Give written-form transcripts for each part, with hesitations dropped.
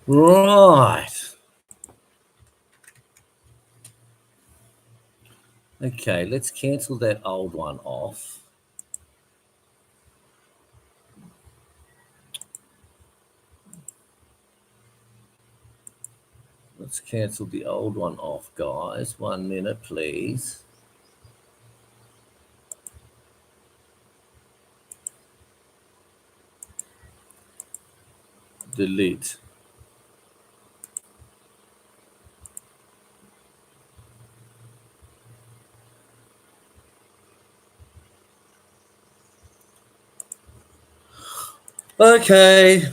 Right. Okay, let's cancel that old one off. Let's cancel the old one off, guys. 1 minute, please. Delete. Okay.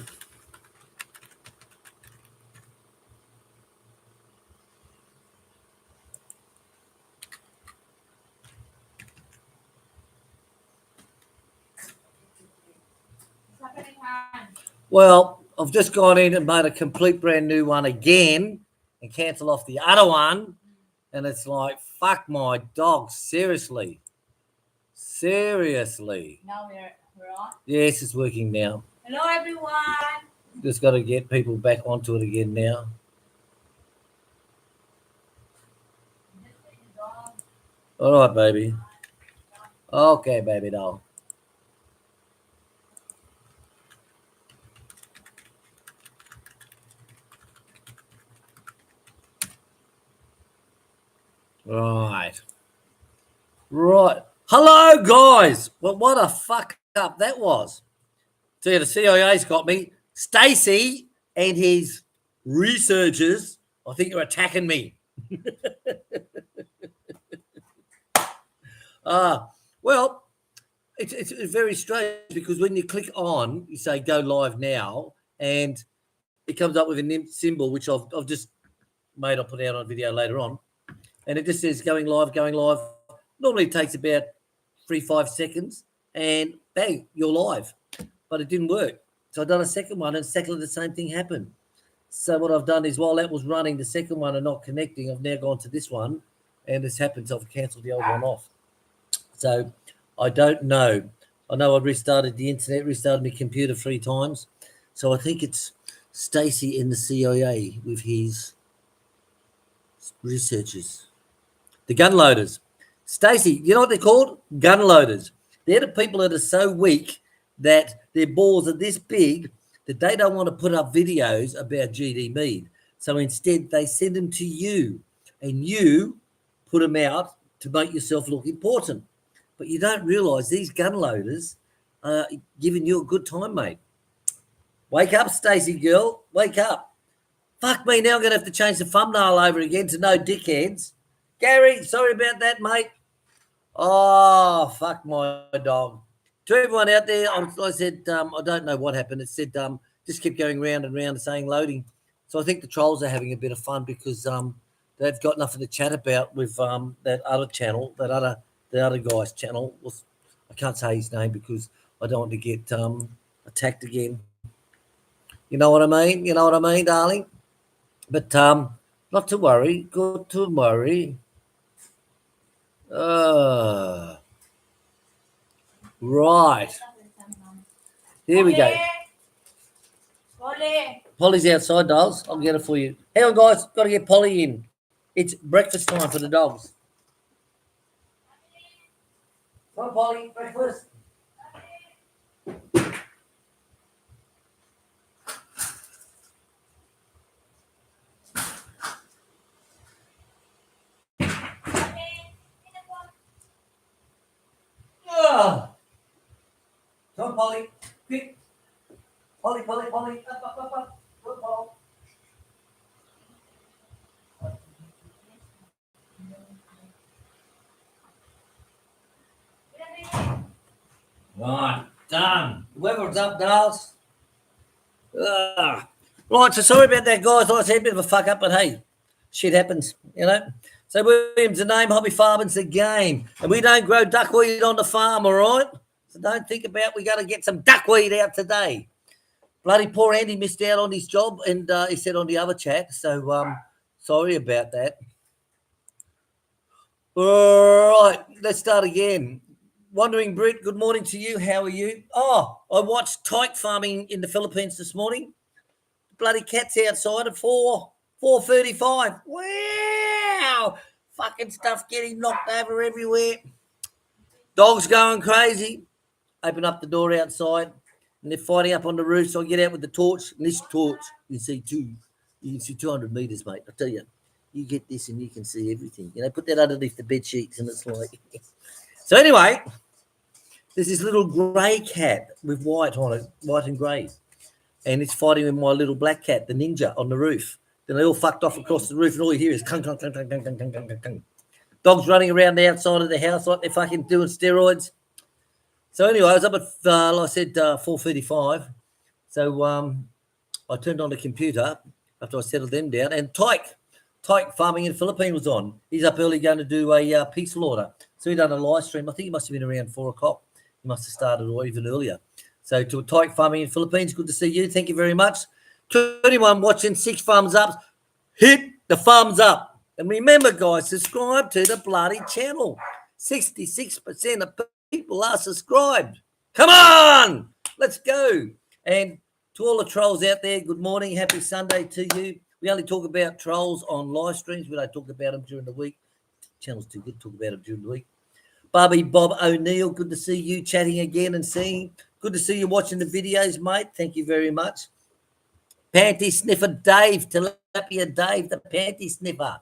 Well, I've just gone in and made a complete brand new one again and cancel off the other one. And it's like, fuck my dog. Seriously. Seriously. Now we're on. Yes, it's working now. Hello, everyone. Just got to get people back onto it again now. All right, baby. Okay, baby doll. Right. Right. Hello, guys. Well, what a fuck up that was. So yeah, the CIA's got me. Stacey and his researchers, I think, are attacking me. Well, it's very strange because when you click on, you say go live now, and it comes up with a symbol, which I've just made. I'll put out on a video later on. And it just says going live, going live. Normally it takes about 3-5 seconds, and bang, you're live. But it didn't work. So I've done a second one, and secondly, the same thing happened. So what I've done is while that was running, the second one and not connecting, I've now gone to this one, and this happened, so I've cancelled the old one off. So I don't know. I know I restarted the internet, restarted my computer 3 times. So I think it's Stacey in the CIA with his researchers. The gun loaders. Stacey, you know what they're called? Gun loaders. They're the people that are so weak that their balls are this big that they don't want to put up videos about GD Mead. So instead, they send them to you, and you put them out to make yourself look important. But you don't realise these gun loaders are giving you a good time, mate. Wake up, Stacey girl. Wake up. Fuck me, now I'm going to have to change the thumbnail over again to no dickheads. Gary, sorry about that, mate. Oh, fuck my dog. To everyone out there, I said, I don't know what happened. It said, just kept going round and round saying loading. So I think the trolls are having a bit of fun because they've got nothing to chat about with that other channel, the other guy's channel. I can't say his name because I don't want to get attacked again. You know what I mean? You know what I mean, darling? But not to worry. Good to worry. Right. Here we go. Polly. Polly's outside, dolls. I'll get it for you. Hang on, guys. Got to get Polly in. It's breakfast time for the dogs. Come on, Polly. Breakfast. Come on, Polly. Quick. Polly. Up. Good, Paul. Right, done. The weather's up, dolls. Right, so sorry about that, guys. Like I said, a bit of a fuck up, but hey, shit happens, you know. So William's the name, hobby farming's the game. And we don't grow duckweed on the farm, all right? So don't think about we got to get some duckweed out today. Bloody poor Andy missed out on his job, and he said on the other chat. So sorry about that. All right, let's start again. Wandering Brit, good morning to you. How are you? Oh, I watched tyke farming in the Philippines this morning. bloody cats outside at 4:35. Wow. Fucking stuff getting knocked over everywhere. Dogs going crazy. Open up the door outside, and they're fighting up on the roof. So I get out with the torch, and this torch, you can see 200 meters, mate. I tell you, you get this and you can see everything. You know, put that underneath the bed sheets, and it's like. So anyway, there's this little grey cat with white on it, white and grey, and it's fighting with my little black cat, the ninja, on the roof. Then they all fucked off across the roof, and all you hear is kung, kung, kung, kung, kung, kung, kung, kung, kung. Dogs running around the outside of the house like they're fucking doing steroids. So anyway, I was up at, like I said, 4:35. So I turned on the computer after I settled them down, and Tyke Farming in Philippines was on. He's up early going to do a pig slaughter. So he done a live stream. I think it must have been around 4 o'clock. He must have started or even earlier. So to Tyke Farming in Philippines, good to see you. Thank you very much. To anyone watching, 6 thumbs up. Hit the thumbs up. And remember, guys, subscribe to the bloody channel. 66% of people are subscribed. Come on, let's go. And to all the trolls out there, good morning, happy Sunday to you. We only talk about trolls on live streams. We don't talk about them during the week. Channel's too good to talk about them during the week. Barbie Bob O'Neill, good to see you chatting again and seeing. Good to see you watching the videos, mate. Thank you very much. Panty Sniffer Dave, Tilapia Dave, the Panty Sniffer.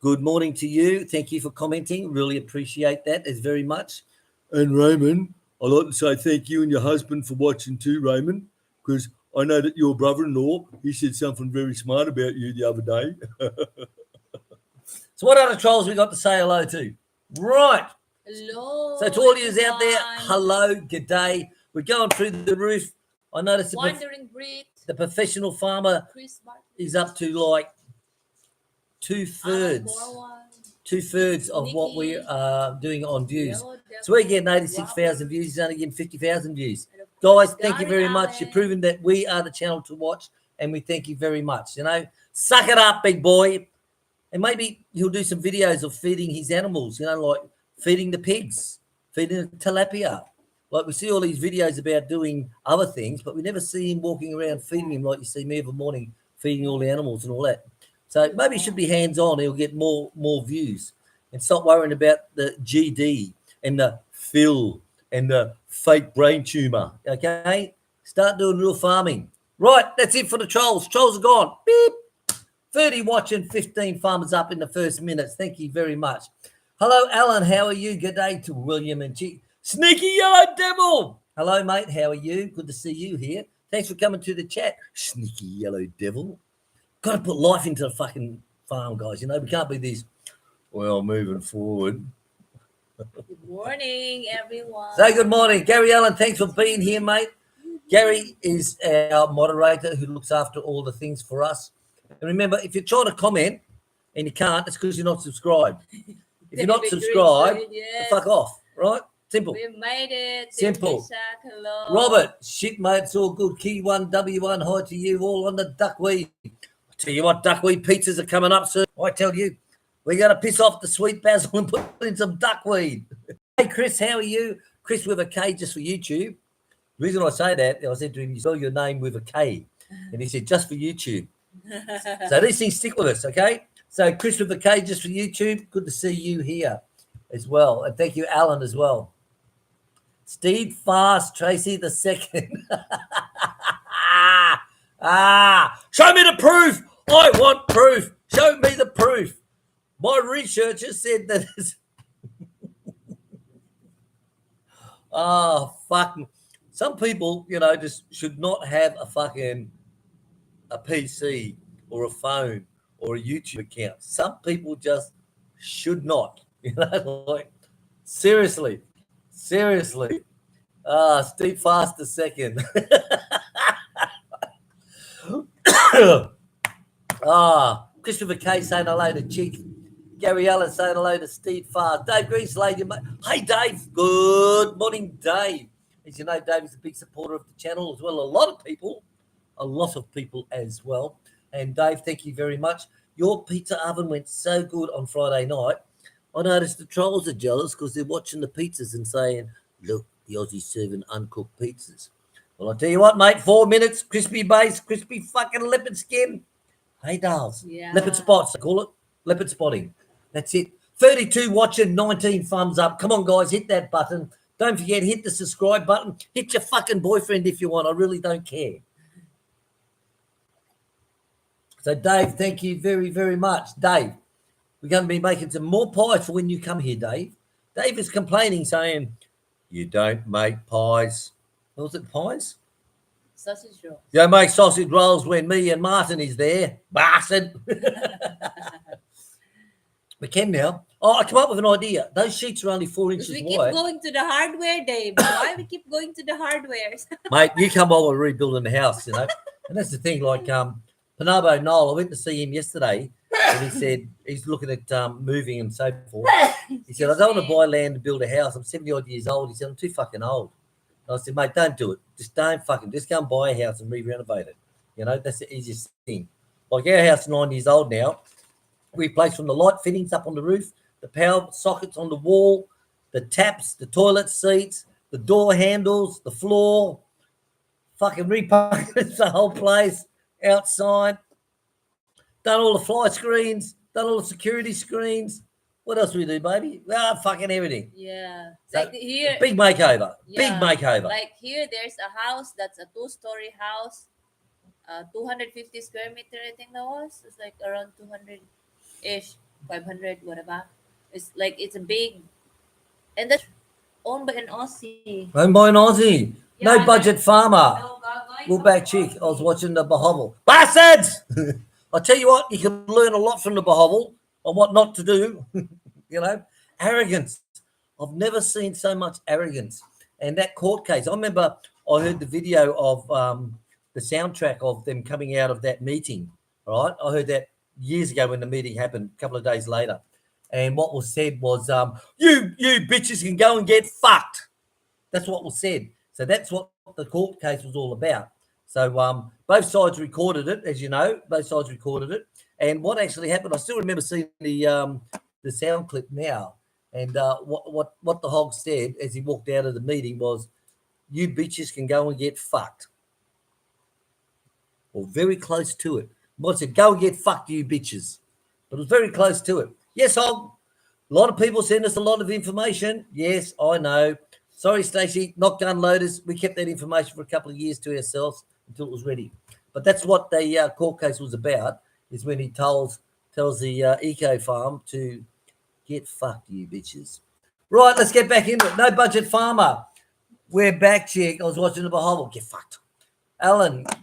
Good morning to you. Thank you for commenting. Really appreciate that as very much. And Raymond, I'd like to say thank you and your husband for watching too, Raymond, because I know that your brother-in-law, he said something very smart about you the other day. So what other trolls we got to say hello to? Right. Hello. So to all you out there, everyone. hello, good day. We're going through the roof. I noticed Wandering Brit. the professional farmer Chris Bartley. is up to like two-thirds of what we are doing on views. So we're getting 86,000 views. He's only getting 50,000 views. Guys, thank you very much. You've proven that we are the channel to watch, and we thank you very much. You know, suck it up, big boy. And maybe he'll do some videos of feeding his animals, you know, like feeding the pigs, feeding the tilapia. Like we see all these videos about doing other things, but we never see him walking around feeding him like you see me every morning feeding all the animals and all that. So maybe he should be hands-on. He'll get more views and stop worrying about the GD and the fill and the fake brain tumor, okay? Start doing real farming. Right, that's it for the trolls. Trolls are gone. Beep. 30 watching, 15 farmers up in the first minutes. Thank you very much. Hello, Alan. How are you? Good day to William and G. Sneaky Yellow Devil. Hello, mate. How are you? Good to see you here. Thanks for coming to the chat. Sneaky Yellow Devil. Got to put life into the fucking farm, guys. You know, we can't be these, well, moving forward. Good morning, everyone. Say good morning. Gary Allen, thanks for being here, mate. Gary is our moderator who looks after all the things for us. And remember, if you're trying to comment and you can't, it's because you're not subscribed. If you're not subscribed, fuck off, right? Simple. We made it. Simple. Hello. Robert, shit, mate, it's all good. Key 1, W1, hi to you, all on the duckweed. I tell you what, duckweed pizzas are coming up soon. I tell you, we're going to piss off the sweet basil and put in some duckweed. Hey, Chris, how are you? Chris with a K just for YouTube. The reason I say that, I said to him, you spell your name with a K. And he said, just for YouTube. So these things stick with us, okay? So Chris with a K just for YouTube. Good to see you here as well. And thank you, Alan, as well. Steve Fast, Tracy the second. Show me the proof. I want proof. Show me the proof. My researcher said that it's fuck. Some people, you know, just should not have a PC or a phone or a YouTube account. Some people just should not, you know, like seriously. Steve Fast the second. Christopher K saying hello to Chick. Gary Allen saying hello to Steve Fast. Dave Greenslade, mate. Hey, Dave. Good morning, Dave. As you know, Dave is a big supporter of the channel as well. A lot of people as well. And Dave, thank you very much. Your pizza oven went so good on Friday night. I noticed the trolls are jealous because they're watching the pizzas and saying, look, the Aussies serving uncooked pizzas. Well, I'll tell you what, mate, 4 minutes, crispy base, crispy fucking leopard skin. Hey, Dales. Yeah. Leopard spots, I call it. Leopard spotting. That's it. 32 watching, 19 thumbs up. Come on, guys, hit that button. Don't forget, hit the subscribe button. Hit your fucking boyfriend if you want. I really don't care. So, Dave, thank you very, very much. Dave, we're going to be making some more pies for when you come here, Dave. Dave is complaining, saying, you don't make pies. What was it, pies? Sausage roll. You don't make sausage rolls when me and Martin is there. Bastard. We can now. Oh, I come up with an idea. Those sheets are only 4 inches We keep wide. going to the hardware, Dave. Why we keep going to the hardwares? Mate, you come while we're rebuilding the house, you know. And that's the thing, like Panabo Noel, I went to see him yesterday and he said he's looking at moving and so forth. He said, I don't want to buy land to build a house. I'm 70 odd years old. He said, I'm too fucking old. And I said, mate, don't do it. Just don't fucking, just go and buy a house and re-renovate it. You know, that's the easiest thing. Like our house is 9 years old now. We replaced from the light fittings up on the roof, the power sockets on the wall, the taps, the toilet seats, the door handles, the floor, fucking repainted the whole place outside, done all the fly screens, done all the security screens. What else do we do, baby? Fucking everything. Yeah. So, Like here. big makeover. Yeah, Big makeover. Like here, there's a house that's a 2-story house, 250 square meter. I think that was. It's like around 200-ish, 500, whatever. It's like it's a big, and that's owned by an Aussie. Owned by an Aussie. Yeah, No budget farmer. No, guys, We're back chick. I was watching the Bahovel. Bastards! I'll tell you what, you can learn a lot from the Bahovel on what not to do. You know, arrogance. I've never seen so much arrogance. And that court case, I remember I heard the video of the soundtrack of them coming out of that meeting, right? I heard that years ago when the meeting happened, a couple of days later. And what was said was, you bitches can go and get fucked. That's what was said. So that's what the court case was all about. So both sides recorded it, as you know. Both sides recorded it. And what actually happened, I still remember seeing the sound clip now. And what the hog said as he walked out of the meeting was, you bitches can go and get fucked. Or very close to it. What said, go and get fucked, you bitches. But it was very close to it. Yes, Hog. A lot of people send us a lot of information. Yes, I know. Sorry, Stacey, not gun loaders. We kept that information for a couple of years to ourselves until it was ready. But that's what the court case was about, is when he tells the eco farm to get fucked, you bitches. Right, let's get back into it. No budget farmer. We're back, chick. I was watching the Bahovel. Get fucked.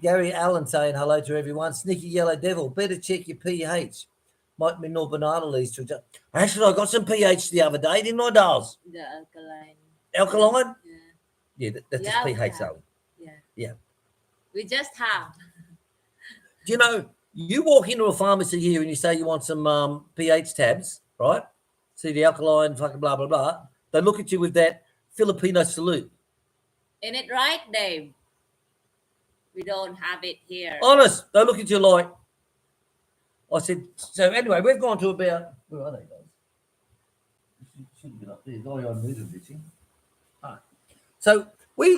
Gary Allen saying hello to everyone. Sneaky Yellow Devil. Better check your pH. Might be no banana leaves to each. Actually, I got some pH the other day, didn't I, Dales? The alkaline. Alkaline? Yeah. Yeah, that's Yeah, a we pH have. zone. Yeah. Yeah. We just have. Do you know, you walk into a pharmacy here and you say you want some pH tabs, right? See the alkaline, fucking blah, blah, blah. They look at you with that Filipino salute. Ain't it right, Dave? We don't have it here. Honest, they look at you like, I said, so anyway, we've gone to about, where are they, guys? Shouldn't get up there. Guy on moving, bitching. Right. So we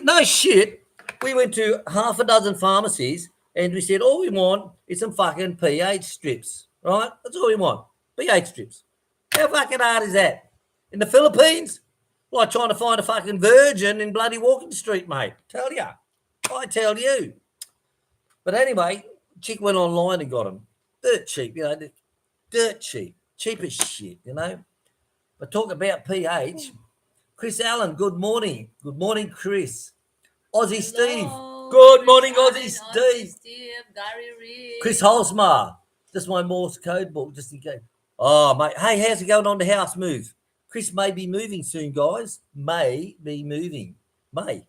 went to half a dozen pharmacies and we said, all we want is some fucking pH strips, right? That's all we want, pH strips. How fucking hard is that? In the Philippines? Like trying to find a fucking virgin in bloody Walking Street, mate. I tell you. But anyway, chick went online and got them. Dirt cheap, you know, dirt cheap. Cheap as shit, you know. But talk about pH. Chris Allen, good morning. Good morning, Chris. Aussie Steve. Good morning, Aussie Steve. Gary Reed. Chris Holsmar. Just my Morse code book, just in case. Oh, mate. Hey, how's it going on the house move? Chris may be moving soon, guys. May be moving. Maybe.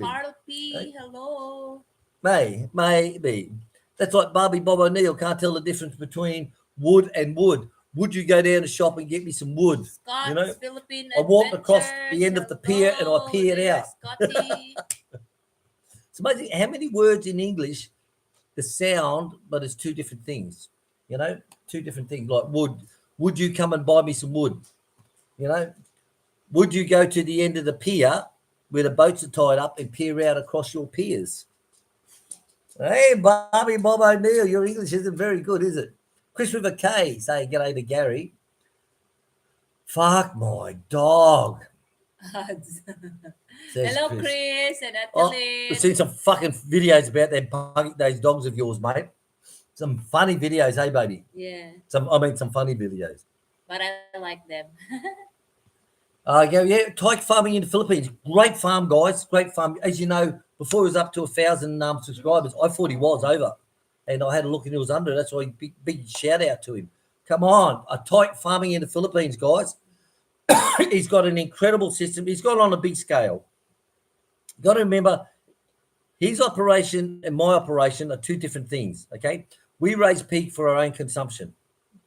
Carl P, hello. Maybe. That's like Barbie Bob O'Neill can't tell the difference between wood and wood. Would you go down the shop and get me some wood? Scott, you know, Philippine I walked across Adventures, the end of the pier and I peered out. Scotty. It's amazing how many words in English, the sound, but it's two different things. You know, two different things. Like wood. Would you come and buy me some wood? You know, would you go to the end of the pier where the boats are tied up and peer out across your piers. Hey, Bobby Bob O'Neill, your English isn't very good, is it? Chris River K saying g'day to Gary. Fuck my dog. Says Hello, Chris and Oh, Adeline. I've seen some fucking videos about those dogs of yours, mate. Some funny videos, hey, baby. Yeah, Some funny videos. but I like them. Yeah, tyke farming in the Philippines. Great farm, guys. Great farm. As you know, before he was up to 1,000 subscribers, I thought he was over. And I had a look and he was under. That's why big shout out to him. Come on. A tyke farming in the Philippines, guys. He's got an incredible system. He's got it on a big scale. Got to remember, his operation and my operation are two different things, okay? We raise pig for our own consumption.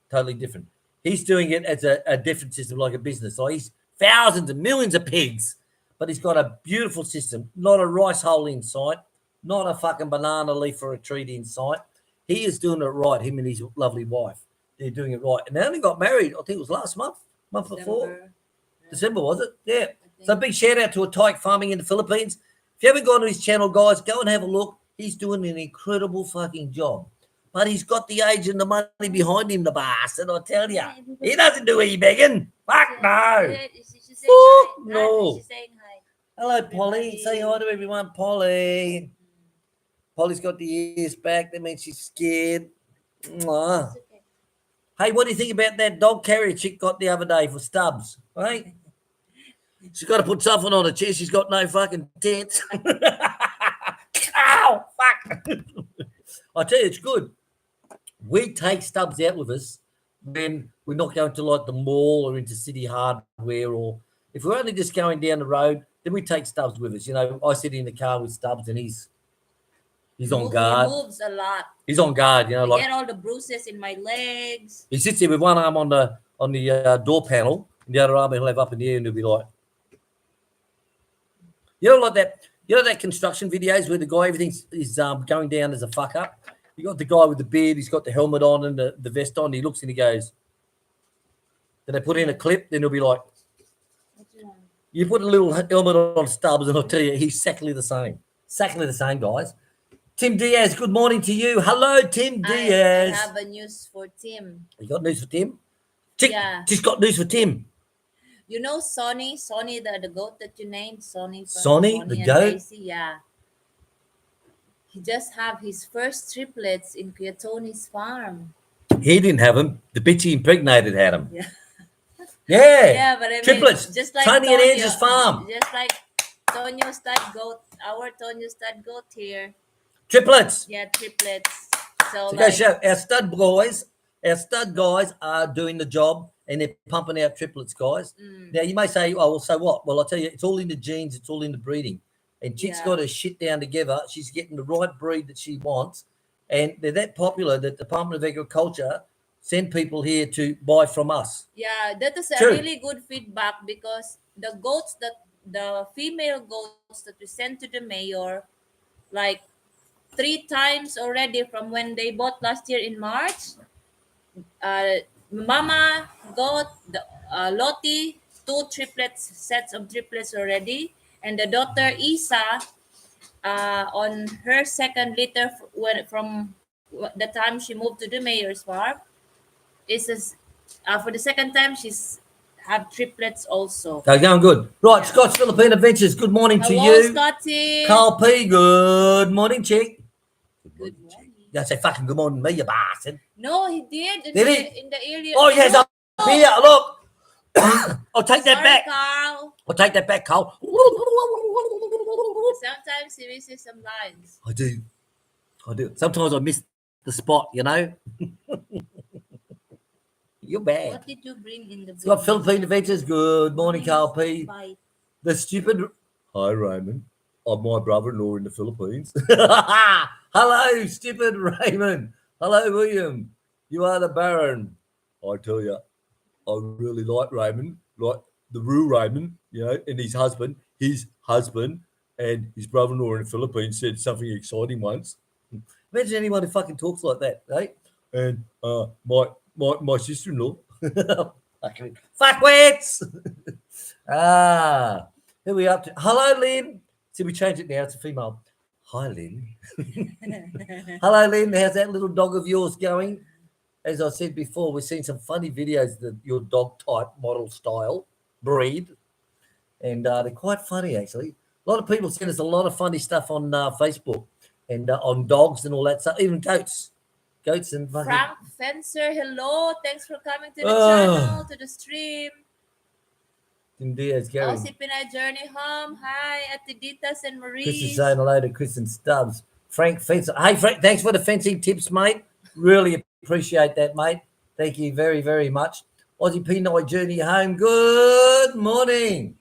Totally different. He's doing it as a different system, like a business. So he's thousands and millions of pigs, but he's got a beautiful system, not a rice hole in sight, not a fucking banana leaf or a tree in sight. He is doing it right, him and his lovely wife. They're doing it right. And they only got married, I think it was last month before. December, was it? Yeah. So big shout out to a tyke farming in the Philippines. If you haven't gone to his channel, guys, go and have a look. He's doing an incredible fucking job. But he's got the age and the money behind him, the bastard, I tell you. He doesn't do e-begging. Fuck no. Fuck no. Hello, Polly. Say hi to everyone, Polly. Polly's got the ears back. That means she's scared. Mwah. Hey, what do you think about that dog carrier chick got the other day for Stubbs? Right? She's got to put something on her chest. She's got no fucking tits. Ow, fuck. I tell you, it's good. We take Stubbs out with us when we're not going to like the mall or into City Hardware, or if we're only just going down the road, then we take Stubbs with us. You know, I sit in the car with Stubbs and he's on guard. He moves a lot. He's on guard, you know. I get all the bruises in my legs. He sits there with one arm on the door panel, and the other arm he'll have up in the air, and he'll be like, like that. That construction videos where the guy everything is going down as a fuck up. You got the guy with the beard. He's got the helmet on and the vest on. He looks and he goes. Then they put in a clip. Then he'll be like, you put a little helmet on Stubbs, and I'll tell you, he's exactly the same. Exactly the same, guys. Tim Diaz, good morning to you. Hello, Tim Diaz. I have a news for Tim. You got news for Tim? Chick, Yeah. Just got news for Tim. You know Sonny, the goat that you named, Sonny. Sonny, the goat? Daisy, yeah. He just have his first triplets in Tony's farm. He didn't have them. The bitch he impregnated had them. Yeah. Yeah. Yeah, but I mean, triplets. just like Tony and Angie's farm. Just like Tonyo stud goat, our Tonyo stud goat here. Triplets. Yeah, triplets. So go show our stud guys are doing the job and they're pumping out triplets, guys. Now you may say, oh, well, so what? Well, I'll tell you, it's all in the genes, it's all in the breeding. And Chick's got her shit down together. She's getting the right breed that she wants. And they're that popular that the Department of Agriculture send people here to buy from us. Yeah, that is a really good feedback because the female goats that we sent to the mayor, like 3 times already from when they bought last year in March. Mama goat, Lottie, 2 sets of triplets already. And the daughter Isa, on her second litter from the time she moved to the mayor's farm, for the second time she's have triplets also. They're going good. Right, Scott's Philippine Adventures. Good morning to Hello, you. Scotty. Carl P. Good morning, Chick. Good morning. You say fucking good morning to me, you bastard. No, he did. Did he? In the area. Oh, yes, up here. Look. I'll take that back. Carl. I'll take that back, Carl. Sometimes he misses some lines. I do. Sometimes I miss the spot, you know. You're bad. What did you bring in the book? Got Philippine Adventures. Good morning, Carl P. Bye. The stupid. Hi, Raymond. I'm my brother-in-law in the Philippines. Hello, stupid Raymond. Hello, William. You are the Baron. I tell you, I really like Raymond, like the real Raymond, you know, and his husband, and his brother-in-law in the Philippines said something exciting once. Imagine anyone who fucking talks like that, right? And my sister-in-law, fuckwits. Who are we up to? Hello, Lynn. See, we changed it now. It's a female. Hi, Lynn. Hello, Lynn. How's that little dog of yours going? As I said before, we've seen some funny videos that your dog type, model, style, breed, and they're quite funny actually. A lot of people send us a lot of funny stuff on Facebook and on dogs and all that stuff, even goats and fucking. Frank Fencer, hello. Thanks for coming to the Oh. channel, to the stream. Diaz, Gary. Aussie Pinay Journey Home. Hi, Atiditas and Chris is Maurice. saying hello to Chris and Stubbs. Frank Fencer. Hey, Frank, thanks for the fencing tips, mate. Really appreciate that, mate. Thank you very, very much. Aussie Pinay Journey Home. Good morning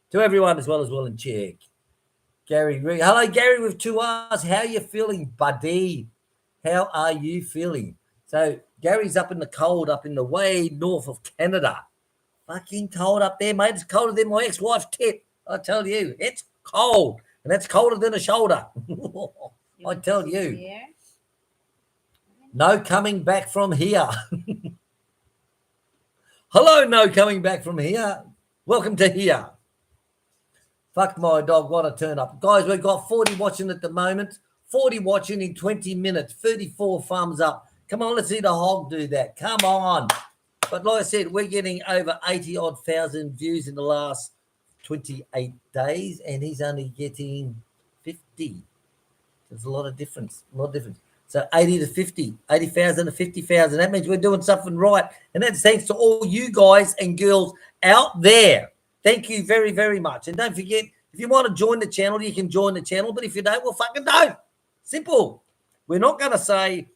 to everyone as well in check. Gary, hello, Gary with 2 R's. How you feeling, buddy? How are you feeling? So Gary's up in the cold, up in the way north of Canada. Fucking cold up there, mate. It's colder than my ex-wife's tit. I tell you, it's cold, and that's colder than a shoulder. I tell you. Here? No coming back from here. Hello, no coming back from here. Welcome to here. Fuck my dog, what a turn up. Guys, we've got 40 watching at the moment. 40 watching in 20 minutes. 34 thumbs up. Come on, let's see the hog do that. Come on. But like I said, we're getting over 80-odd thousand views in the last 28 days, and he's only getting 50. There's a lot of difference. So 80 to 50, 80,000 to 50,000. That means we're doing something right. And that's thanks to all you guys and girls out there. Thank you very, very much. And don't forget, if you want to join the channel, you can join the channel. But if you don't, well, fucking don't. Simple. We're not going to say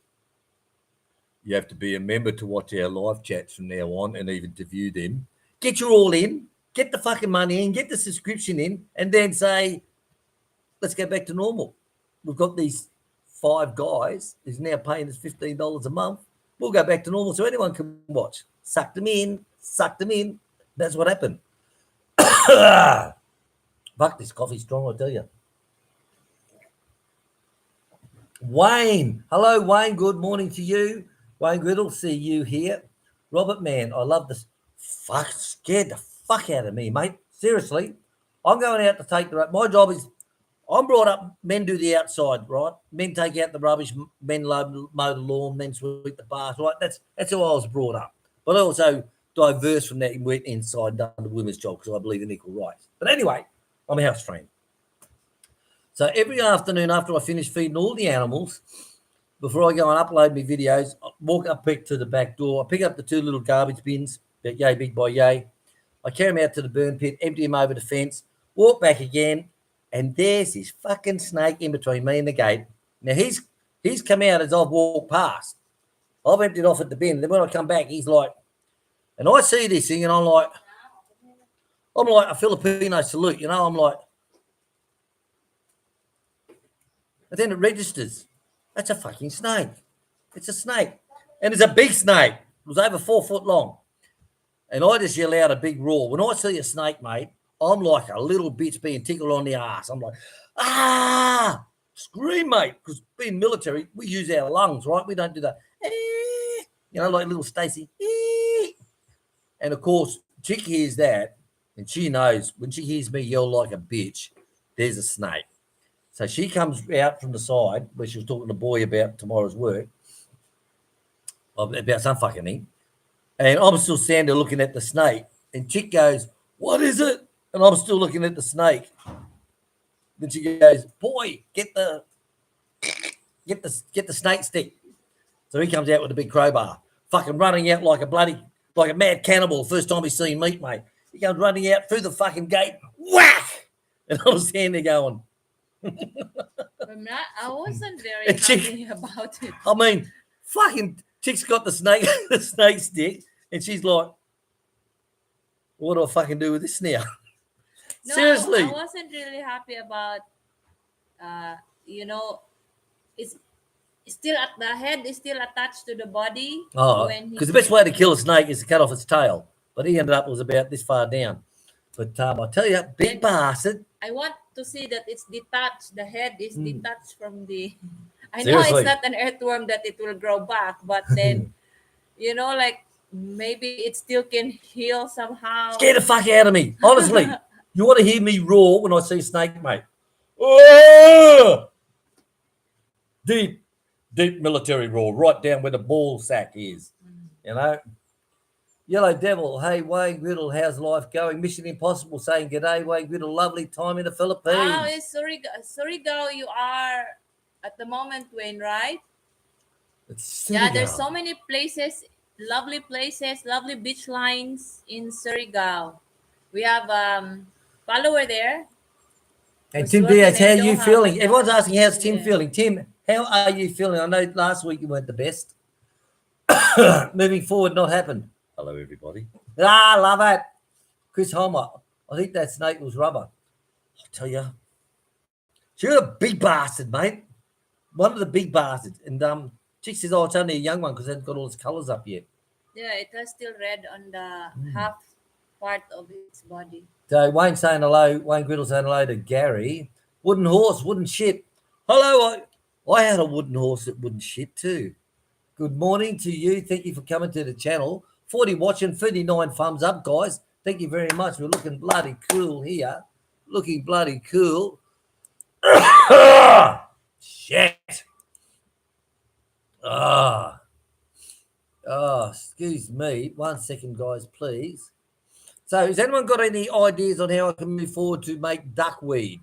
you have to be a member to watch our live chats from now on and even to view them. Get your all in. Get the fucking money in. Get the subscription in. And then say, let's go back to normal. We've got these 5 guys who's now paying us $15 a month. We'll go back to normal so anyone can watch. Suck them in. That's what happened. Fuck, this coffee's strong, I tell you. Wayne. Hello, Wayne. Good morning to you. Wayne Griddle, see you here. Robert Mann, I love this. Fuck, scared the fuck out of me, mate. Seriously. I'm going out to take the... My job is... I'm brought up, men do the outside, right? Men take out the rubbish, men mow the lawn, men sweep the bath, right? That's how I was brought up. But I also diverse from that and went inside and done the women's job because I believe in equal rights. But anyway, I'm a house trained. So every afternoon after I finish feeding all the animals, before I go and upload my videos, I walk up back to the back door. I pick up the 2 little garbage bins, about yay big by yay. I carry them out to the burn pit, empty them over the fence, walk back again, and there's this fucking snake in between me and the gate. Now, he's come out as I've walked past. I've emptied off at the bin. Then when I come back, he's like, and I see this thing, and I'm like a Filipino salute, you know. I'm like, and then it registers. That's a fucking snake. It's a snake. And it's a big snake. It was over 4 foot long. And I just yell out a big roar. When I see a snake, mate, I'm like a little bitch being tickled on the ass. I'm like, scream, mate. Because being military, we use our lungs, right? We don't do that. You know, like little Stacy. And, of course, Chick hears that, and she knows when she hears me yell like a bitch, there's a snake. So she comes out from the side where she was talking to the boy about tomorrow's work, about some fucking thing. And I'm still standing there looking at the snake. And Chick goes, what is it? And I'm still looking at the snake. Then she goes, boy, get the snake stick. So he comes out with a big crowbar, fucking running out like a mad cannibal. First time he's seen meat, mate. He comes running out through the fucking gate, whack! And I'm standing there going, I wasn't very happy about it. I mean, fucking Chick's got the snake stick, and she's like, what do I fucking do with this now? No, Seriously. I wasn't really happy about, it's still at the head is still attached to the body. Oh, because the best way to kill a snake is to cut off its tail. But he ended up was about this far down. But I tell you, big bastard. I want to see that it's detached. The head is detached from the. I know Seriously. it's not an earthworm that it will grow back, but then, like maybe it still can heal somehow. Scare the fuck out of me. Honestly. You want to hear me roar when I see a snake, mate? Oh! Deep, deep military roar, right down where the ball sack is. You know? Yellow Devil, hey Wayne Griddle, how's life going? Mission Impossible saying g'day, Wayne Griddle, lovely time in the Oh, Philippines. it's Surigao. You are at the moment, Wayne, right? It's Yeah, there's Senegal. so many places, lovely beach lines in Surigao. We have follower there And who's Tim working Diaz, how in are you Doha, feeling? but now Everyone's he's asking how's living Tim there. feeling. Tim, how are you feeling? I know last week you weren't the best. Moving forward, not happened. Hello, everybody. Ah, love it. Chris Homer, I think that snake was rubber. I tell you, you're a big bastard, mate. One of the big bastards. And Chick says, oh, it's only a young one because it hasn't got all its colours up yet. Yeah, it has still red on the half part of its body. So Wayne saying hello, Wayne Griddle saying hello to Gary. Wooden horse, wooden shit. Hello, I had a wooden horse that wouldn't shit too. Good morning to you. Thank you for coming to the channel. 40 watching, 39 thumbs up, guys. Thank you very much. We're looking bloody cool here. Looking bloody cool. Shit. Ah. Oh, excuse me. 1 second, guys, please. So, has anyone got any ideas on how I can move forward to make duckweed?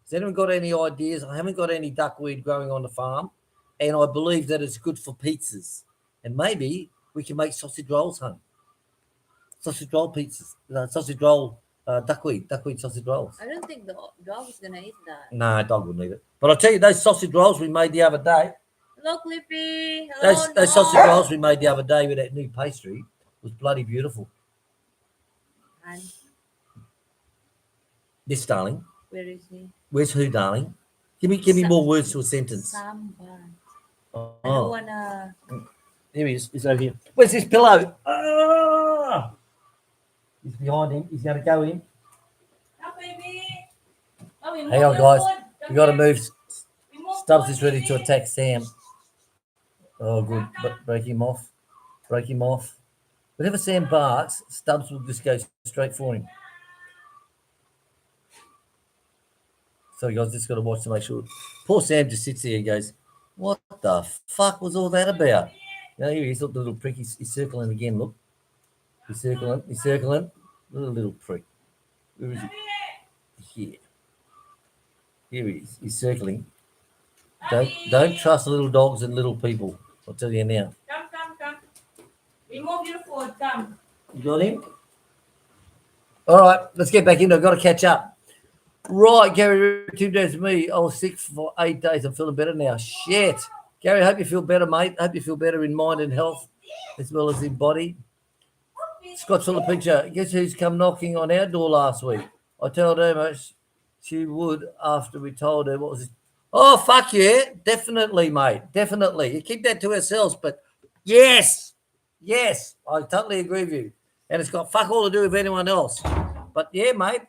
Has anyone got any ideas? I haven't got any duckweed growing on the farm, and I believe that it's good for pizzas. And maybe we can make sausage rolls, hun. Sausage roll pizzas. Sausage roll, duckweed sausage rolls. I don't think the dog is gonna eat that. Nah, dog wouldn't eat it. But I'll tell you, those sausage rolls we made the other day, Hello, Clippy. Hello, those sausage no. rolls we made the other day with that new pastry was bloody beautiful. And Yes, darling. where is he? Where's who, darling? Give me more words to a sentence. Sambar. I Oh, don't wanna. there he is. He's over here. Where's this pillow? Ah! He's behind him. He's going to go in. Come, baby. Oh, we Hang on, guys. We got to move. Stubbs is ready to attack Sam. Oh, good. Break him off. Break him off. Whenever Sam barks, Stubbs will just go straight for him. So, guys, just got to watch to make sure. Poor Sam just sits there and goes, what the fuck was all that about? Now, here he is. Look, the little prick. He's circling again. Look. He's circling. He's circling. Little prick. Where is he? Here. Here he is. He's circling. Don't trust little dogs and little people. I'll tell you now. Come. Remove your food. Come. You got him? All right, let's get back into it. I've got to catch up. Right, Gary, 2 days to me. I was sick for 8 days. I'm feeling better now. Shit. Gary, hope you feel better, mate. Hope you feel better in mind and health as well as in body. Scott's full of picture. Guess who's come knocking on our door last week? I told her she would after we told her what was it. Oh, fuck yeah. Definitely, mate. Definitely. You keep that to ourselves, but yes. Yes. I totally agree with you. And it's got fuck all to do with anyone else. But yeah, mate.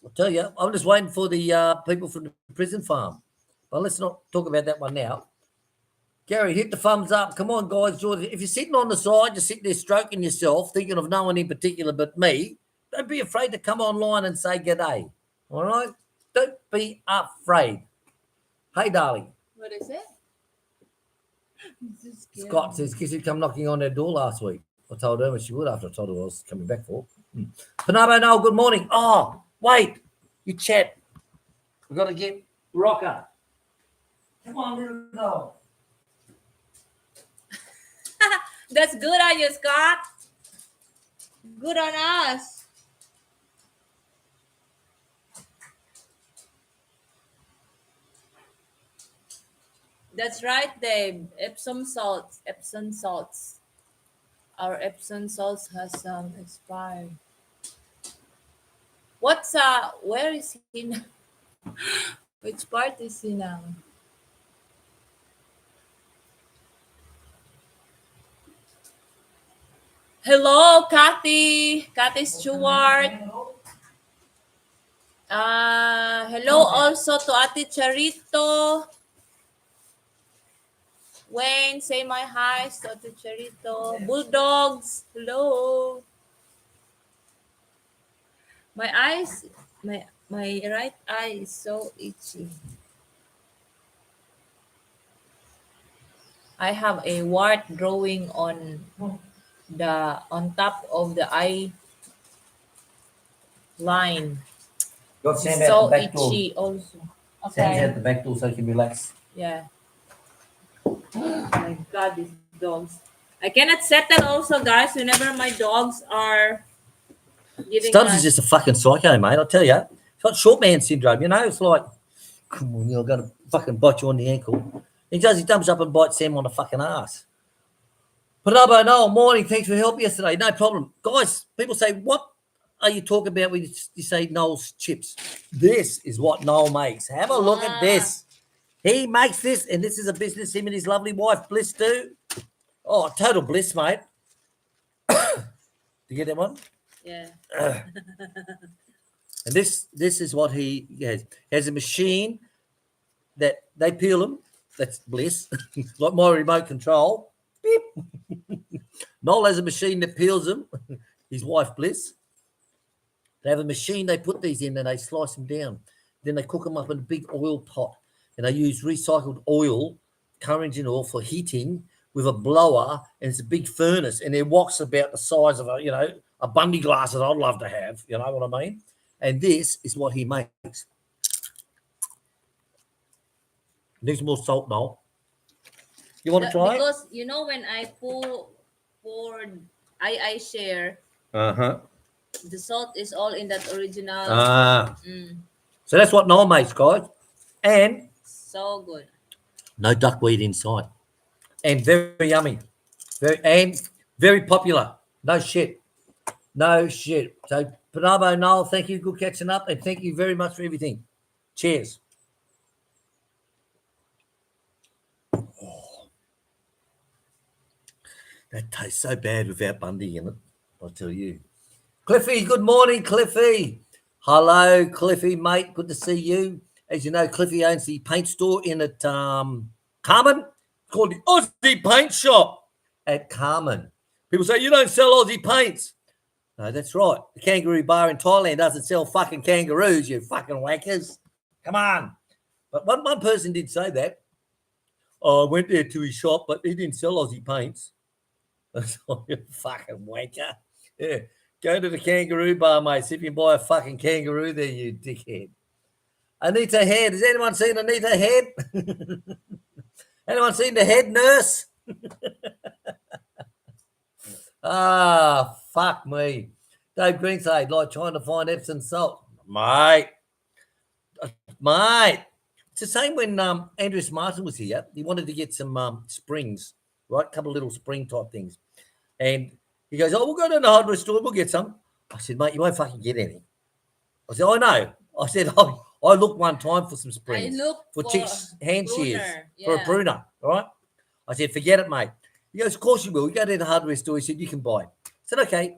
I'll tell you, I'm just waiting for the people from the prison farm. But let's not talk about that one now. Gary, hit the thumbs up. Come on, guys. If you're sitting on the side, you're sitting there stroking yourself, thinking of no one in particular but me, don't be afraid to come online and say g'day. All right? Don't be afraid. Hey, darling. What is it? Scott says, guess who come knocking on their door last week? I told her she would after I told her what I was coming back for. Panabo, no, good morning. Oh, wait. You chat. We've got to get Rocker. Come on, little dog. That's good on you, Scott. Good on us. That's right, Dave. Epsom salts. Epsom salts. Our Epsom salts has expired. Where is he now? Which part is he now? Hello, Kathy Stewart. Hello also to Ate Charito. Wayne, say my hi to Ate Charito. Bulldogs, hello. My eyes, my right eye is so itchy. I have a wart growing on top of the eye line. Got It's Sam out the so back door. itchy also. Sam's Okay. out the back door so he can relax. Yeah. Oh my god, these dogs. I cannot settle also, guys, whenever my dogs are giving Stubbs is us. just a fucking psycho, mate. I'll tell you. He's got short man syndrome. You know, it's like, come on, I'm going to fucking bite you on the ankle. He does. He dumps up and bites Sam on the fucking ass. Panabo, Noel, morning. Thanks for help yesterday. No problem. Guys, people say, what are you talking about when you say Noel's chips? This is what Noel makes. Have a look at Ah, this. He makes this, and this is a business him and his lovely wife, Bliss, do. Oh, total bliss, mate. You get that one? yeah. And this is what he has. He has a machine that they peel them. That's bliss. Like my remote control. Beep. Noel has a machine that peels them. His wife, Bliss. They have a machine they put these in and they slice them down. Then they cook them up in a big oil pot. And they use recycled oil, car engine oil, for heating with a blower. And it's a big furnace. And their wok's about the size of a Bundy glass that I'd love to have. You know what I mean? And this is what he makes. Needs more salt, Noel. You want to try it? Because when I pour I share, Uh-huh. the salt is all in that original. Ah. Mm, So that's what Noel makes, guys. And so good. no duckweed inside. And very yummy. Very popular. No shit. No shit. So Panabo, Noel, thank you. Good catching up. And thank you very much for everything. Cheers. That tastes so bad without Bundy in it. I'll tell you. Cliffy, good morning, Cliffy. Hello, Cliffy, mate. Good to see you. As you know, Cliffy owns the paint store in at Carmen. It's called the Aussie Paint Shop at Carmen. People say, you don't sell Aussie paints. No, that's right. The Kangaroo Bar in Thailand doesn't sell fucking kangaroos, you fucking wankers. Come on. But one person did say that. Oh, I went there to his shop, but he didn't sell Aussie paints. That's like you fucking wanker. Yeah. Go to the Kangaroo Bar, mate. See if you can buy a fucking kangaroo there, you dickhead. Anita Head. Has anyone seen Anita Head? Anyone seen the head nurse? Fuck me. Dave Greenside, like trying to find Epsom salt. Mate. Mate. It's the same when Andreas Martin was here. He wanted to get some springs, right? A couple of little spring type things. And he goes, oh, we'll go to the hardware store. We'll get some. I said, mate, you won't fucking get any. I said, I know. I said, I looked one time for some I springs look for for chicks' hand shears for a Yeah. pruner, all right? I said, forget it, mate. He goes, of course you will. We go to the hardware store. He said, you can buy. I said, okay.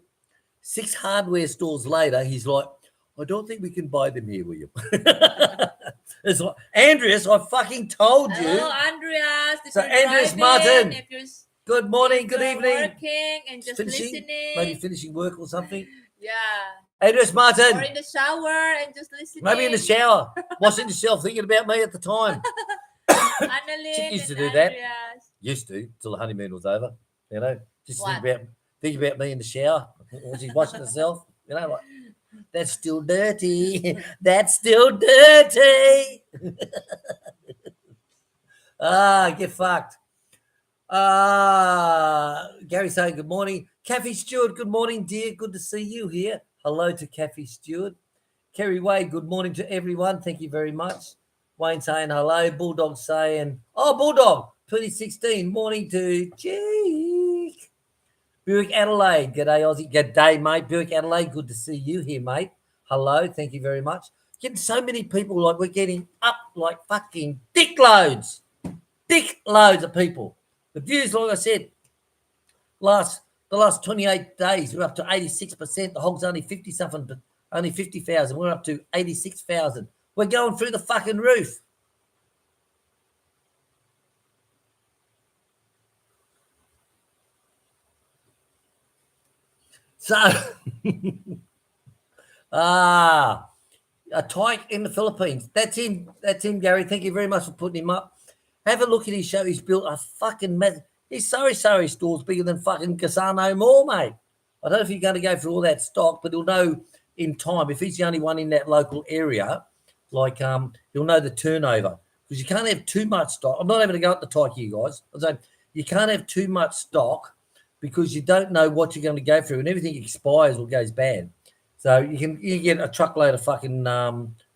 6 hardware stores later, he's like, I don't think we can buy them here, William. It's like, Andreas, I fucking told you. Hello, Andreas. If So, you're Andreas driving, Martin, if you're good morning, if good you're evening. working and just Finishing, listening. maybe finishing work or something. Yeah. Andreas Or Martin, in the shower and just listening. maybe in the shower, washing yourself, thinking about me at the time. Annalyn Chick used to and do that. Andreas. Used to, till the honeymoon was over. You know, just What? think about me in the shower when she's washing herself. You know, like that's still dirty. That's still dirty. Get fucked. Gary saying good morning. Kathy Stewart, good morning, dear. Good to see you here. Hello to Kathy Stewart. Kerry Wade, good morning to everyone. Thank you very much. Wayne saying hello. Bulldog saying, oh, Bulldog, 2016. Morning to Jake. Buick Adelaide. G'day, Aussie. G'day, mate. Buick Adelaide, good to see you here, mate. Hello. Thank you very much. Getting so many people, like we're getting up like fucking dick loads. Dick loads of people. The views, like I said, the last 28 days, we're up to 86%. The hog's only 50 something, but only 50,000. We're up to 86,000. We're going through the fucking roof. So Ah, a tyke in the Philippines. That's him. That's him, Gary. Thank you very much for putting him up. Have a look at his show. He's built a fucking mess. His sorry store's bigger than fucking Casano Mall, mate. I don't know if you're going to go through all that stock, but he'll know in time if he's the only one in that local area. Like he'll know the turnover because you can't have too much stock. I'm not even going to go at the tyke here, guys. I'm saying you can't have too much stock because you don't know what you're going to go through, and everything expires or goes bad. So you can get a truckload of fucking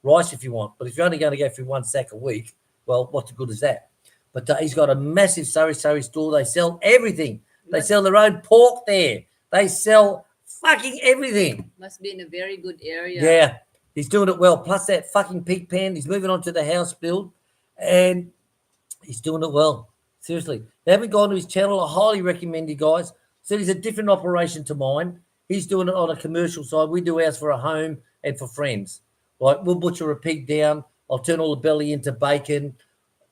rice if you want, but if you're only going to go through one sack a week, well, what the good is that? But he's got a massive Surrey store. They sell everything. They sell their own pork there. They sell fucking everything. Must be in a very good area. Yeah, he's doing it well. Plus that fucking pig pen. He's moving on to the house build, and he's doing it well. Seriously, if you haven't gone to his channel, I highly recommend you guys. So he's a different operation to mine. He's doing it on a commercial side. We do ours for a home and for friends. Like we'll butcher a pig down. I'll turn all the belly into bacon.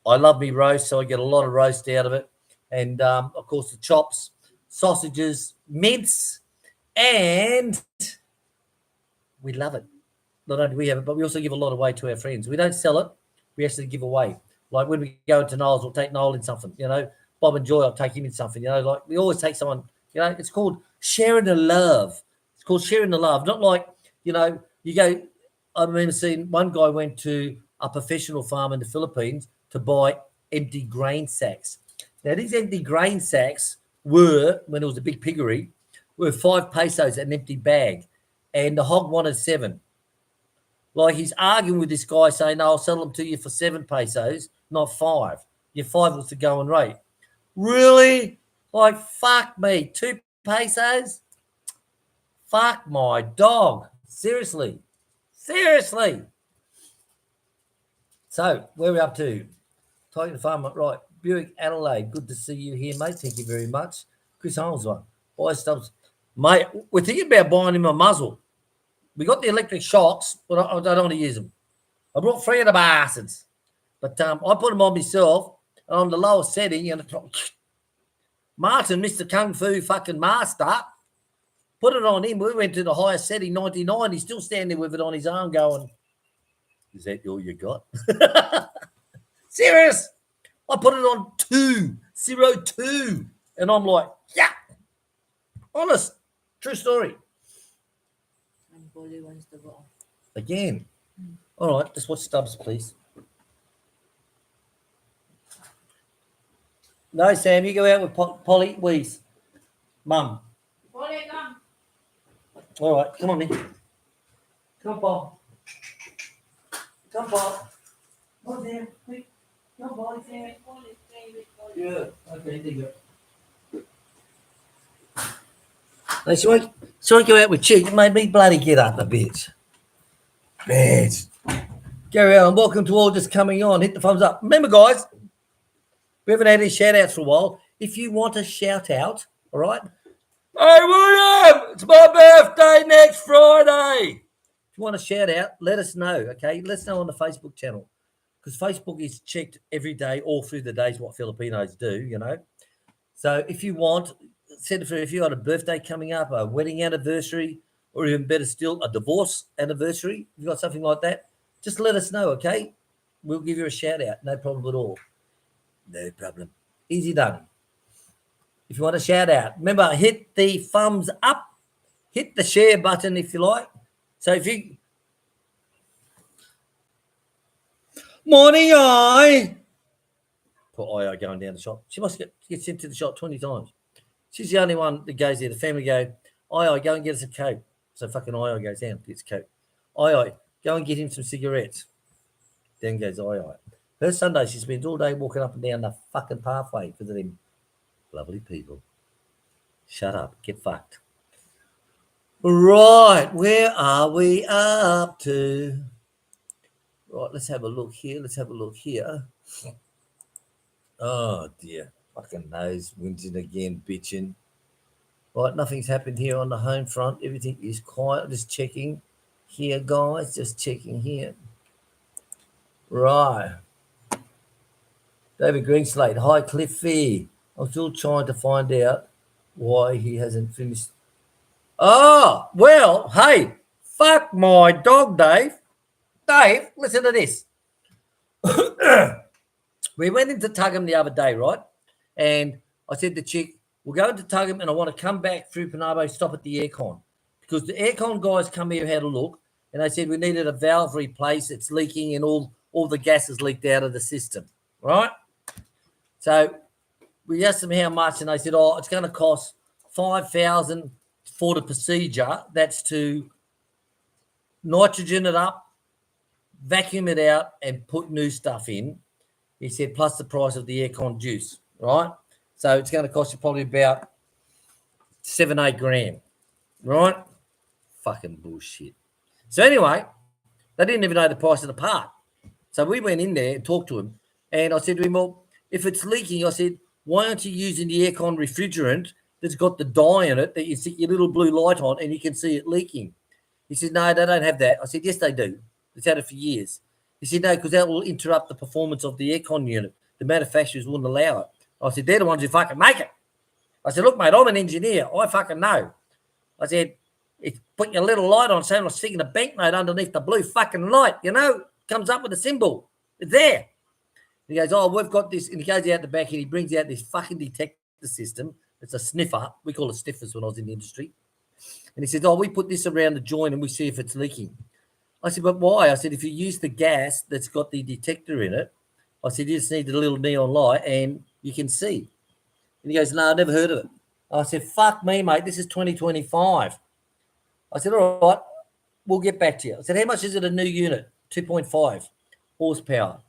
I love me roast, so I get a lot of roast out of it. And, of course, the chops, sausages, mince, and we love it. Not only do we have it, but we also give a lot away to our friends. We don't sell it. We actually give away. Like when we go into Niles, we'll take Niall in something, you know. Bob and Joy, I'll take him in something, you know. Like we always take someone, you know. It's called sharing the love. It's called sharing the love. Not like, you know, you go, I remember seeing one guy went to a professional farm in the Philippines to buy empty grain sacks. Now, these empty grain sacks were, when it was a big piggery, were 5 pesos an empty bag, and the hog wanted 7. Like he's arguing with this guy saying, no, I'll sell them to you for 7 pesos, not 5. Your 5 was the going rate. Really? Like, fuck me. 2 pesos? Fuck my dog. Seriously. So, where are we up to? Talking to farmer, right. Buick Adelaide, good to see you here, mate. Thank you very much. Chris Holmesworth, buy Stubbs. Mate, we're thinking about buying him a muzzle. We got the electric shocks, but I don't want to use them. I brought 3 of the bastards. But I put them on myself, and on the lowest setting, and Martin, Mr. Kung Fu fucking master, put it on him. We went to the highest setting, 99. He's still standing with it on his arm going, is that all you got? Serious? I put it on 202. And I'm like, yeah. Honest. True story. And Polly wants to go. Again. All right, just watch Stubbs, please. No, Sam, you go out with Polly, Weeze. Mum. Polly, come. All right, come on, then. Come on, Paul. Come on, Paul. Come there, quick. Come on, Paul. Yeah, okay, there you go. Now, she won't go out with Chick. It made me bloody get up a bit. Bitch. Gary Allen, welcome to all just coming on. Hit the thumbs up. Remember, guys, we haven't had any shout-outs for a while. If you want a shout-out, all right? Hey, William, it's my birthday next Friday. If you want a shout-out, let us know, okay? Let us know on the Facebook channel because Facebook is checked every day, all through the days, what Filipinos do, you know? So if you want, send it through. If you got a birthday coming up, a wedding anniversary, or even better still, a divorce anniversary, if you got something like that, just let us know, okay? We'll give you a shout-out. No problem at all. No problem. Easy done. If you want a shout out, remember, hit the thumbs up, hit the share button if you like. So if you... Morning, I. Poor Io going down the shop. She must get sent to the shop 20 times. She's the only one that goes there. The family go, Io, go and get us a Coke. So fucking Io goes down, gets Coke. Io, go and get him some cigarettes. Then goes Io. Her Sunday, she spends all day walking up and down the fucking pathway because of them lovely people. Shut up. Get fucked. Right. Where are we up to? Right. Let's have a look here. Oh, dear. Fucking nose. Whinging again. Bitching. Right. Nothing's happened here on the home front. Everything is quiet. Just checking here, guys. Just checking here. Right. David Greenslade. Hi, Cliffy. I'm still trying to find out why he hasn't finished. Oh, well, hey, Fuck my dog, Dave. Dave, listen to this. We went into Tuggum the other day, right? And I said to the chick, we'll go into Tuggum and I want to come back through Panabo, stop at the aircon. Because the aircon guys come here, had a look, and they said we needed a valve replaced. It's leaking and all the gas is leaked out of the system, right? So we asked them how much, and they said, oh, it's going to cost $5,000 for the procedure. That's to nitrogen it up, vacuum it out, and put new stuff in. He said, plus the price of the aircon juice, right? So it's going to cost you probably about $7-8 grand, right? Fucking bullshit. So anyway, they didn't even know the price of the part. So we went in there and talked to him, and I said to him, well, if it's leaking, I said, why aren't you using the aircon refrigerant that's got the dye in it that you stick your little blue light on and you can see it leaking? He said, no, they don't have that. I said, yes, they do. It's had it for years. He said, no, because that will interrupt the performance of the aircon unit. The manufacturers wouldn't allow it. I said, they're the ones who fucking make it. I said, look, mate, I'm an engineer. I fucking know. I said, it's put your little light on, saying I'm sticking a banknote underneath the blue fucking light, comes up with a symbol. It's there. He goes, oh, we've got this. And he goes out the back and he brings out this fucking detector system. It's a sniffer. We call it sniffers when I was in the industry. And he says, oh, we put this around the joint and we see if it's leaking. I said, but why? I said, if you use the gas that's got the detector in it, I said, you just need a little neon light and you can see. And he goes, no, I never heard of it. I said, fuck me, mate. This is 2025. I said, all right, we'll get back to you. I said, how much is it a new unit? 2.5 horsepower.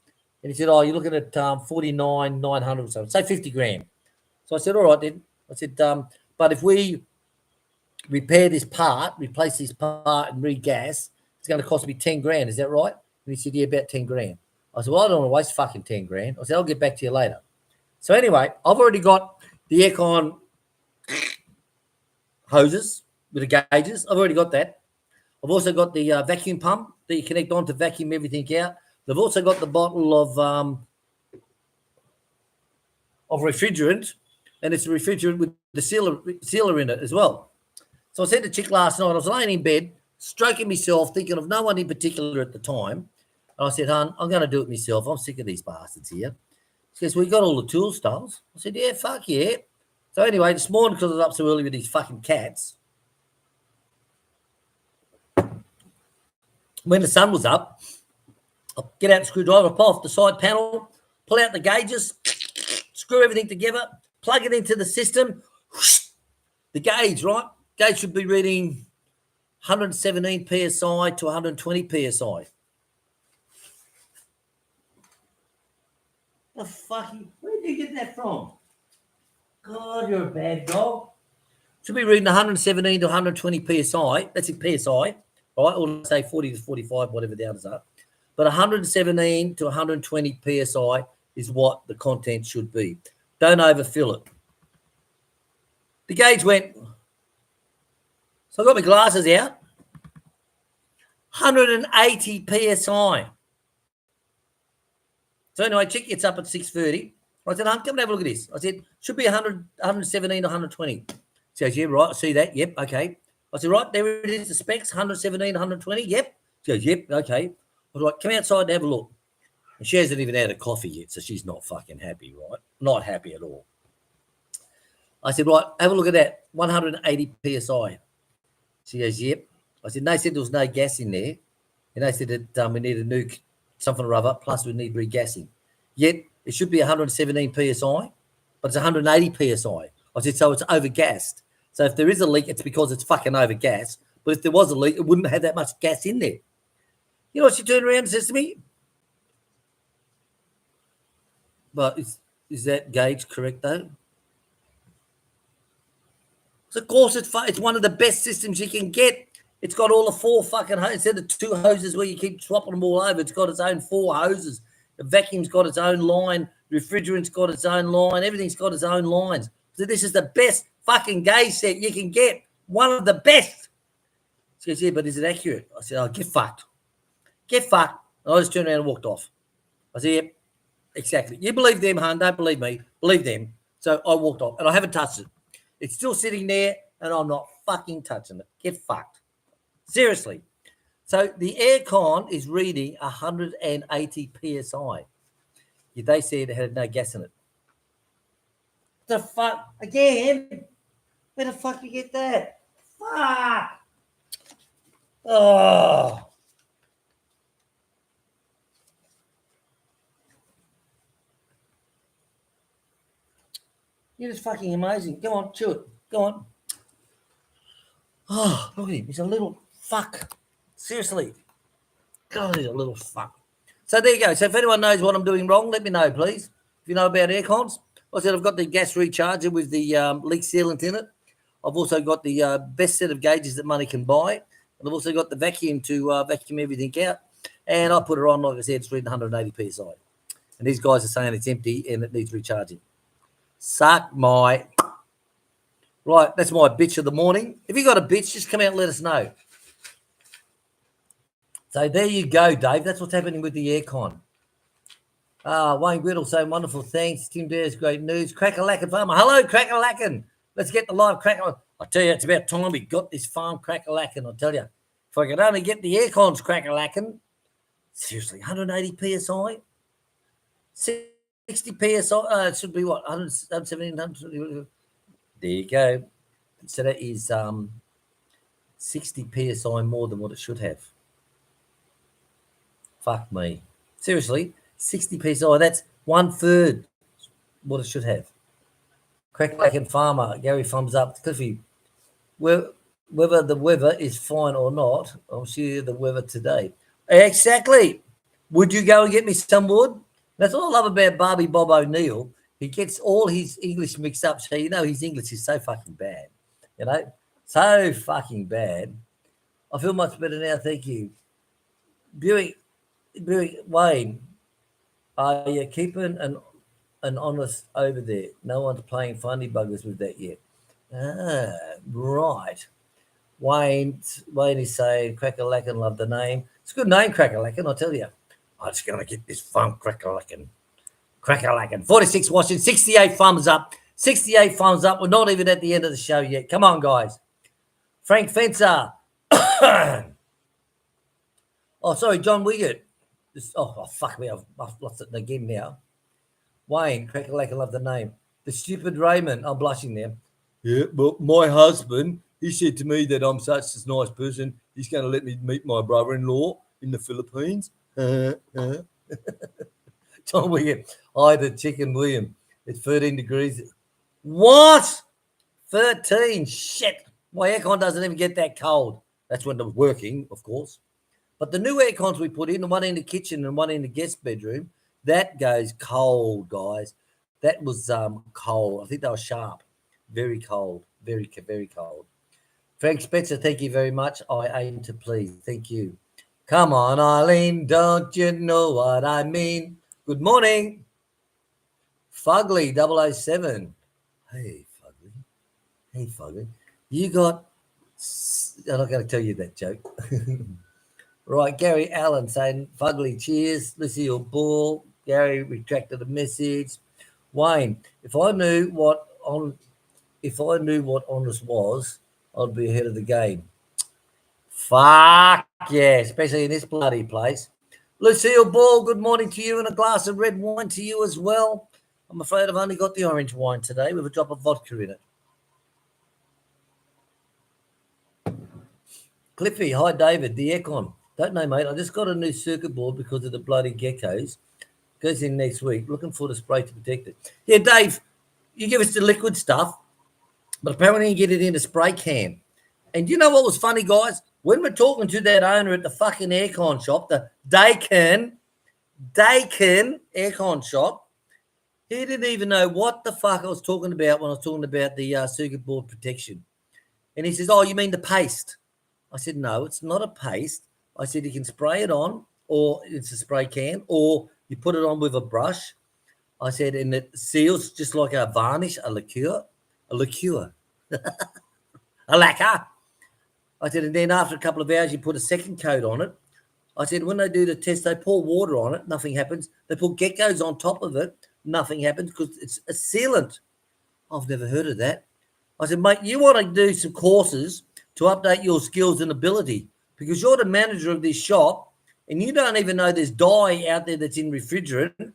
And he said, oh, you're looking at 49,900 or something. Say 50 grand. So I said, all right then. I said, but if we repair this part, replace this part and regas, it's going to cost me 10 grand. Is that right? And he said, yeah, about 10 grand. I said, well, I don't want to waste fucking 10 grand. I said, I'll get back to you later. So anyway, I've already got the aircon hoses with the gauges. I've already got that. I've also got the vacuum pump that you connect on to vacuum everything out. They've also got the bottle of refrigerant, and it's a refrigerant with the sealer in it as well. So I said to chick last night, I was laying in bed, stroking myself, thinking of no one in particular at the time. And I said, hon, I'm going to do it myself. I'm sick of these bastards here. She goes, well, you got all the tool stalls. I said, yeah, fuck yeah. So anyway, this morning, because I was up so early with these fucking cats, when the sun was up, I'll get out the screwdriver, pull off the side panel, pull out the gauges, screw everything together, plug it into the system. The gauge, right? Gauge should be reading 117 PSI to 120 PSI. The fucking, where did you get that from? God, you're a bad dog. Should be reading 117 to 120 PSI. That's in PSI, right? Or say 40 to 45, whatever the others are. But 117 to 120 PSI is what the content should be. Don't overfill it. The gauge went, so I got my glasses out, 180 PSI. So anyway, chick gets up at 6:30. I said, come and have a look at this. I said, should be 117 to 120. She goes, yeah, right, I see that. Yep, okay. I said, right, there it is, the specs, 117, 120. Yep. She goes, yep, okay. I was like, come outside and have a look. And she hasn't even had a coffee yet, so she's not fucking happy, right? Not happy at all. I said, right, have a look at that, 180 PSI. She goes, yep. I said, they said there was no gas in there. And they said that we need a new something or other, plus we need regassing. Yet it should be 117 PSI, but it's 180 PSI. I said, so it's overgassed. So if there is a leak, it's because it's fucking overgassed. But if there was a leak, it wouldn't have that much gas in there. You know what she turned around and says to me? But is that gauge correct, though? So of course, it's one of the best systems you can get. It's got all the four fucking hoses. Instead of two hoses where you keep swapping them all over, it's got its own four hoses. The vacuum's got its own line. Refrigerant's got its own line. Everything's got its own lines. So this is the best fucking gauge set you can get. One of the best. She goes, yeah, but is it accurate? I said, oh, get fucked. Get fucked. And I just turned around and walked off. I said, yep, exactly. You believe them, hon. Don't believe me. Believe them. So I walked off, and I haven't touched it. It's still sitting there, and I'm not fucking touching it. Get fucked. Seriously. So the aircon is reading 180 psi. They said it had no gas in it. The fuck again? Where the fuck you get that? Fuck! Oh, you're just fucking amazing. Go on, chew it. Go on. Oh, look at him. He's a little fuck. Seriously. God, he's a little fuck. So there you go. So if anyone knows what I'm doing wrong, let me know, please. If you know about air cons, like I said, I've got the gas recharger with the leak sealant in it. I've also got the best set of gauges that money can buy. And I've also got the vacuum to vacuum everything out. And I put it on, like I said, it's reading 180 psi. And these guys are saying it's empty and it needs recharging. Suck my... Right, that's my bitch of the morning. If you got a bitch, just come out and let us know. So there you go, Dave. That's what's happening with the aircon. Wayne Whittle saying wonderful thanks. Tim Dare's great news. Cracker-lackin' farmer. Hello, Cracker-lackin'. Let's get the live cracker. I tell you, it's about time we got this farm cracker-lackin'. I tell you, if I could only get the aircons cracker-lackin'. Seriously, 180 psi, 60 psi. It should be what 170, 170. There you go. So that is 60 psi more than what it should have. Fuck me. Seriously, 60 psi. That's 1/3 what it should have. Crack-lackin' farmer. Gary thumbs up. Cliffy, whether the weather is fine or not, I'll show you the weather today. Exactly. Would you go and get me some wood? That's what I love about Barbie Bob O'Neill. He gets all his English mixed up. So, his English is so fucking bad. So fucking bad. I feel much better now. Thank you. Buick, Wayne, are you keeping an honest over there? No one's playing funny buggers with that yet. Right. Wayne is saying Cracker-lackin', love the name. It's a good name, Cracker-lackin', I'll tell you. I'm just going to get this fun Cracker-lackin'. 46 watching, 68 thumbs up. 68 thumbs up. We're not even at the end of the show yet. Come on, guys. Frank Fencer. Sorry, John Wiggett. Fuck me. I've lost it again now. Wayne, Cracker-lackin', love the name. The stupid Raymond. I'm blushing there. Yeah, but my husband, he said to me that I'm such a nice person. He's going to let me meet my brother-in-law in the Philippines. John William. Hi, the chicken William. It's 13 degrees. What? 13? Shit. My aircon doesn't even get that cold. That's when it's working, of course. But the new aircons we put in, the one in the kitchen and one in the guest bedroom, that goes cold, guys. That was cold. I think they were sharp. Very cold. Very, very cold. Frank Spencer, thank you very much. I aim to please. Thank you. Come on, Eileen, don't you know what I mean? Good morning. Fugly 007. Hey, Fugly. You got... I'm not going to tell you that joke. Right, Gary Allen saying, Fugly, cheers. Lucille Ball. Gary retracted a message. Wayne, if I knew what honest was, I'd be ahead of the game. Fuck yeah, especially in this bloody place. Lucille Ball, good morning to you, and a glass of red wine to you as well. I'm afraid I've only got the orange wine today with a drop of vodka in it. Cliffy, hi David, the aircon. Don't know, mate. I just got a new circuit board because of the bloody geckos. Goes in next week. Looking for the spray to protect it. Yeah, Dave, you give us the liquid stuff, but apparently you get it in a spray can. And you know what was funny, guys? When we're talking to that owner at the fucking aircon shop, the Dakin aircon shop, he didn't even know what the fuck I was talking about when I was talking about the circuit board protection. And he says, oh, you mean the paste? I said, no, it's not a paste. I said, you can spray it on, or it's a spray can, or you put it on with a brush. I said, and it seals just like a varnish, a lacquer, a lacquer. I said, and then after a couple of hours, you put a second coat on it. I said, when they do the test, they pour water on it, nothing happens. They put geckos on top of it, nothing happens because it's a sealant. I've never heard of that. I said, mate, you want to do some courses to update your skills and ability. because you're the manager of this shop and you don't even know there's dye out there that's in refrigerant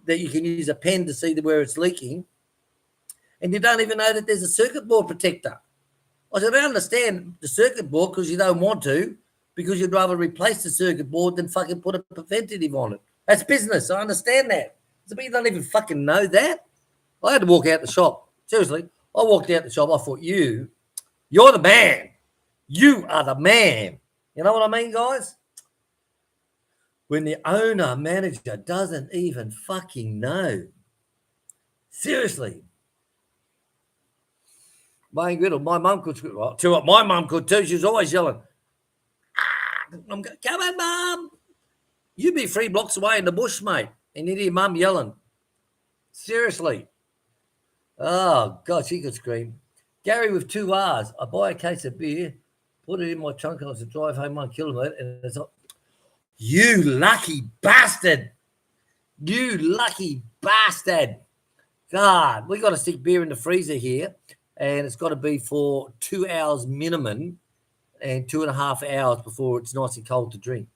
that you can use a pen to see where it's leaking, and you don't even know that there's a circuit board protector. I said, I don't understand the circuit board because you don't want to, because you'd rather replace the circuit board than fucking put a preventative on it. That's business. I understand that. But you don't even fucking know that. I had to walk out the shop. Seriously, I walked out the shop. I thought, you're the man. You are the man. You know what I mean, guys? When the owner, manager doesn't even fucking know. Seriously. My mum could, well, my mum could too. She was always yelling, come on, Mum. You be 3 blocks away in the bush, mate. And you'd hear Mum yelling. Seriously. Oh, God, she could scream. Gary with 2 R's. I buy a case of beer, put it in my trunk, and I was to drive home 1 kilometre, and it's like, you lucky bastard. You lucky bastard. God, we got to stick beer in the freezer here, and it's got to be for 2 hours minimum and 2.5 hours before it's nice and cold to drink.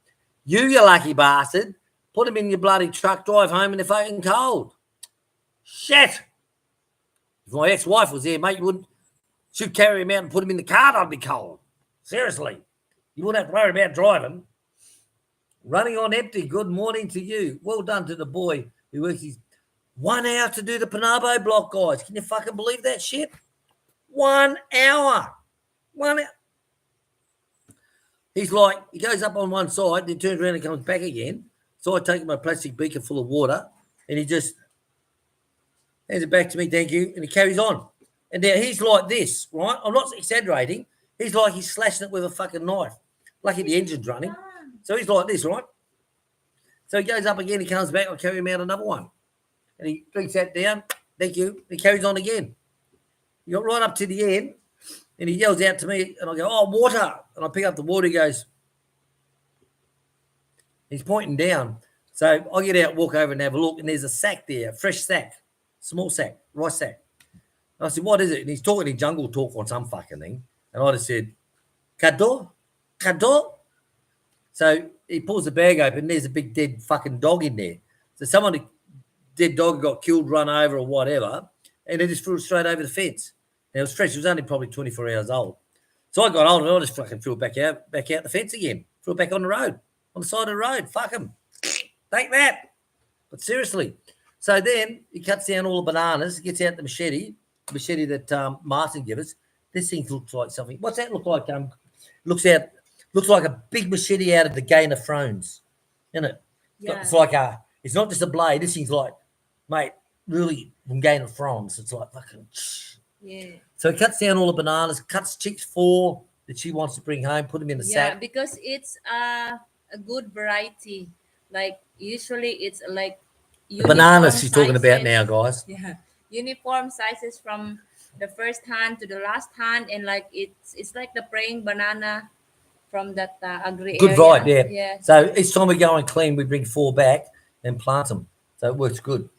You lucky bastard. Put them in your bloody truck, drive home, and they're fucking cold. Shit. If my ex-wife was there, mate, she'd carry him out and put him in the car, I'd be cold. Seriously. You wouldn't have to worry about driving. Running on empty. Good morning to you. Well done to the boy who works his 1 hour to do the Panabo block, guys. Can you fucking believe that shit? 1 hour. 1 hour. He's like, he goes up on one side, then turns around and comes back again. So I take my plastic beaker full of water, and he just hands it back to me, thank you, and he carries on. And now he's like this, right? I'm not exaggerating. He's like he's slashing it with a fucking knife. Lucky the engine's running. So he's like this, right? So he goes up again, he comes back, I carry him out another one. And he drinks that down, thank you, he carries on again. He got right up to the end, and he yells out to me, and I go, oh, water. And I pick up the water, he goes, he's pointing down. So I get out, walk over and have a look, and there's a sack there, a fresh sack, small sack, rice sack. And I said, what is it? And he's talking in jungle talk on some fucking thing. And I just said, Kado? So he pulls the bag open, there's a big dead fucking dog in there. So someone, dead dog got killed, run over or whatever, and they just threw it straight over the fence. And it was fresh. It was only probably 24 hours old. So I got hold of it. I just fucking threw it back out the fence again. Threw it back on the road, on the side of the road. Fuck him. Take that. But seriously. So then he cuts down all the bananas, gets out the machete that Martin gave us. This thing looks like something. What's that look like? Looks like a big machete out of the Game of Thrones, isn't it? Yeah. It's like it's not just a blade. This thing's like, mate, really from Game of Thrones. It's like fucking. Yeah. So he cuts down all the bananas, cuts chicks 4 that she wants to bring home, put them in the sack. Yeah, because it's a good variety. Like usually it's like The bananas she's talking about now, guys. Yeah, uniform sizes from the first hand to the last hand, and like it's like the praying banana from that agri Good area. vibe, yeah. Yeah. So each time we go and clean, we bring 4 back and plant them. So it works good.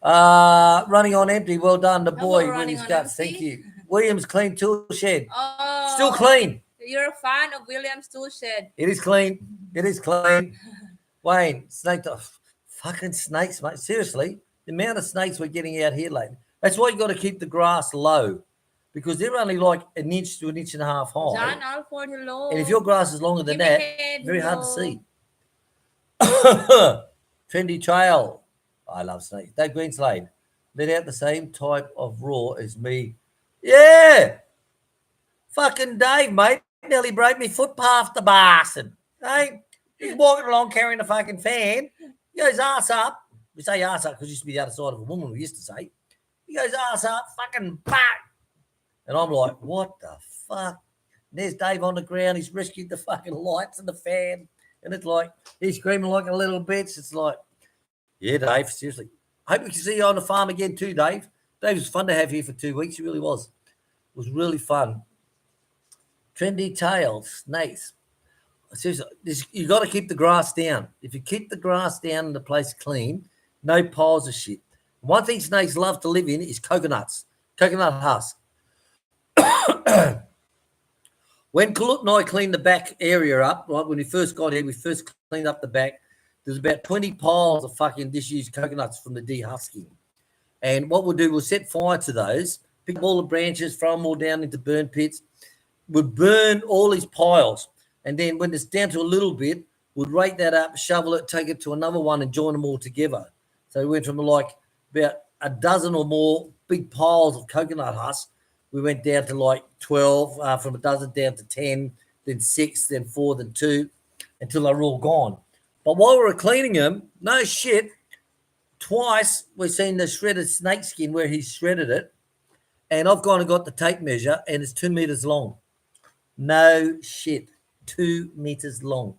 Running on empty. Well done, the boy with running his on guts. empty? Thank you. Williams Clean Tool Shed. Oh, Still clean. You're a fan of Williams Tool Shed. It is clean. It is clean. Wayne, fucking snakes, mate. Seriously, the amount of snakes we're getting out here lately. That's why you got to keep the grass low, because they're only like 1 inch to 1.5 inches high. John Alford, hello. And if your grass is longer than Give me that, head, very hard to hello. see. Trendy Trail. I love snakes. Dave Greenslade. Let out the same type of raw as me. Yeah. Fucking Dave, mate. Nearly broke me footpath, the bastard. Hey, he's walking along carrying a fucking fan. He goes ass up. We say ass up because it used to be the other side of a woman, we used to say. He goes ass up, fucking back. And I'm like, what the fuck? And there's Dave on the ground. He's rescued the fucking lights and the fan. And it's like, he's screaming like a little bitch. It's like, yeah, Dave, seriously. I hope we can see you on the farm again too, Dave. Dave was fun to have here for 2 weeks. He really was. It was really fun. Trendy tails, snakes. Seriously, you got to keep the grass down. If you keep the grass down and the place clean, no piles of shit. One thing snakes love to live in is coconut husk. When Kalut and I cleaned the back area up, right, when we first got here, we first cleaned up the back. There's about 20 piles of fucking disused coconuts from the dehusking. And what we'll do, we'll set fire to those, pick up all the branches, throw them all down into burn pits. We'll burn all these piles. And then when it's down to a little bit, we'll rake that up, shovel it, take it to another one and join them all together. So we went from like about a dozen or more big piles of coconut husks. We went down to like 12, from a dozen down to 10, then 6, then 4, then 2, until they were all gone. But while we were cleaning them, no shit, twice we've seen the shredded snake skin where he shredded it, and I've gone and got the tape measure, and it's 2 meters long. No shit, 2 meters long.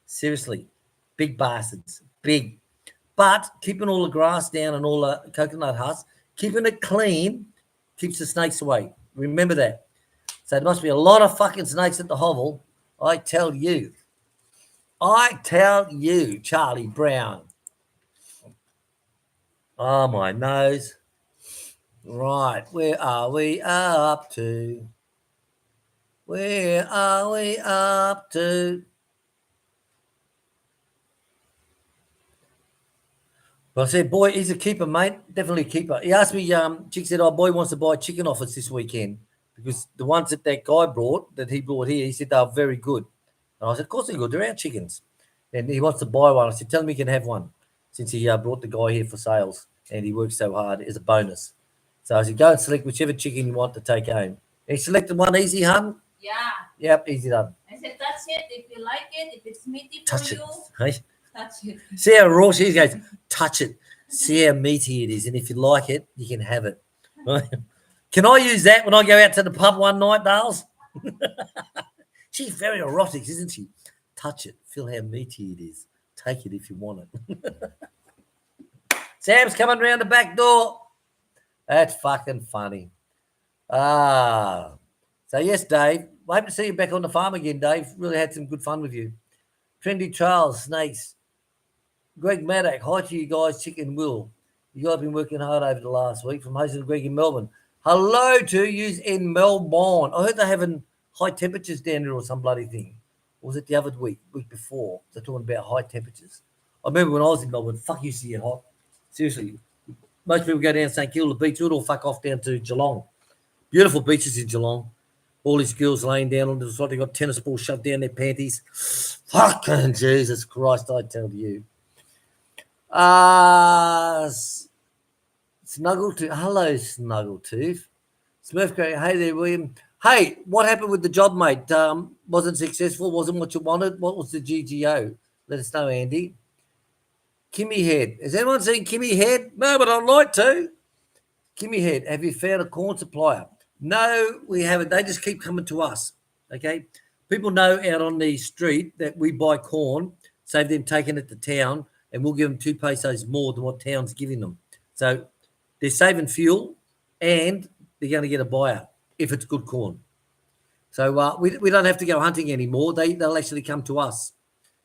Seriously, big bastards, big. But keeping all the grass down and all the coconut husks, keeping it clean, keeps the snakes away. Remember that. So there must be a lot of fucking snakes at the hovel. I tell you. Charlie Brown. Oh, my nose. Right, where are we up to? Where are we up to? Well, I said, boy, he's a keeper, mate. Definitely a keeper. He asked me, Chick said, oh, boy wants to buy chicken off us this weekend because the ones that guy brought, that he brought here, he said they were very good. And I said, of course they're good. They're our chickens. And he wants to buy one. I said, tell him he can have one since he brought the guy here for sales and he works so hard as a bonus. So I said, go and select whichever chicken you want to take home. He selected one easy, hun? Yeah. Yep, easy done. I said, touch it if you like it. If it's meaty for Touch it. you, Hey? touch it. See how raw she is? Goes, touch it. See how meaty it is. And if you like it, you can have it. Right? Can I use that when I go out to the pub one night, Dales? She's very erotic, isn't she? Touch it. Feel how meaty it is. Take it if you want it. Sam's coming round the back door. That's fucking funny. So yes, Dave. I hope to see you back on the farm again, Dave. Really had some good fun with you. Trendy Trails, Snakes. Greg Maddock, hi to you guys, Chicken Will. You guys have been working hard over the last week from hosting Greg in Melbourne. Hello to you in Melbourne. I heard they're having high temperatures down there or some bloody thing. Or was it the other week before? They're talking about high temperatures. I remember when I was in Melbourne, fuck, used to get hot. Seriously. Most people go down to St Kilda Beach, we'd all fuck off down to Geelong. Beautiful beaches in Geelong. All these girls laying down on the side. They got tennis balls shoved down their panties. Fucking Jesus Christ, I tell you. Snuggletooth. Hello, Snuggletooth. Smurf Craig. Hey there, William. Hey, what happened with the job, mate? Wasn't successful? Wasn't what you wanted? What was the GGO? Let us know, Andy. Kimmy Head. Has anyone seen Kimmy Head? No, but I'd like to. Kimmy Head, have you found a corn supplier? No, we haven't. They just keep coming to us. Okay. People know out on the street that we buy corn, save them taking it to town, and we'll give them 2 pesos more than what town's giving them. So they're saving fuel and they're going to get a buyer if it's good corn. So we don't have to go hunting anymore. They'll actually come to us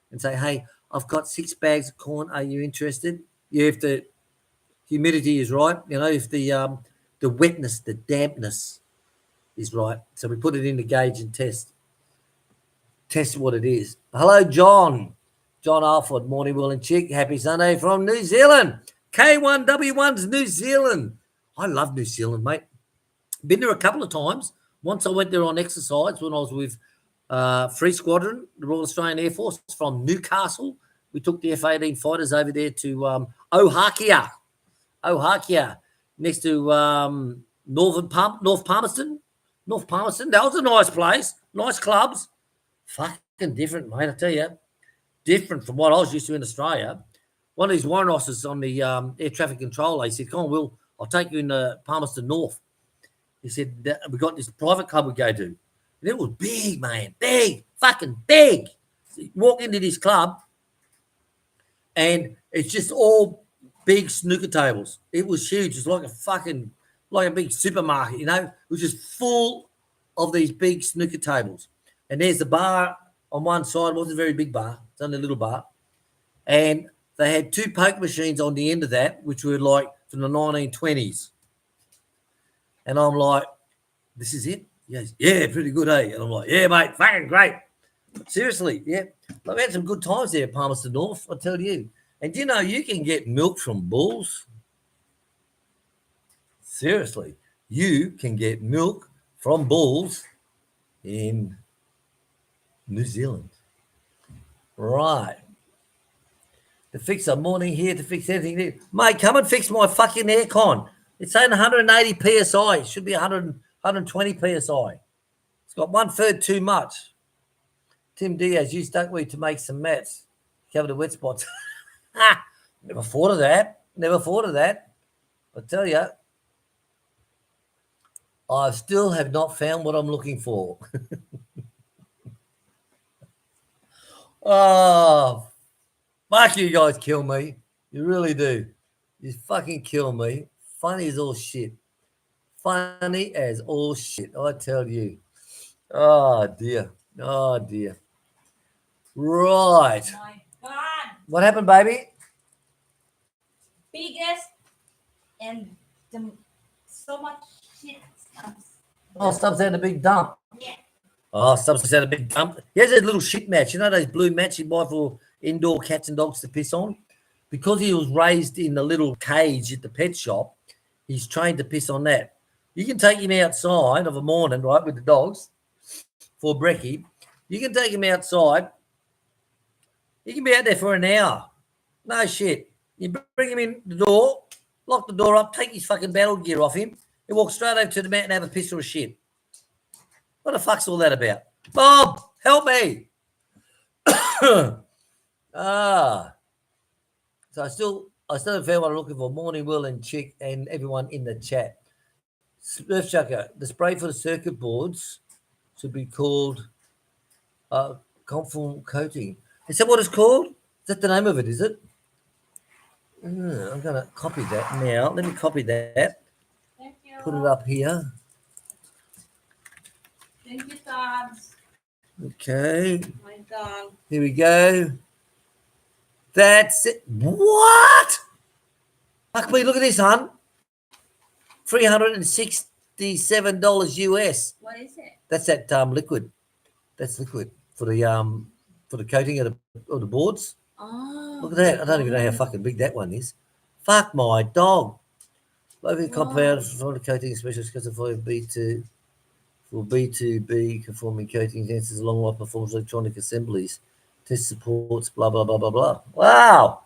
and say, hey, I've got 6 bags of corn. Are you interested? Yeah, if the humidity is right, if the wetness, the dampness is right. So we put it in the gauge and test what it is. Hello, John. John Alford, morning, Will and Chick. Happy Sunday from New Zealand. K1W1's New Zealand. I love New Zealand, mate. Been there a couple of times. Once I went there on exercise when I was with Free Squadron, the Royal Australian Air Force from Newcastle. We took the F-18 fighters over there to Ohakia, next to North Palmerston. That was a nice place. Nice clubs. Fucking different, mate, I tell you. Different from what I was used to in Australia. One of these warrant officers on the air traffic control, he said, come on, Will, I'll take you in Palmerston North. He said, we got this private club we go to. And it was big, man. Big. Fucking big. So you walk into this club and it's just all big snooker tables. It was huge. It's like a big supermarket, It was just full of these big snooker tables. And there's the bar on one side. It wasn't a very big bar. It's only a little bar. And they had 2 poker machines on the end of that, which were like from the 1920s. And I'm like, this is it. He goes, yeah, pretty good, eh? And I'm like, yeah, mate, fucking great. Seriously, yeah. I've had some good times there at Palmerston North, I tell you. And you know, you can get milk from bulls. Seriously, you can get milk from bulls in New Zealand. Right. To fix a morning here, to fix anything here. Mate, come and fix my fucking aircon. It's saying 180 psi. It should be 120 psi. It's got 1/3 too much. Tim Diaz used duckweed to make some mats. Cover the wet spots. Never thought of that. Never thought of that. I tell you, I still have not found what I'm looking for. Oh, fuck, you guys kill me. You really do. You fucking kill me. Funny as all shit. Funny as all shit, I tell you. Oh, dear. Oh, dear. Right. My God. What happened, baby? Biggest and so much shit stuff. Oh, Stubbs had a big dump. Yeah. Oh, Stubbs had a big dump. He has a little shit match. You know those blue mats you buy for indoor cats and dogs to piss on? Because he was raised in a little cage at the pet shop, he's trained to piss on that. You can take him outside of a morning, right, with the dogs for brekkie. You can take him outside. He can be out there for an hour. No shit. You bring him in the door, lock the door up, take his fucking battle gear off him. He walks straight over to the mat and have a piss or a shit. What the fuck's all that about? Bob, help me. So I still haven't found what I'm looking for. Morning, Will and Chick and everyone in the chat. Surf Chucker, the spray for the circuit boards should be called conform coating. Is that what it's called? Is that the name of it, is it? I'm going to copy that now. Let me copy that. Thank you. Put it up here. Thank you, Tabs. Okay. My dog. Here we go. That's it. What? Fuck me, look at this, hun. $367 US. What is it? That's that liquid. That's liquid for the coating of the boards. Oh. Look at that. I don't even know how fucking big that one is. Fuck my dog. Low compound for the coating specialist because for B2 for B2B conforming coatings answers long life performance electronic assemblies. Test supports, blah blah blah blah blah. Wow.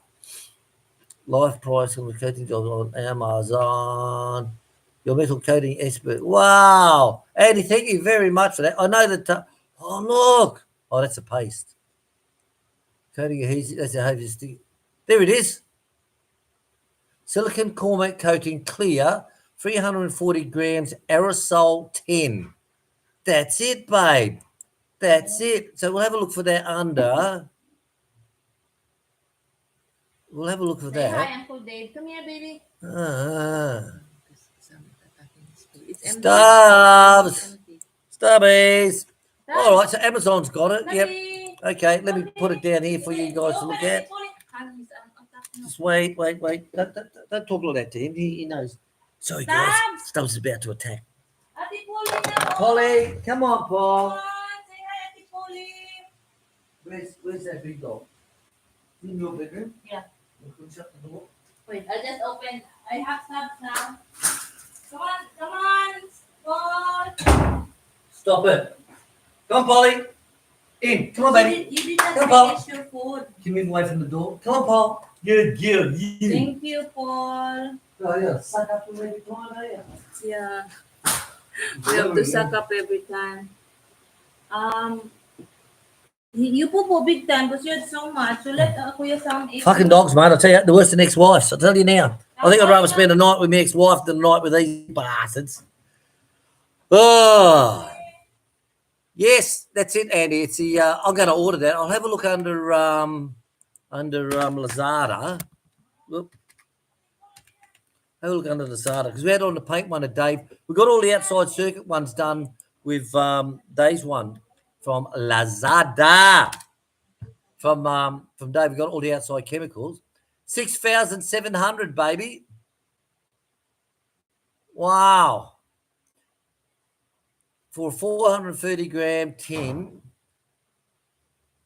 Life price on the coating job on Amazon. Your metal coating expert. Wow. Andy, thank you very much for that. I know that. Oh, look. Oh, that's a paste. Coating adhesive. That's a adhesive stick. There it is. Silicon Cormac coating clear, 340 grams, aerosol 10. That's it, babe. That's it. So we'll have a look for that under. We'll have a look for Say that. hi, Uncle Dave. Come here, baby. It's empty. Stubbs. It's empty. Stubbies. Stubs. All right, so Amazon's got it. Yep. Lovely. Okay, let me put it down here for you guys to look at. Just wait. Don't talk like that to him. He knows. Sorry, guys. Stubbs. Stubbs is about to attack. Ate Polly na. Polly, come on, Come Paul. on, say hi, Ate Polly. Where's that big dog? In your bedroom? Yeah. You can shut the door. Wait, I'll just open. I have Stubbs now. Come on, Paul. Stop it. Come on, Polly. In. Come on, baby. You did not Come on. finish your food. Keep me away from the door. Come on, Paul. Good. Thank you, Paul. Oh, yeah. Suck up to every time, eh? Yeah. We have to suck up every time. You poo big time because you had so much. So let Kuya Sam eat. Fucking dogs, mate. I'll tell you, the worst than ex-wives. I'll tell you now. I think I'd rather spend a night with my ex-wife than a night with these bastards. Oh. Yes, that's it, Andy. It's the I'm going to order that. I'll have a look under Lazada. Whoop. Have a look under Lazada because we had on the paint one at Dave. We got all the outside circuit ones done with Dave's one from Lazada. From Dave, we got all the outside chemicals. 6,700, baby. Wow. for a 430 gram tin,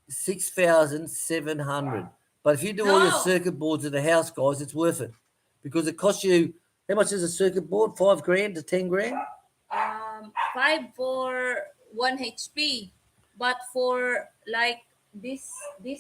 6,700. But if you do all your No. circuit boards at the house, guys, it's worth it because it costs you. How much is a circuit board? 5 grand to 10 grand. 5 for 1 HP, but for like this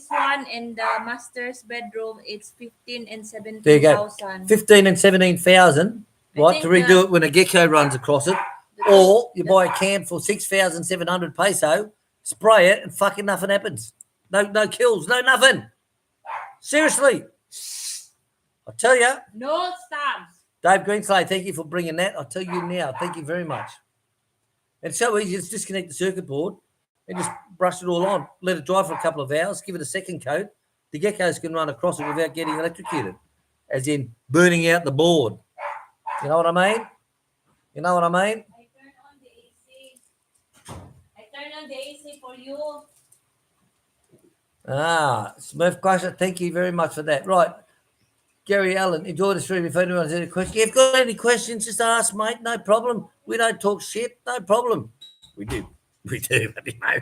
one in the master's bedroom, it's 15 and There you go. 17,000. 15 and 17,000, I right, to think redo it when a gecko runs across it. the- Or you the- buy a can for 6,700 peso, spray it, and fucking nothing happens. No kills, no nothing. Seriously. I tell you, no stabs. Dave Greenslade, thank you for bringing that. I'll tell you now. Thank you very much. And it's so easy. Just disconnect the circuit board and just brush it all on. Let it dry for a couple of hours. Give it a second coat. The geckos can run across it without getting electrocuted, as in burning out the board. You know what I mean? You know what I mean? I turn on the AC. I turn on the AC for you. Smurf Crusher, thank you very much for that. Right. Gary Allen, enjoy the stream. If anyone has any questions, if you've got any questions, just ask, mate. No problem. We don't talk shit. No problem. We do. We do. But, you know, Nesam,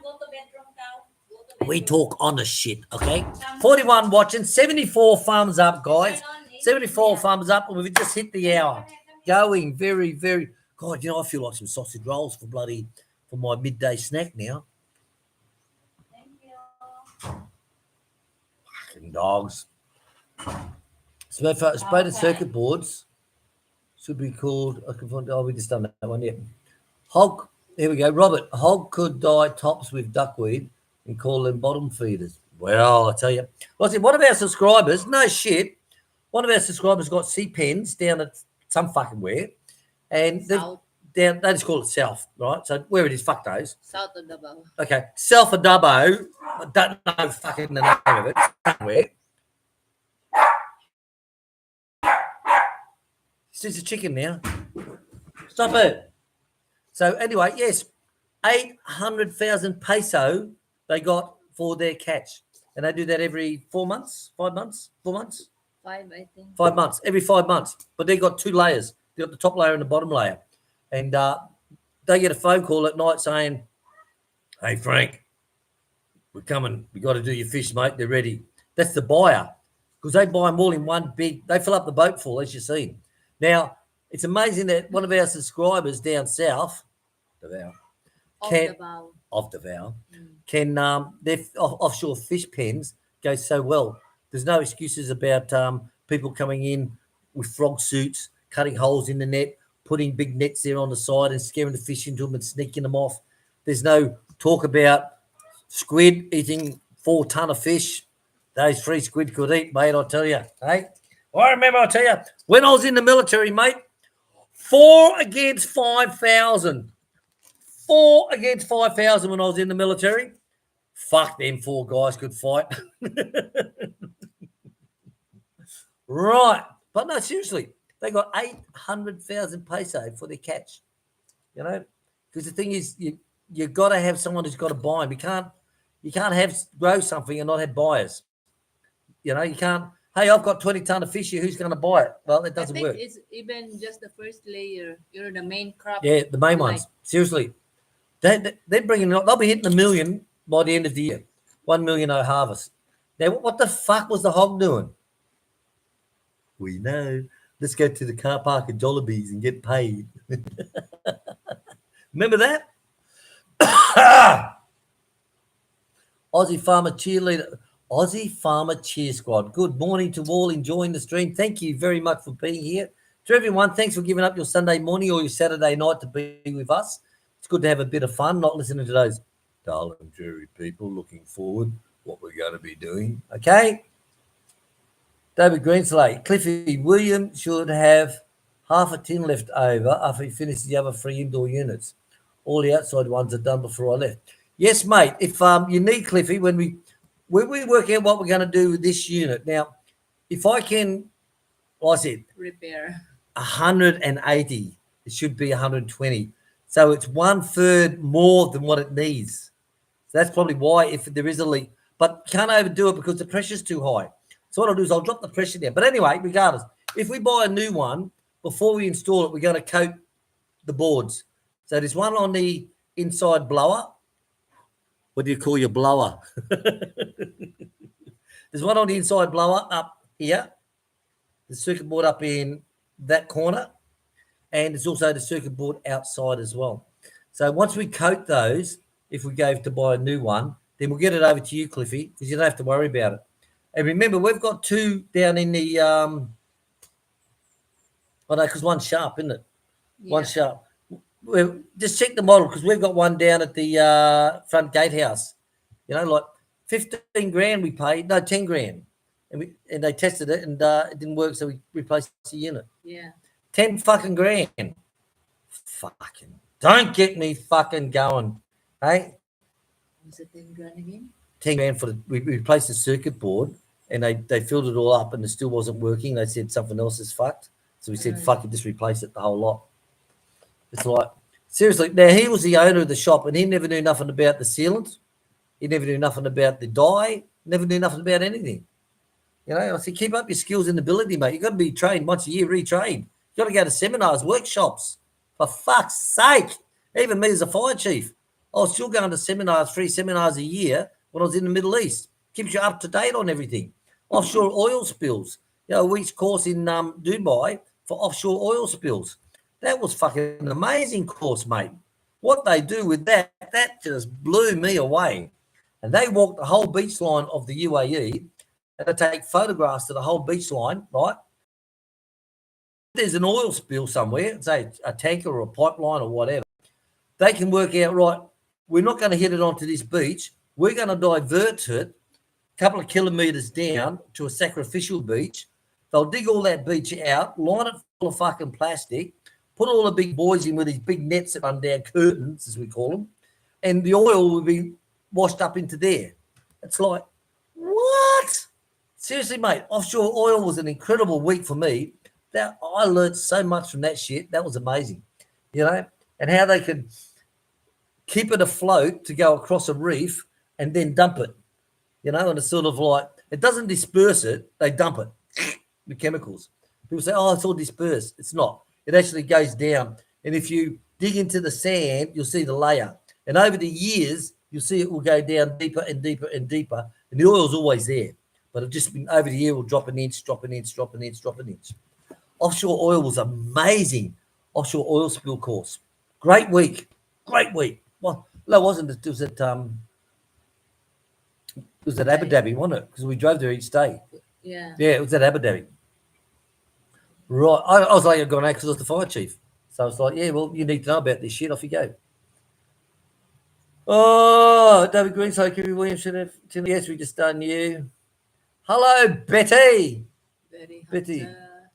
go to bedroom now. Go to bedroom. we talk honest shit, okay? 41 watching, 74 thumbs up, guys. 74 thumbs up, and we've just hit the hour. Going very, very. God, you know, I feel like some sausage rolls for my midday snack now. Thank you. Fucking dogs. Sprayed circuit boards should be called. I can find. Oh, we just done that one. Yeah. Hog. Here we go. Robert. Hog could dye tops with duckweed and call them bottom feeders. Well, I tell you. Well, see, one of our subscribers. No shit. One of our subscribers got sea pens down at some fucking where, and South. down. They just call it South, right? So where it is, fuck those. South of Davao. Okay, South of Davao. I don't know fucking the name of it. Somewhere. It's just a chicken now. Stop it. So anyway, yes, 800,000 peso they got for their catch, and they do that every 4 months, 5 months, 4 months. 5, I think. 5 months, every 5 months. But they got 2 layers. They got the top layer and the bottom layer. And they get a phone call at night saying, "Hey, Frank, we're coming. We got to do your fish, mate. They're ready." That's the buyer because they buy them all in one big. They fill up the boat full, as you see. Now, it's amazing that one of our subscribers down south, Davao, of Davao, can their offshore fish pens go so well. There's no excuses about people coming in with frog suits, cutting holes in the net, putting big nets there on the side and scaring the fish into them and sneaking them off. There's no talk about squid eating 4 ton of fish. Those 3 squid could eat, mate, I tell you. Hey, I remember, I tell you, when I was in the military, mate, 4 against 5,000. 4 against 5,000 when I was in the military. Fuck, them 4 guys could fight. Right. But no, seriously, they got 800,000 peso for their catch. You know, because the thing is, you got to have someone who's got to buy them. You can't grow something and not have buyers. You know, you can't. Hey, I've got 20 ton of fish here. Who's going to buy it? Well, it doesn't work. It's even just the first layer. You're the main crop. Yeah, the main ones. Seriously, they're bringing. They'll be hitting 1 million by the end of the year. 1 million harvest. Now, what the fuck was the hog doing? We know. Let's go to the car park at Jollibee's and get paid. Remember that? Aussie Farmer Cheerleader. Aussie Farmer Cheer Squad. Good morning to all enjoying the stream. Thank you very much for being here. To everyone, thanks for giving up your Sunday morning or your Saturday night to be with us. It's good to have a bit of fun, not listening to those dull and dreary people looking forward what we're going to be doing. Okay? David Greenslade. Cliffy, William should have half a tin left over after he finishes the other 3 indoor units. All the outside ones are done before I left. Yes, mate. If you need Cliffy, when we work out what we're going to do with this unit. Now, if I can, like I said, repair 180, it should be 120. So it's 1/3 more than what it needs. So that's probably why if there is a leak. But can't overdo it because the pressure's too high. So what I'll do is I'll drop the pressure down. But anyway, regardless, if we buy a new one, before we install it, we're going to coat the boards. So there's one on the inside blower. What do you call your blower? There's one on the inside blower up here. The circuit board up in that corner. And there's also the circuit board outside as well. So once we coat those, if we go to buy a new one, then we'll get it over to you, Cliffy, because you don't have to worry about it. And remember, we've got two down in the I know, because one's sharp, isn't it? Yeah. One's sharp. Just check the model, because we've got one down at the front gatehouse. You know, like 15 grand we paid, no, 10 grand. And they tested it and it didn't work, so we replaced the unit. Yeah. 10 fucking grand. Fucking don't get me fucking going. Hey? Was it 10 grand again? 10 grand for we replaced the circuit board and they filled it all up and it still wasn't working. They said something else is fucked. So we said, fuck it, just replace it, the whole lot. It's like, seriously, now he was the owner of the shop and he never knew nothing about the sealant. He never knew nothing about the dye, never knew nothing about anything. You know, I said, keep up your skills and ability, mate. You've got to be trained once a year, retrained. You've got to go to seminars, workshops. For fuck's sake. Even me as a fire chief, I was still going to seminars, 3 seminars a year when I was in the Middle East. Keeps you up to date on everything. Offshore oil spills. You know, a week's course in Dubai for offshore oil spills. That was fucking an amazing course, mate. What they do with that just blew me away. And they walk the whole beach line of the UAE and they take photographs of the whole beach line, right? There's an oil spill somewhere, say a tanker or a pipeline or whatever, they can work out, right, we're not going to hit it onto this beach. We're going to divert it a couple of kilometres down to a sacrificial beach. They'll dig all that beach out, line it full of fucking plastic, put all the big boys in with these big nets that run down, curtains, as we call them, and the oil will be washed up into there. It's like, what? Seriously, mate, offshore oil was an incredible week for me. That I learned so much from that shit. That was amazing, you know, and how they could keep it afloat to go across a reef and then dump it, you know, and it's sort of like, it doesn't disperse it, they dump it with chemicals. People say, oh, it's all dispersed. It's not. It actually goes down. And if you dig into the sand, you'll see the layer. And over the years, you'll see it will go down deeper and deeper and deeper. And the oil's always there. But it just been over the year will drop an inch, drop an inch, drop an inch, drop an inch. Offshore oil was amazing. Offshore oil spill course. Great week. Great week. Well, no, it wasn't. It was at Abu Dhabi, wasn't it? Because we drove there each day. Yeah. Yeah, it was at Abu Dhabi. Right. I was like, I've gone out because I was the fire chief. So I was like, yeah, well, you need to know about this shit. Off you go. Oh, David Green, sorry, Kiri Williamson. Yes, we just done you. Hello, Betty. Betty.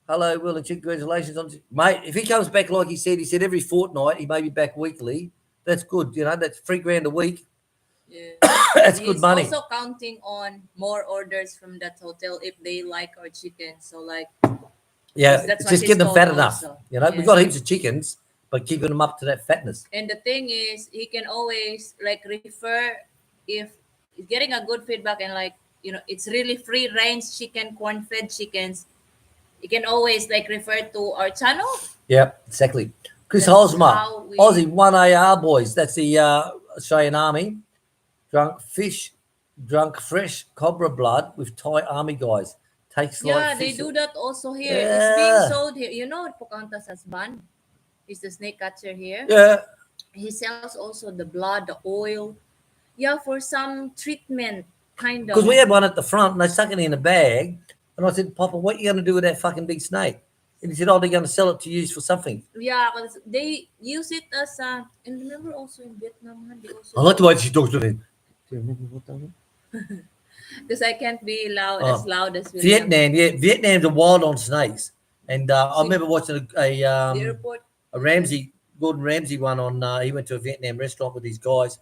Hello, Will and Chick. Congratulations on mate. If he comes back like he said every fortnight, he may be back weekly. That's good. You know, that's $3,000 a week. Yeah. That's good money. He's also counting on more orders from that hotel if they like our chicken. So like, yeah, that's just get them fat enough. Also. You know, yeah. We got heaps of chickens, but keeping them up to that fatness. And the thing is, he can always like refer if he's getting a good feedback and like, you know, it's really free range chicken, corn fed chickens. You can always like refer to our channel. Yeah, exactly. Chris Hosmer, Aussie 1AR boys. That's the Australian Army. Drunk fish, drunk fresh cobra blood with Thai Army guys. Takes like they do that also here. Yeah. It's being sold here. You know, Pocahontas husband is the snake catcher here. Yeah. He sells also the blood, the oil. Yeah, for some treatment kind of. Because we had one at the front and they stuck it in a bag. And I said, Papa, what are you going to do with that fucking big snake? And he said, oh, they're going to sell it to use for something. Yeah, because they use it as and remember also in Vietnam, they also. I like the way she talks to me. Do you remember what that was? Because I can't be as loud as William. Vietnam. Yeah, Vietnam's are wild on snakes. And I remember watching a Gordon Ramsay one on, he went to a Vietnam restaurant with these guys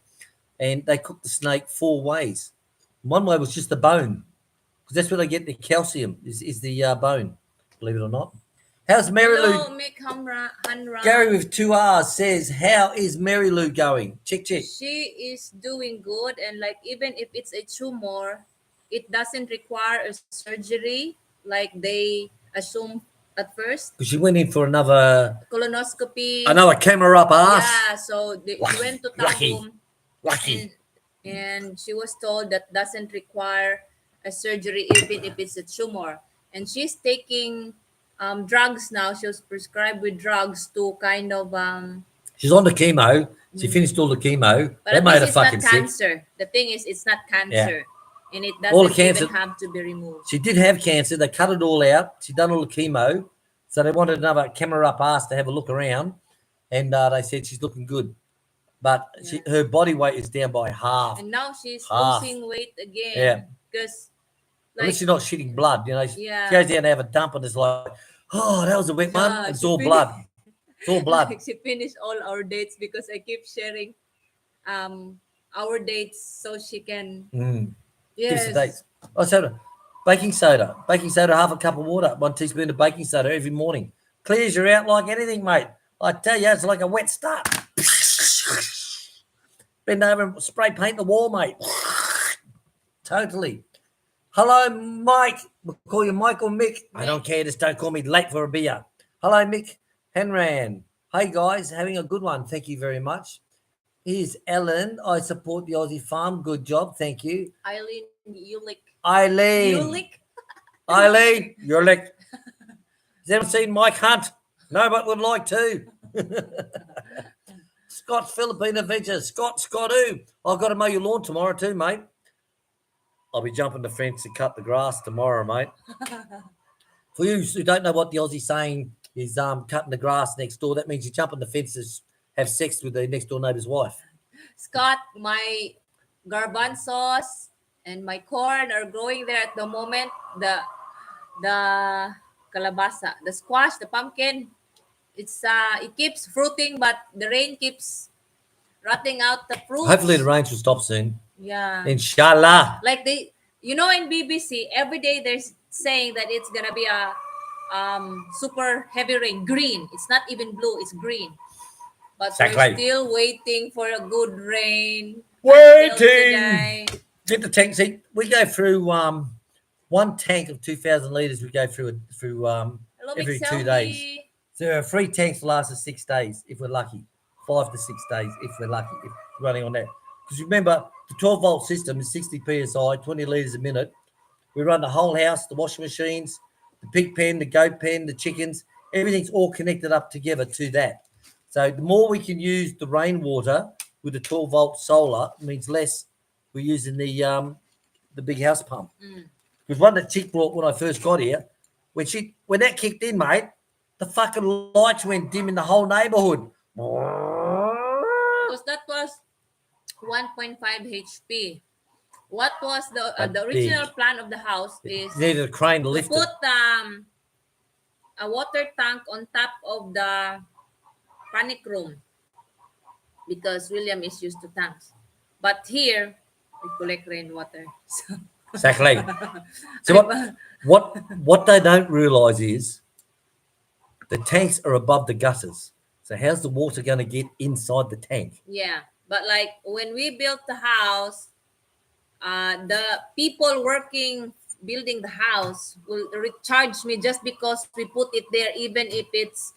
and they cooked the snake 4 ways. One way was just the bone. Because that's where they get the calcium, is the bone, believe it or not. How's Mary Lou? Gary with 2 R's says, how is Mary Lou going? Check. She is doing good. And like, even if it's a tumor, it doesn't require a surgery like they assume at first. Because she went in for another Colonoscopy. camera up ass. Yeah, so she Lucky, went to lucky, Tagum, lucky. and she was told that doesn't require a surgery even if it's a tumor. And she's taking drugs now. She was prescribed with drugs to kind of She's on the chemo. She finished all the chemo. but That at made least her it's not fucking sick. cancer. The thing is, it's not Yeah. cancer, and it All the doesn't cancer. even have to be removed. She did have cancer. They cut it all out. She done all the chemo. So they wanted another camera up ass to have a look around. And they said she's looking good. But Yeah. her body weight is down by half. And now she's Half. losing weight Yeah. again because, At least like, she's not shitting blood. You know, she yeah, goes down to have a dump and it's like, oh, that was a wet one. yeah, It's she all finished, blood. It's all blood. like she finished all our dates because I keep sharing our dates so she can. Give us the Yes. dates. Oh, soda. Baking soda. Baking soda, half a cup of water, 1 teaspoon of baking soda every morning. Clears you out like anything, mate. I tell you, it's like a wet start. Bend over and spray paint the wall, mate. Totally. Hello, Mike. We'll call you Mike or Mick. I don't care. Just don't call me late for a beer. Hello, Mick Henran. Hey, guys. Having a good one. Thank you very much. Here's Ellen. I support the Aussie farm. Good job. Thank you. Eileen Ulick. Eileen. Eileen, you're like, has anyone seen Mike Hunt? No, but would like to. Scott Philippine Adventures. Scott who? I've got to mow your lawn tomorrow too, mate. I'll be jumping the fence to cut the grass tomorrow, mate. For you who don't know what the Aussie saying is, cutting the grass next door, that means you jump on the fence to have sex with the next door neighbor's wife. Scott, my garbanzos and my corn are growing there at the moment. The calabasa, the squash, the pumpkin, it keeps fruiting, but the rain keeps rotting out the fruit. Hopefully the rain will stop soon. Yeah. Inshallah. Like in BBC, every day there's saying that it's gonna be a super heavy rain. Green. It's not even blue, it's green. But we're still waiting for a good rain. Waiting. Get the tank. See, we go through 1 tank of 2,000 litres. We go through every 2 days. So 3 tanks last us 6 days if we're lucky. 5 to 6 days if we're lucky. If we're running on that. Because remember, the 12-volt system is 60 psi, 20 litres a minute. We run the whole house, the washing machines, the pig pen, the goat pen, the chickens. Everything's all connected up together to that. So the more we can use the rainwater with the 12-volt solar, means less we're using the big house pump. Because one that chick brought when I first got here, when that kicked in, mate, the fucking lights went dim in the whole neighborhood. Because that was 1.5 HP. What was the original plan of the house is you needed a crane to lift put a water tank on top of the panic room because William is used to tanks. But here we collect rainwater. So. Exactly. So what they don't realise is the tanks are above the gutters. So how's the water going to get inside the tank? Yeah, but like when we built the house, the people building the house will recharge me just because we put it there, even if it's,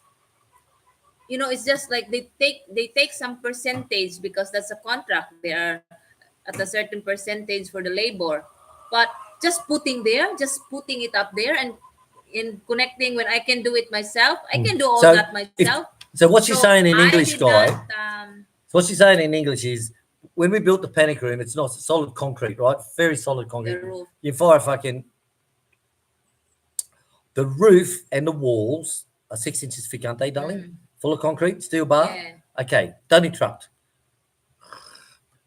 it's just like they take some percentage because that's a contract. They are at a certain percentage for the labor, but just putting it up there and in connecting when I can do it myself, I can do all that myself. So what she's saying in English, guy. So what she's saying in English is, when we built the panic room, it's not solid concrete, right? Very solid concrete. The roof. You fire the roof and the walls are 6 inches thick, aren't they, darling? Full of concrete, steel bar. Yeah. Okay, don't interrupt.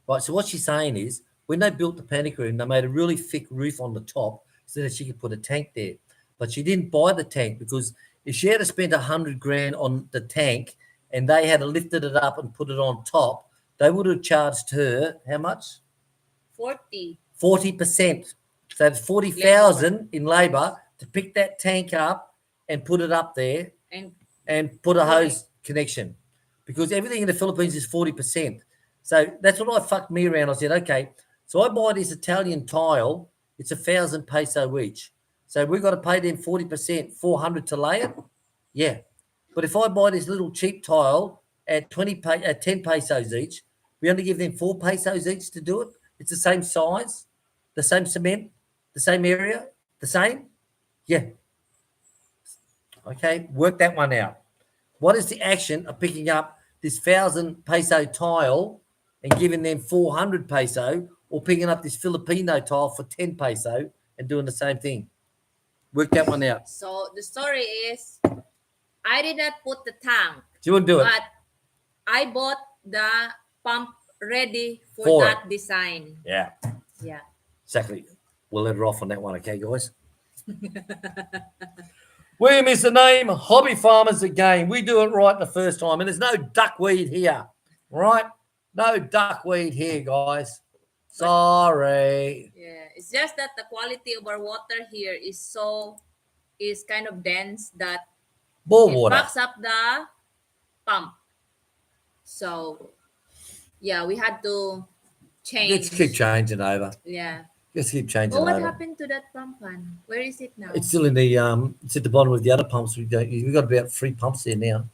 Right, so what she's saying is, when they built the panic room, they made a really thick roof on the top so that she could put a tank there. But she didn't buy the tank because if she had to spend $100,000 on the tank and they had lifted it up and put it on top, they would have charged her how much? 40%. So it's 40,000 in labour to pick that tank up and put it up there and put a hose connection, because everything in the Philippines is 40%. So that's what I fucked me around. I said, okay, so I buy this Italian tile. It's 1,000 peso each. So we've got to pay them 40%, 400 to lay it. Yeah. But if I buy this little cheap tile at 10 pesos each, we only give them 4 pesos each to do it. It's the same size, the same cement, the same area, the same. Yeah. Okay, work that one out. What is the action of picking up this 1,000 peso tile and giving them 400 peso, or picking up this Filipino tile for 10 peso and doing the same thing? Work that one out. So the story is, I did not put the tank, Do you want to do it? but I bought the pump ready for For that design. Yeah, Yeah. exactly. We'll let her off on that one, okay, guys? We miss the name Hobby Farmers again. We do it right the first time, and there's no duckweed here, right? No duckweed here, guys. Sorry. Yeah. It's just that the quality of our water here is kind of dense that Bore it water. backs up the pump. So yeah, we had to change. Let's keep changing over. Yeah. Let's keep changing Oh, what over. happened to that pump, man? Where is it now? It's still in the it's at the bottom of the other pumps. We've got about 3 pumps there now.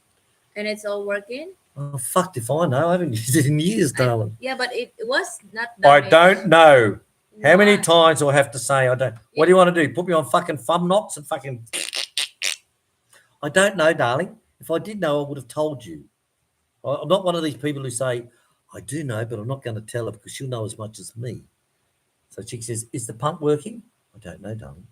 And it's all working? Oh, fucked if I know. I haven't used it in years, darling. Yeah, but it was not I damaged. don't know. How many Why? times do I have to say I don't? What do you want to do? Put me on fucking thumb knots and fucking... I don't know, darling. If I did know, I would have told you. I'm not one of these people who say, I do know, but I'm not going to tell her because she'll know as much as me. So Chick says, is the pump working? I don't know, darling.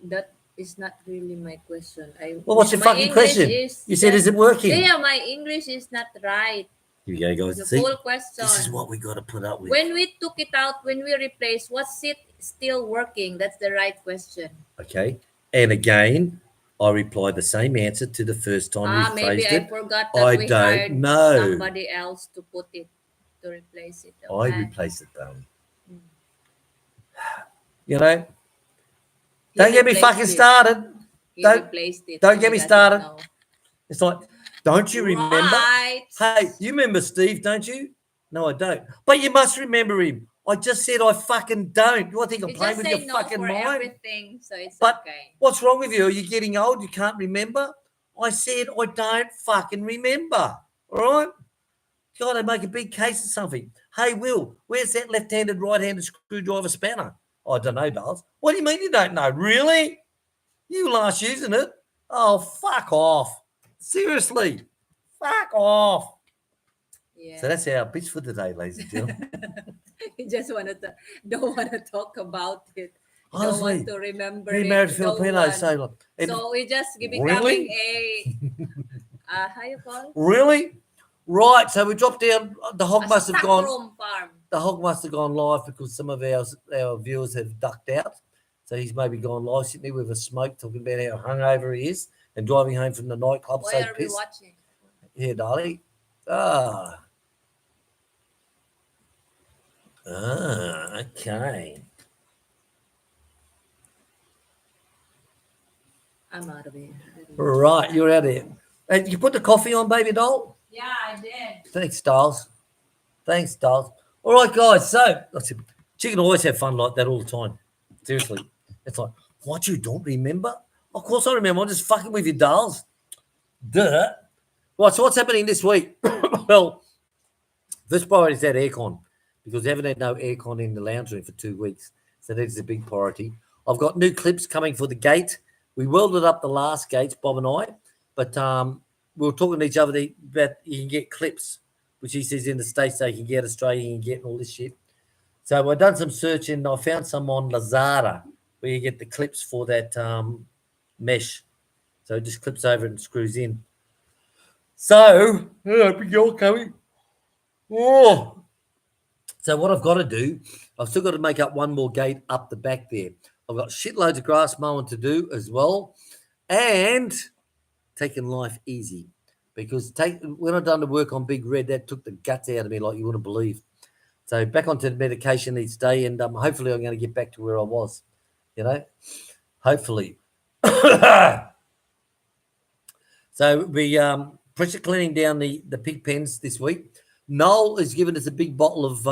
That is not really my question. Well, what's your my fucking English question? is You said, just- is it working? Yeah, my English is not right. Here we go, guys. The See, full question. this is what we got to put up with. When we took it out, when we replaced, was it still working? That's the right question. Okay. And again, I replied the same answer to the first time we Maybe phrased I it. forgot that I we don't hired know. somebody else to put it, to replace it. I Okay? replaced it, darling. You know, He don't get me replaced fucking it. started. He Don't- replaced it. don't We get me doesn't started. know. It's like, don't you remember? Right. Hey, you remember Steve, don't you? No, I don't. But you must remember him. I just said I fucking don't. You want to think I'm You playing just with your say no fucking for mind? everything, so it's But- okay. What's wrong with you? Are you getting old? You can't remember? I said I don't fucking remember. All right? God, they make a big case of something. Hey, Will, where's that left-handed, right-handed screwdriver spanner? I don't know, Darls. What do you mean you don't know? Really? You last using it? Oh, fuck off. Seriously. Fuck off. Yeah. So that's our pitch for today, ladies and gentlemen. You just don't want to talk about it. You don't Honestly, want to remember we it. married Don't Filipino, want. so So we just becoming Really? how you call? really? Right, so we dropped down. The hog A must have gone. stockroom farm. The hog must have gone live because some of our viewers have ducked out. So he's maybe gone live, sitting there with a smoke, talking about how hungover he is and driving home from the nightclub Why so are we pissed. watching? Here, darling. Okay. I'm out of here. Right, you're out of here. And you put the coffee on, baby doll? Yeah, I did. Thanks, Styles. Thanks, Styles. All right, guys. So, chicken always have fun like that all the time. Seriously. It's like, what, you don't remember? Of course I remember. I'm just fucking with you, dolls. Duh. Right, so what's happening this week? Well, first priority is that aircon because we haven't had no aircon in the lounge room for 2 weeks. So that is a big priority. I've got new clips coming for the gate. We welded up the last gates, Bob and I, but we were talking to each other about you can get clips, which he says in the States they can get, Australia you can get, and all this shit. So I've done some searching. I found some on Lazada where you get the clips for that mesh. So it just clips over and screws in. So, big girl coming. Oh. So what I've got to do, I've still got to make up one more gate up the back there. I've got shitloads of grass mowing to do as well. And taking life easy. Because when I've done the work on Big Red, that took the guts out of me like you wouldn't believe. So back onto the medication each day, and hopefully I'm going to get back to where I was, you know, hopefully. So we pressure cleaning down the pig pens this week. Noel has given us a big bottle of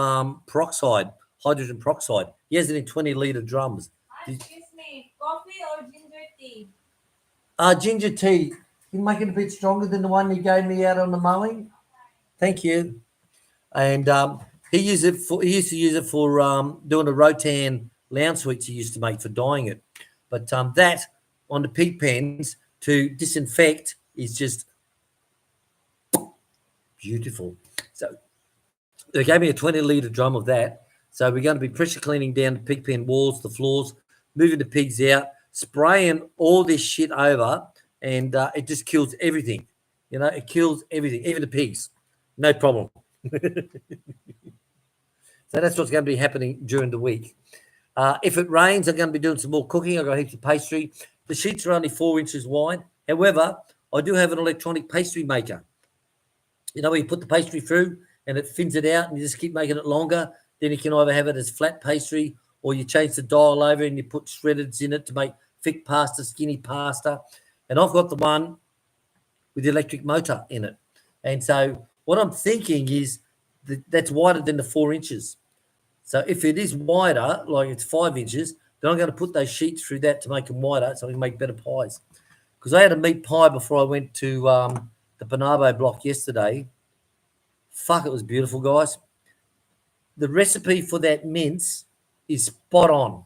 peroxide, hydrogen peroxide. He has it in 20-litre drums. Excuse me, coffee or ginger tea? Ginger tea. You make it a bit stronger than the one you gave me out on the mowing. Thank you. And he used to use it for doing the Rotan lounge suites he used to make for dyeing it. But that on the pig pens to disinfect is just beautiful. So they gave me a 20-litre drum of that. So we're going to be pressure cleaning down the pig pen walls, the floors, moving the pigs out, spraying all this shit over, and it just kills everything. You know, it kills everything, even the pigs. No problem. So that's what's going to be happening during the week. If it rains, I'm going to be doing some more cooking. I've got heaps of pastry. The sheets are only 4 inches wide. However, I do have an electronic pastry maker. You know, where you put the pastry through and it thins it out and you just keep making it longer. Then you can either have it as flat pastry or you change the dial over and you put shreddeds in it to make thick pasta, skinny pasta. And I've got the one with the electric motor in it. And so what I'm thinking is that's wider than the 4 inches. So if it is wider, like it's 5 inches, then I'm going to put those sheets through that to make them wider so I can make better pies. Because I had a meat pie before I went to the Panabo block yesterday. Fuck, it was beautiful, guys. The recipe for that mince is spot on.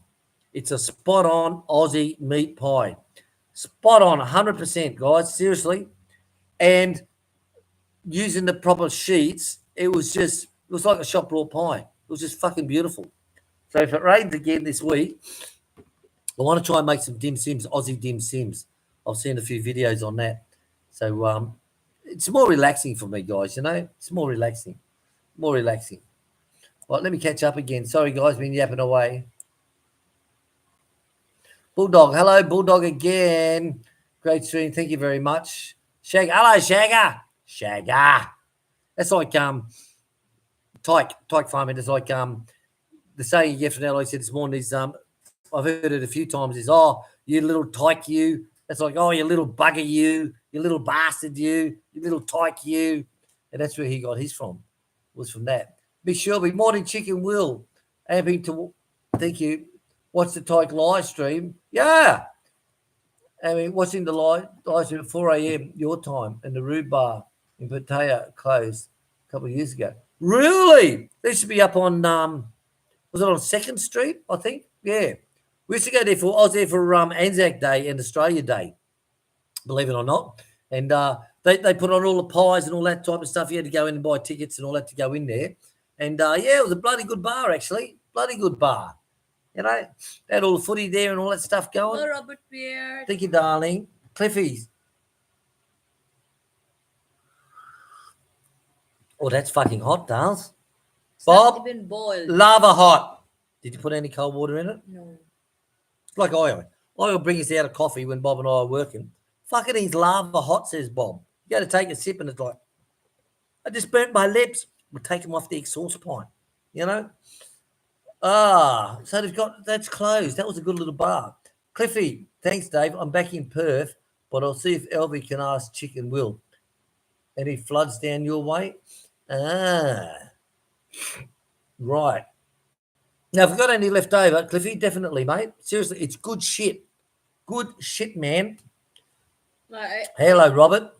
It's a spot on Aussie meat pie. Spot on, 100%, guys, seriously. And using the proper sheets, it was like a shop brought pie. It was just fucking beautiful. So if it rains again this week, I want to try and make some dim sims, Aussie dim sims. I've seen a few videos on that. So it's more relaxing for me, guys, you know? It's more relaxing. More relaxing. Well, let me catch up again. Sorry, guys, been yapping away. Bulldog, hello, Bulldog again. Great stream, thank you very much. Shag, hello, Shagger. Shagger. That's like tyke farming. It's like the saying you get from I said this morning is I've heard it a few times is, oh, you little tyke you. That's like, oh, you little bugger you little bastard you little tyke you. And that's where he got his from, was from that. Big Shelby, morning chicken Will. Happy to, thank you. Watch the tyke live stream. Yeah. I mean, watching the live stream at 4 a.m. your time and the Rube Bar in Pattaya closed a couple of years ago. Really? They should be up on, was it on 2nd Street, I think? Yeah. We used to go there I was there for Anzac Day and Australia Day, believe it or not. And they put on all the pies and all that type of stuff. You had to go in and buy tickets and all that to go in there. And, yeah, it was a bloody good bar, actually. Bloody good bar. You know, they had all the footy there and all that stuff going. Hello, Robert Beard. Thank you, darling. Cliffy's. Oh, that's fucking hot, Dales. It's Bob, not even boiled. lava hot. Did you put any cold water in it? No. It's like oil. Oil brings us out of coffee when Bob and I are working. Fucking he's lava hot, says Bob. You got to take a sip and it's like, I just burnt my lips. We'll take them off the exhaust pipe, you know? So they've got, that's closed. That was a good little bar. Cliffy, thanks, Dave. I'm back in Perth, but I'll see if Elvie can ask Chicken Will. Any floods down your way? Right. Now, if we've got any left over, Cliffy, definitely, mate. Seriously, it's good shit. Good shit, man. Hello, Robert.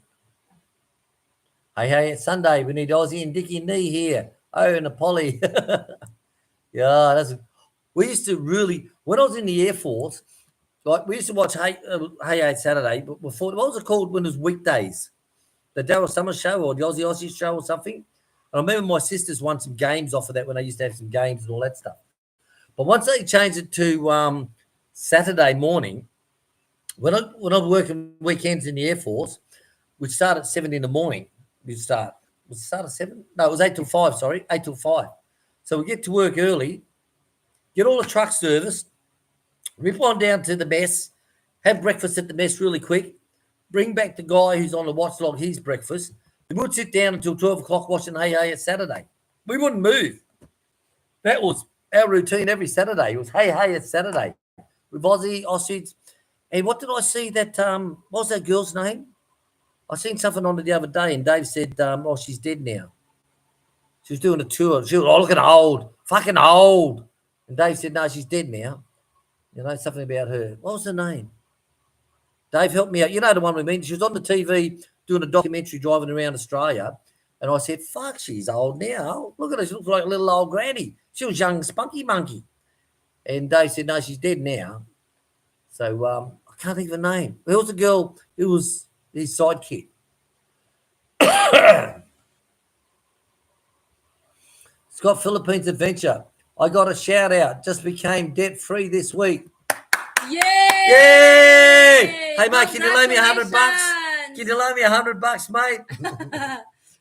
Hey, it's Sunday. We need Aussie and Dickie Knee here. Oh, and a Polly. Yeah, we used to really, when I was in the Air Force, like we used to watch Hey Hey Saturday, but before, what was it called when it was weekdays? The Daryl Summer show or the Aussie show or something? I remember my sisters won some games off of that when they used to have some games and all that stuff. But once they changed it to Saturday morning, when I was working weekends in the Air Force, we'd start at 7 in the morning. Was it start at 7? No, it was 8 till 5, sorry, 8 till 5. So we get to work early, get all the trucks serviced, rip on down to the mess, have breakfast at the mess really quick, bring back the guy who's on the watch log his breakfast. We would sit down until 12 o'clock watching Hey Hey at Saturday. We wouldn't move. That was our routine every Saturday. It was Hey Hey at Saturday with Aussies. And what did I see that, what was that girl's name? I seen something on it the other day and Dave said, oh, she's dead now. She was doing a tour. She was, oh, looking old, fucking old. And Dave said, no, she's dead now. You know, something about her. What was her name? Dave, help me out. You know the one we mean. She was on the TV doing a documentary driving around Australia. And I said, fuck, she's old now. Look at her. She looks like a little old granny. She was young spunky monkey. And Dave said, no, she's dead now. So I can't think of her name. There was a girl who was his sidekick. Scott, Philippines adventure. I got a shout out. Just became debt free this week. Yay! Yay! Hey mate, can you loan me $100? Can you loan me $100, mate?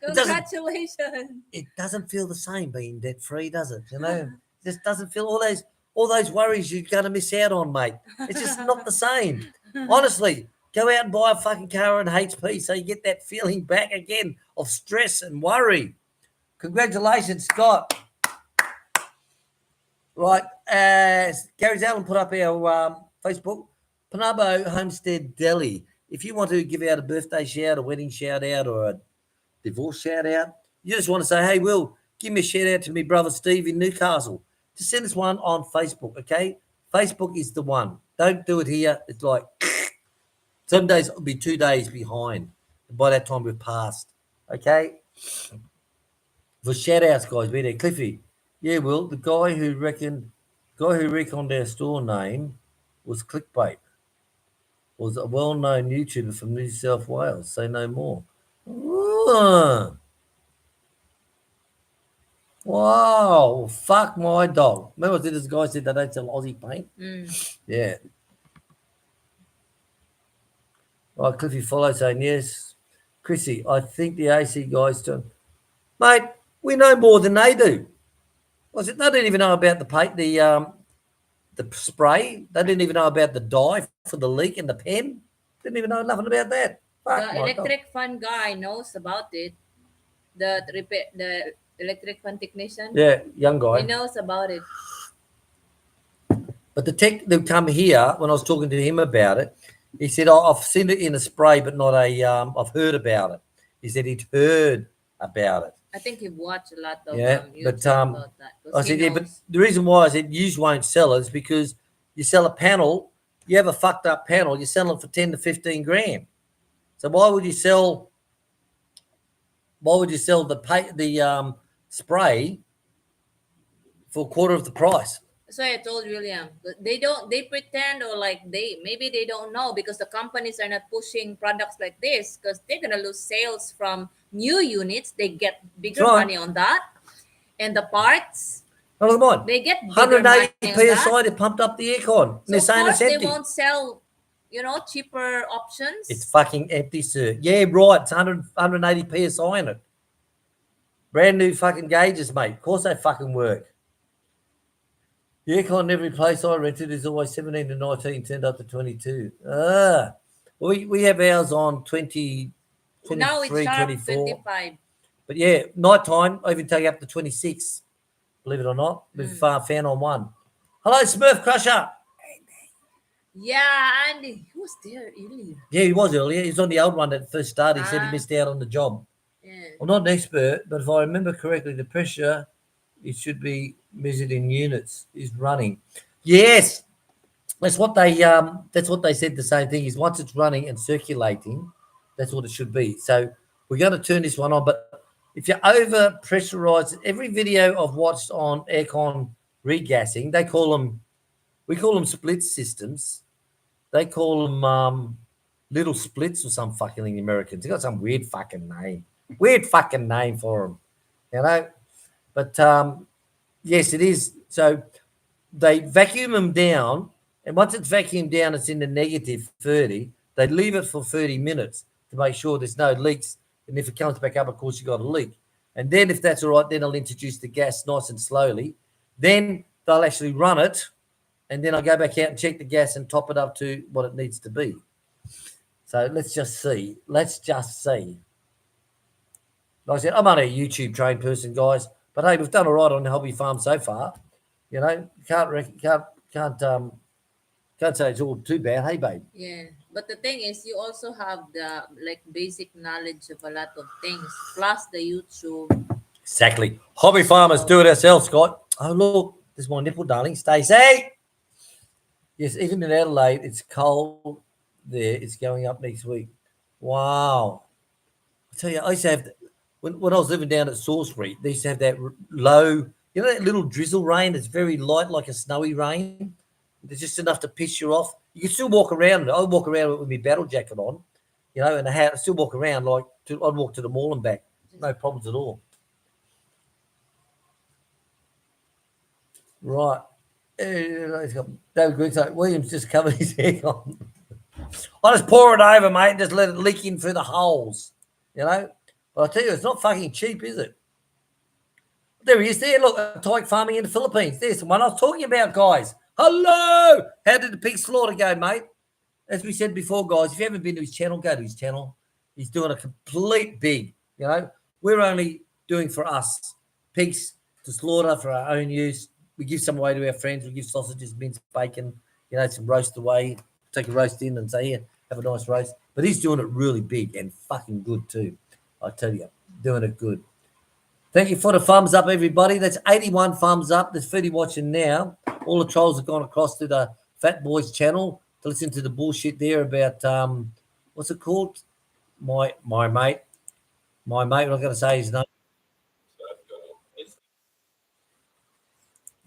Congratulations. It doesn't feel the same being debt free, does it? You know, it just doesn't feel all those worries you're going to miss out on, mate. It's just not the same. Honestly, go out and buy a fucking car and HP so you get that feeling back again of stress and worry. Congratulations, Scott. Right, Gary Allen put up our Facebook, Panabo Homestead Deli. If you want to give out a birthday shout, a wedding shout out, or a divorce shout out, you just want to say, hey, Will, give me a shout out to me brother Steve in Newcastle. Just send us one on Facebook, okay? Facebook is the one. Don't do it here. It's like some days it'll be 2 days behind. By that time we've passed, okay? For shout outs, guys, be there. Cliffy. Yeah, Will, the guy who reckoned our store name was clickbait. Was a well-known YouTuber from New South Wales. Say no more. Ooh. Wow, fuck my dog. Remember this guy said they don't sell Aussie paint? Yeah. Right, Cliffy follow saying yes. Chrissy, I think the AC guys do. Mate, we know more than they do. They didn't even know about the paint, the spray. They didn't even know about the dye for the leak in the pen. Didn't even know nothing about that. Fuck The electric fan guy knows about it. The electric fan technician. Yeah, young guy. He knows about it. But the tech that come here, when I was talking to him about it, he said, oh, I've seen it in a spray, but not I've heard about it. He said he'd heard about it. I think he watched a lot of YouTube but about that. I said, yeah, but the reason why I said you won't sell it is because you sell a panel, you have a fucked up panel, you sell it for 10 to 15 grand. So why would you sell the spray for a quarter of the price? So I told William, they pretend or like maybe they don't know because the companies are not pushing products like this because they're gonna lose sales from new units. They get bigger money on that, and the parts. Oh, look at mine. They get bigger 180 PSI. They pumped up the aircon. So they're saying it's empty. They won't sell, cheaper options. It's fucking empty, sir. Yeah, right. It's 180 PSI in it. Brand new fucking gauges, mate. Of course they fucking work. The aircon in every place I rented is always 17 to 19, turned up to 22. We have ours on 20, 23, now it's sharp 24. 25. But yeah, nighttime, I even take up to 26. Believe it or not, with fan on one. Hello, Smurf Crusher. Yeah, Andy. He was there earlier. Yeah, he was earlier. He was on the old one at first start. He said he missed out on the job. Yeah. I'm not an expert, but if I remember correctly, the pressure, it should be measured in units, is running. Yes. That's what they said. The same thing is once it's running and circulating, that's what it should be. So we're going to turn this one on, but if you over pressurize every video I've watched on aircon regassing, we call them split systems. They call them little splits or some fucking thing, the Americans. They got some weird fucking name for them, But yes, it is. So they vacuum them down, and once it's vacuumed down, it's in the negative 30. They leave it for 30 minutes to make sure there's no leaks. And if it comes back up, of course, you got a leak. And then if that's all right, then I'll introduce the gas nice and slowly. Then they'll actually run it, and then I'll go back out and check the gas and top it up to what it needs to be. So let's just see. Like I said, I'm only a YouTube trained person, guys. But hey, we've done all right on the hobby farm so far. Can't say it's all too bad. Hey, babe. Yeah, but the thing is, you also have the basic knowledge of a lot of things, plus the YouTube. Exactly. Hobby farmers do it ourselves, Scott. Oh, look, there's my nipple, darling. Stacey. Yes, even in Adelaide, it's cold there. It's going up next week. Wow. I tell you, I used to have, when I was living down at Salisbury, they used to have that low, you know, that little drizzle rain that's very light, like a snowy rain. There's just enough to piss you off. You can still walk around. I walk around with my battle jacket on, you know, and a hat. I still walk around I'd walk to the mall and back. No problems at all. Right. David Griggs, like, Williams just covered his head on. I just pour it over, mate, and just let it leak in through the holes, you know. But I tell you, it's not fucking cheap, is it? There he is there. Look, tyke farming in the Philippines. There's the one I was talking about, guys. Hello. How did the pig slaughter go, mate? As we said before, guys, if you haven't been to his channel, go to his channel. He's doing a complete big, you know. We're only doing for us pigs to slaughter for our own use. We give some away to our friends. We give sausages, minced bacon, you know, some roast away. Take a roast in and say, here, have a nice roast. But he's doing it really big and fucking good too. I tell you, doing it good. Thank you for the thumbs up, everybody. That's 81 thumbs up. There's 30 watching now. All the trolls have gone across to the Fat Boys channel to listen to the bullshit there about what's it called? My mate. My mate, I'm not going to say his name.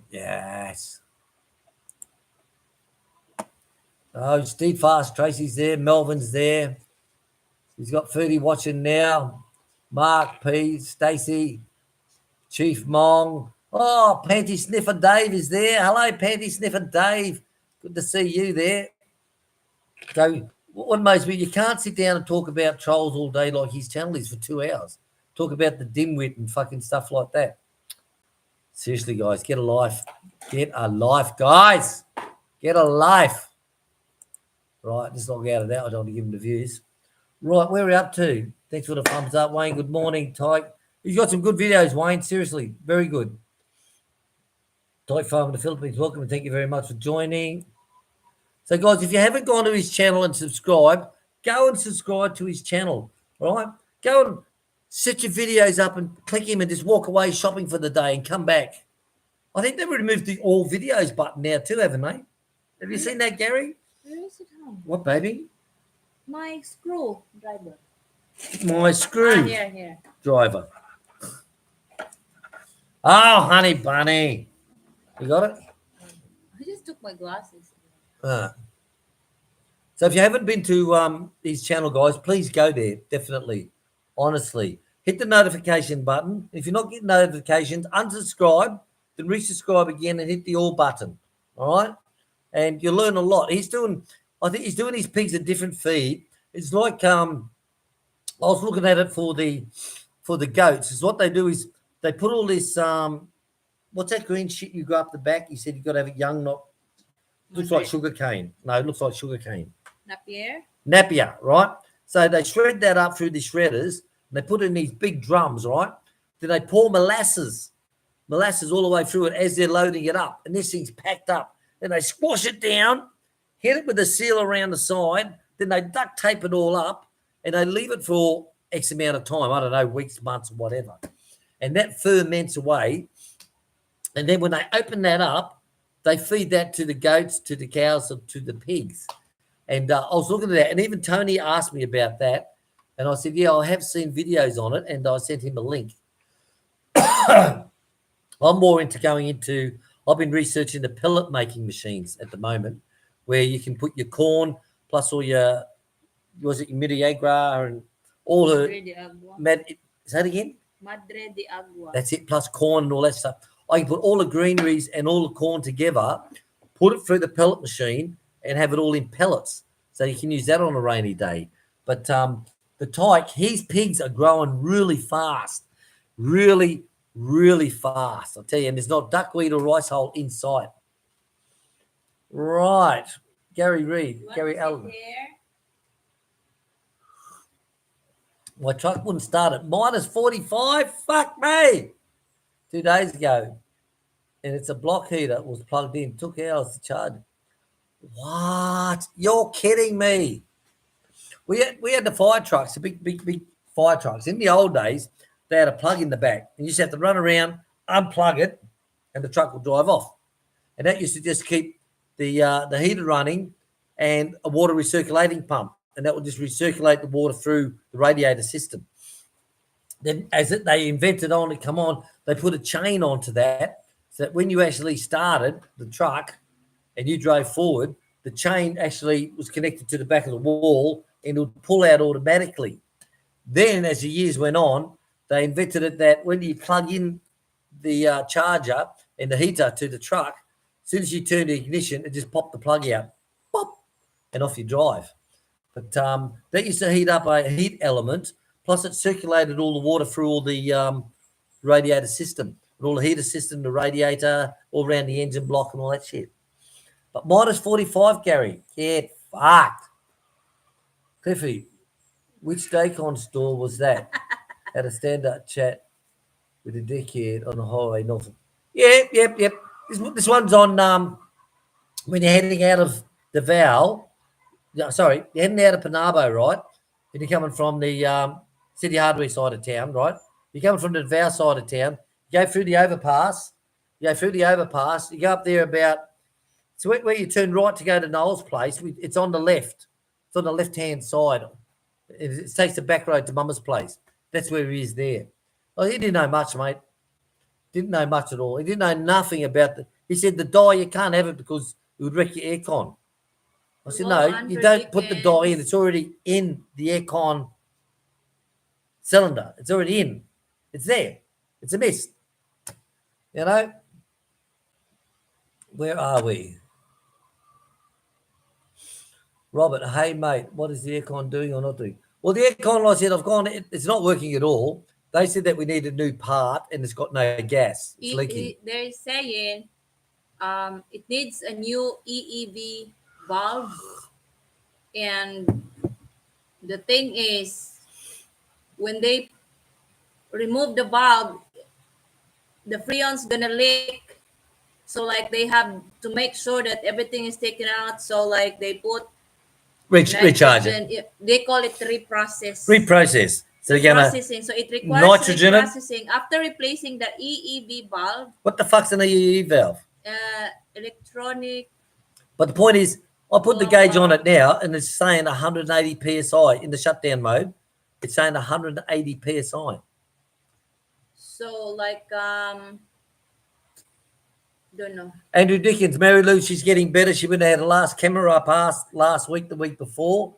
Yes. Oh, Steve Fast, Tracy's there, Melvin's there. He's got 30 watching now. Mark P, Stacey, Chief Mong. Oh, Panty Sniffer Dave is there. Hello, Panty Sniffer Dave. Good to see you there. So, what amazes me, you can't sit down and talk about trolls all day like his channel is for 2 hours. Talk about the dimwit and fucking stuff like that. Seriously, guys, get a life. Get a life, guys. Get a life. Right, just log out of that. I don't want to give him the views. Right, where are we up to? Thanks for the thumbs up, Wayne. Good morning, Tyke. You've got some good videos, Wayne. Seriously, very good. Tyke Farm in the Philippines, welcome and thank you very much for joining. So, guys, if you haven't gone to his channel and subscribe, go and subscribe to his channel, all right? Go and set your videos up and click him and just walk away shopping for the day and come back. I think they've removed the all videos button now too, haven't they? Have you seen that, Gary? Where is it home? What, baby? My screw driver. My screw Here. driver. Oh, honey bunny. You got it? I just took my glasses. So if you haven't been to his channel, guys, please go there. Definitely. Honestly. Hit the notification button. If you're not getting notifications, unsubscribe, then resubscribe again and hit the all button. All right? And you'll learn a lot. I think he's doing his pigs a different feed. It's like I was looking at it for the goats. Is what they do is they put all this what's that green shit you go up the back? You said you got to have it young, not looks like sugar cane. No, it looks like sugar cane. Napier, right? So they shred that up through the shredders and they put it in these big drums, right? Then they pour molasses all the way through it as they're loading it up. And this thing's packed up. Then they squash it down, hit it with a seal around the side, then they duct tape it all up and they leave it for X amount of time. I don't know, weeks, months, whatever. And that ferments away. And then when they open that up, they feed that to the goats, to the cows, to the pigs. And I was looking at that. And even Tony asked me about that. And I said, yeah, I have seen videos on it. And I sent him a link. I'm more into I've been researching the pellet making machines at the moment, where you can put your corn plus all your, was it your Miriagra and all her. Is that again? Madre de Agua. That's it, plus corn and all that stuff. I can put all the greeneries and all the corn together, put it through the pellet machine, and have it all in pellets. So you can use that on a rainy day. But the Tyke, his pigs are growing really fast. Really, really fast. I'll tell you, and there's not duckweed or rice hole in sight. Right. Gary Reed. Gary Allen. My truck wouldn't start at minus 45. Fuck me. 2 days ago. And it's a block heater. It was plugged in. Took hours to charge. What? You're kidding me. We had the fire trucks, the big fire trucks. In the old days, they had a plug in the back. And you just have to run around, unplug it, and the truck will drive off. And that used to just keep the heater running and a water recirculating pump, and that will just recirculate the water through the radiator system. Then they invented on it, come on, they put a chain onto that, so that when you actually started the truck and you drove forward, the chain actually was connected to the back of the wall and it would pull out automatically. Then, as the years went on, they invented it that when you plug in the charger and the heater to the truck, as soon as you turn the ignition, it just popped the plug out, pop, and off you drive. But that used to heat up a heat element, plus it circulated all the water through all the radiator system, all the heater system, the radiator, all around the engine block and all that shit. But minus 45, Gary. Get fucked. Cliffy, which Daycon store was that? Had a stand-up chat with a dickhead on the highway north. Yep. This one's on when you're heading out of Davao. You're heading out of Panabo, right? And you're coming from the City Hardware side of town, right? You're coming from the Davao side of town. You go through the overpass. You go up there about, so where you turn right to go to Noel's place, it's on the left. It's on the left-hand side. It takes the back road to Mama's place. That's where he is there. Oh, he didn't know much, mate. Didn't know much at all. He didn't know nothing about he said the dye, you can't have it because it would wreck your aircon. I said, no, you don't put the dye in. It's already in the aircon cylinder. It's already in. It's there. It's a mist. You know? Where are we? Robert, hey, mate, what is the aircon doing or not doing? Well, the aircon, like I said, I've gone, it's not working at all. They said that we need a new part and it's got no gas. It's leaking. They're saying it needs a new EEV valve. And the thing is, when they remove the valve, the freon's gonna leak. So like they have to make sure that everything is taken out. So like they put recharge it. They call it reprocess. So they're gonna processing. So it requires nitrogen reprocessing after replacing the EEV valve. What the fuck's an EEV valve? Electronic. But the point is, I put the gauge on it now, and it's saying 180 psi in the shutdown mode. It's saying 180 psi. So like don't know. Andrew Dickens, Mary Lou, she's getting better. She went and had a last camera pass last week, the week before,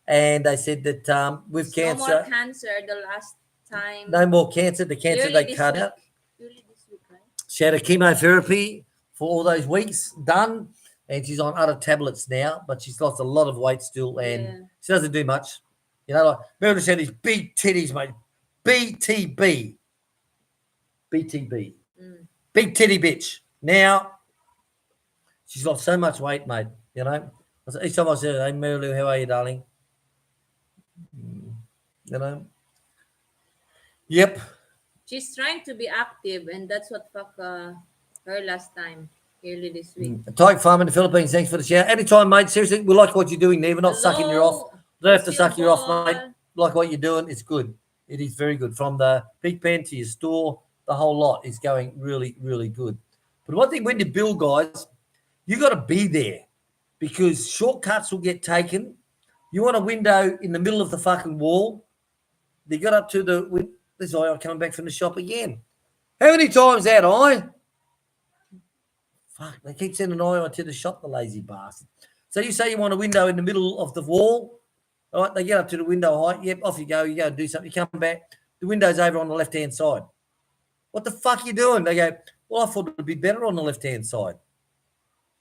and they said that with cancer, no more cancer. The last time, no more cancer. The cancer they cut out. Early this week, right? She had a chemotherapy for all those weeks done, and she's on other tablets now, but she's lost a lot of weight still, and she doesn't do much. You know, like Mary Lou said, these big titties, mate. BTB. Big titty bitch. Now, she's lost so much weight, mate, you know. Each time I say, hey, Mary Lou, how are you, darling? You know. Yep. She's trying to be active, and that's what fucked her last time, early this week. Tyke Farm in the Philippines, thanks for the shout. Anytime, mate, seriously, we like what you're doing there. We're not sucking you off. Don't have to suck you off, mate. Like what you're doing, it's good. It is very good. From the big pen to your store, the whole lot is going really, really good. But one thing when you build, guys, you got to be there because shortcuts will get taken. You want a window in the middle of the fucking wall. They got up to the this eye coming back from the shop again. How many times that eye? Fuck, they keep sending an eye to the shop, the lazy bastard. So you say you want a window in the middle of the wall. All right, they get up to the window height. Yep, off you go. You go and do something. You come back. The window's over on the left-hand side. What the fuck are you doing? They go, well, I thought it would be better on the left-hand side.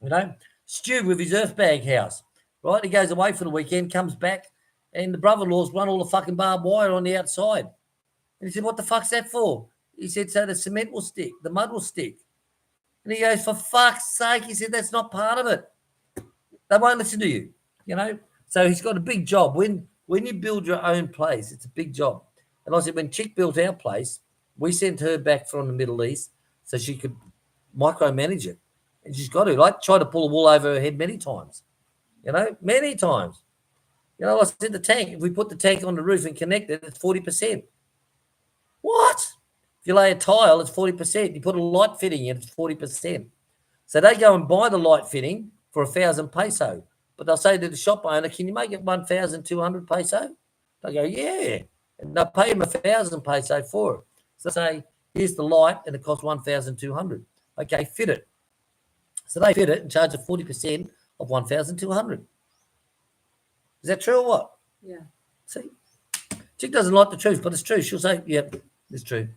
You know, Stu with his earth bag house, right? He goes away for the weekend, comes back, and the brother-in-law's run all the fucking barbed wire on the outside. And he said, what the fuck's that for? He said, so the cement will stick, the mud will stick. And he goes, for fuck's sake, he said, that's not part of it. They won't listen to you, you know? So he's got a big job. When you build your own place, it's a big job. And I said, when Chick built our place, we sent her back from the Middle East so she could micromanage it. And she's got to, like, try to pull the wool over her head many times. You know, many times. You know, I said the tank, if we put the tank on the roof and connect it, it's 40%. What? If you lay a tile, it's 40%. You put a light fitting in, it's 40%. So they go and buy the light fitting, for 1,000 peso. But they'll say to the shop owner, can you make it 1,200 peso? They go, yeah. And they'll pay him 1,000 peso for it. So they say, here's the light, and it costs 1,200. Okay, fit it. So they fit it and charge a 40% of 1,200. Is that true or what? Yeah. See? Chick doesn't like the truth, but it's true. She'll say, yep, it's true.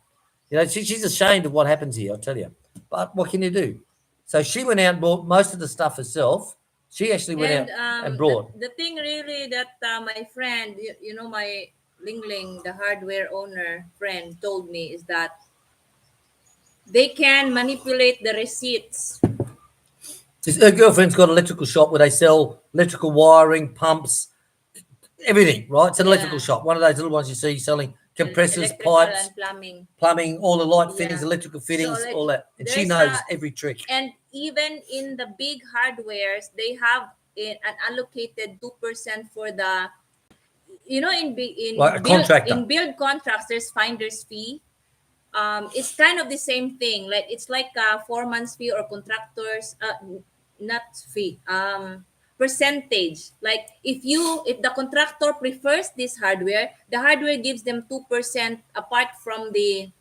You know, she's ashamed of what happens here, I'll tell you. But what can you do? So she went out and bought most of the stuff herself. She actually went out and brought. The thing really that my friend, my Ling Ling, the hardware owner friend, told me is that they can manipulate the receipts. Her girlfriend's got an electrical shop where they sell electrical wiring, pumps, everything, right? It's an electrical shop. One of those little ones you see selling compressors, pipes, and plumbing, all the light fittings, electrical fittings, So, like, all that. And she knows every trick. And even in the big hardwares, they have an allocated 2% for the, Like a contractor. in build contracts, there's finder's fee. It's kind of the same thing. Like it's like a 4 months fee or contractors, not fee. Percentage. Like if the contractor prefers this hardware, the hardware gives them 2% apart from the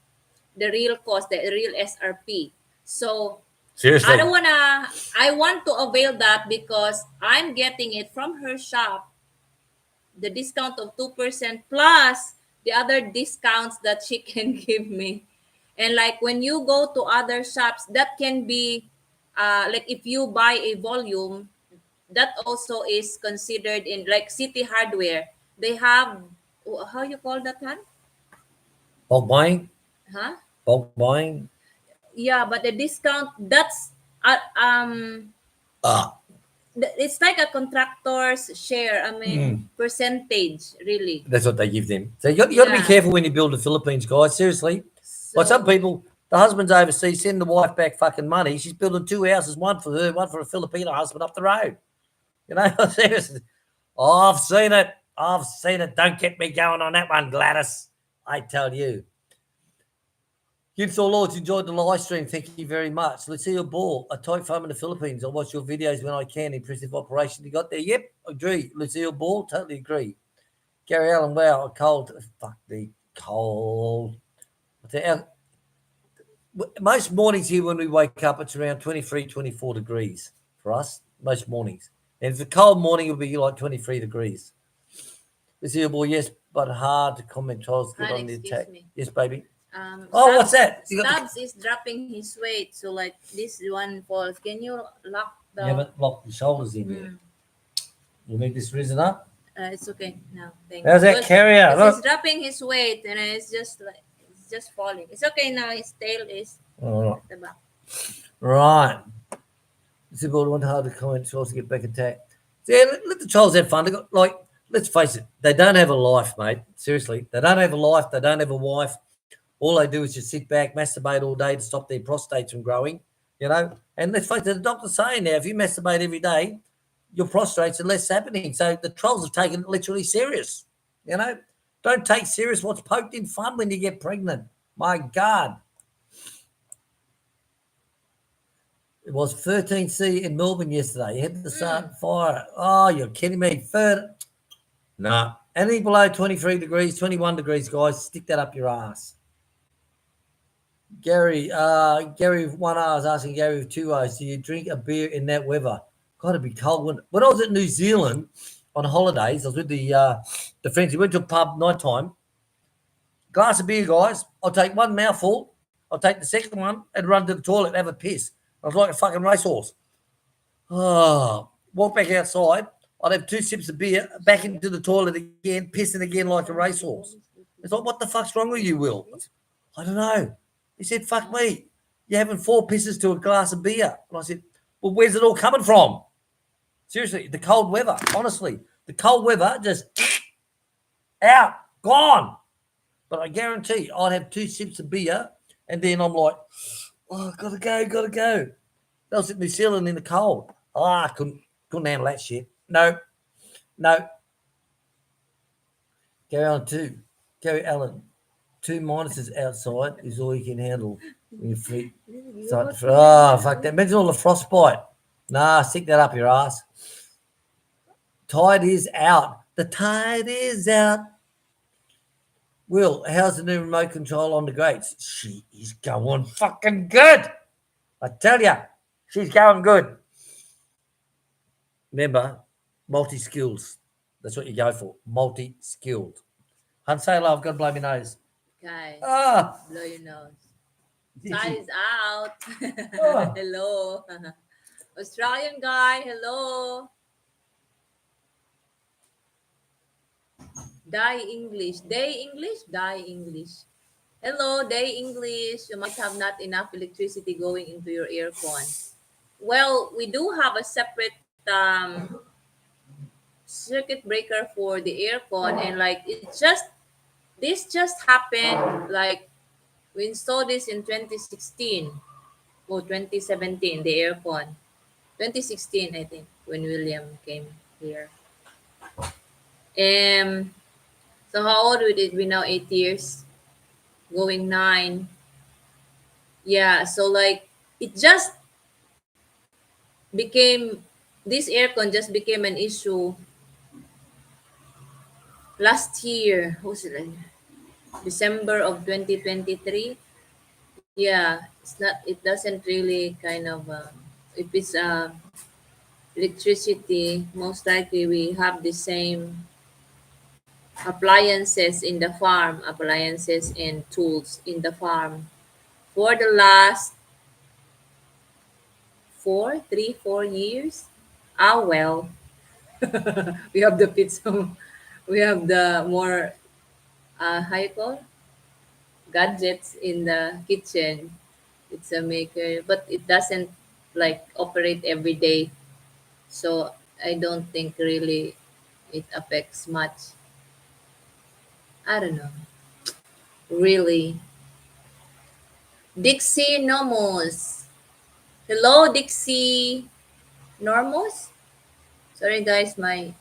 real cost, the real SRP. So Seriously. I want to avail that because I'm getting it from her shop, the discount of 2% plus the other discounts that she can give me. And like when you go to other shops, that can be like if you buy a volume, that also is considered in like City Hardware. They have, how you call that one? Bulk buying? Huh? Bulk buying? Yeah, but the discount, that's it's like a contractor's share. I mean, percentage, really. That's what they give them. So you got to be careful when you build the Philippines, guys. Seriously. Like some people, the husband's overseas, send the wife back fucking money. She's building 2 houses, one for her, one for a Filipino husband up the road. You know, seriously. Oh, I've seen it. I've seen it. Don't get me going on that one, Gladys. I tell you. Gibs or Lords, enjoyed the live stream. Thank you very much. Let's see your ball. A tight farm in the Philippines. I watch your videos when I can. Impressive operation you got there. Yep, agree. Let's see your ball. Totally agree. Gary Allen, wow, cold. Fuck the cold. Most mornings here when we wake up, it's around 23, 24 degrees for us, most mornings. And if it's a cold morning, it'll be like 23 degrees. Let's see your ball. Yes, but hard to comment. Charles, get on the attack. Yes, baby. What's that? Stubbs is dropping his weight, so like this one falls. Can you lock the? You haven't locked the shoulders in yet. You need this risen up. It's okay now. Thank How's that carrier? He's dropping his weight, and it's just falling. It's okay now. His tail is at the back. Right. It's about hard to comment. Charles to get back attacked. Yeah, let the Charles have fun. They got, like, let's face it, they don't have a life, mate. Seriously, they don't have a life. They don't have a wife. All they do is just sit back, masturbate all day to stop their prostates from growing, you know. And let's face it, the doctor's saying now, if you masturbate every day, your prostates are less happening. So the trolls have taken it literally serious, you know. Don't take serious what's poked in fun when you get pregnant. My God. It was 13C in Melbourne yesterday. You had the sun fire. Oh, you're kidding me. No. Anything below 23 degrees, 21 degrees, guys, stick that up your ass. Gary 1R is asking Gary with 2 O's, do you drink a beer in that weather? Got to be cold. When I was at New Zealand on holidays, I was with the friends. We went to a pub night time. Glass of beer, guys. I'll take one mouthful. I'll take the second one and run to the toilet and have a piss. I was like a fucking racehorse. Oh, walk back outside. I'd have 2 sips of beer, back into the toilet again, pissing again like a racehorse. It's like, what the fuck's wrong with you, Will? I don't know. He said, fuck me. You're having 4 pisses to a glass of beer. And I said, well, where's it all coming from? Seriously, the cold weather, honestly. The cold weather just out, gone. But I guarantee I'd have 2 sips of beer and then I'm like, oh, gotta go. I was in New Zealand in the cold. Oh, I couldn't handle that shit. No. Gary Allen. 2 minuses outside is all you can handle when your feet start to fuck that. Imagine all the frostbite. Nah, stick that up your ass. Tide is out. The tide is out. Will, how's the new remote control on the grates? She is going fucking good. I tell ya, she's going good. Remember, multi-skills. That's what you go for. Multi-skilled. Hunt, say hello. I've got to blow my nose. Guy, Ah. blow your nose. Tide is out. Oh. Hello. Australian guy, hello. Die English. Day English? Die English. Hello, Day English. You might have not enough electricity going into your aircon. Well, we do have a separate circuit breaker for the aircon, and like this just happened. Like we installed this in 2016 or 2017, the aircon. 2016, I think, when William came here. So how old would it be now? 8 years, going 9. Yeah, so like it just became this aircon just became an issue last year. Who's it like? December of 2023. Yeah, it's not. It doesn't really kind of. If it's electricity, most likely we have the same appliances in the farm, appliances and tools in the farm for the last 4 years. Ah, well, we have the pizza, we have the more, how you call, gadgets in the kitchen. It's a maker, but it doesn't like operate every day. So I don't think really it affects much. I don't know. Really. Dixie Nomos. Hello, Dixie Normos. Sorry guys, my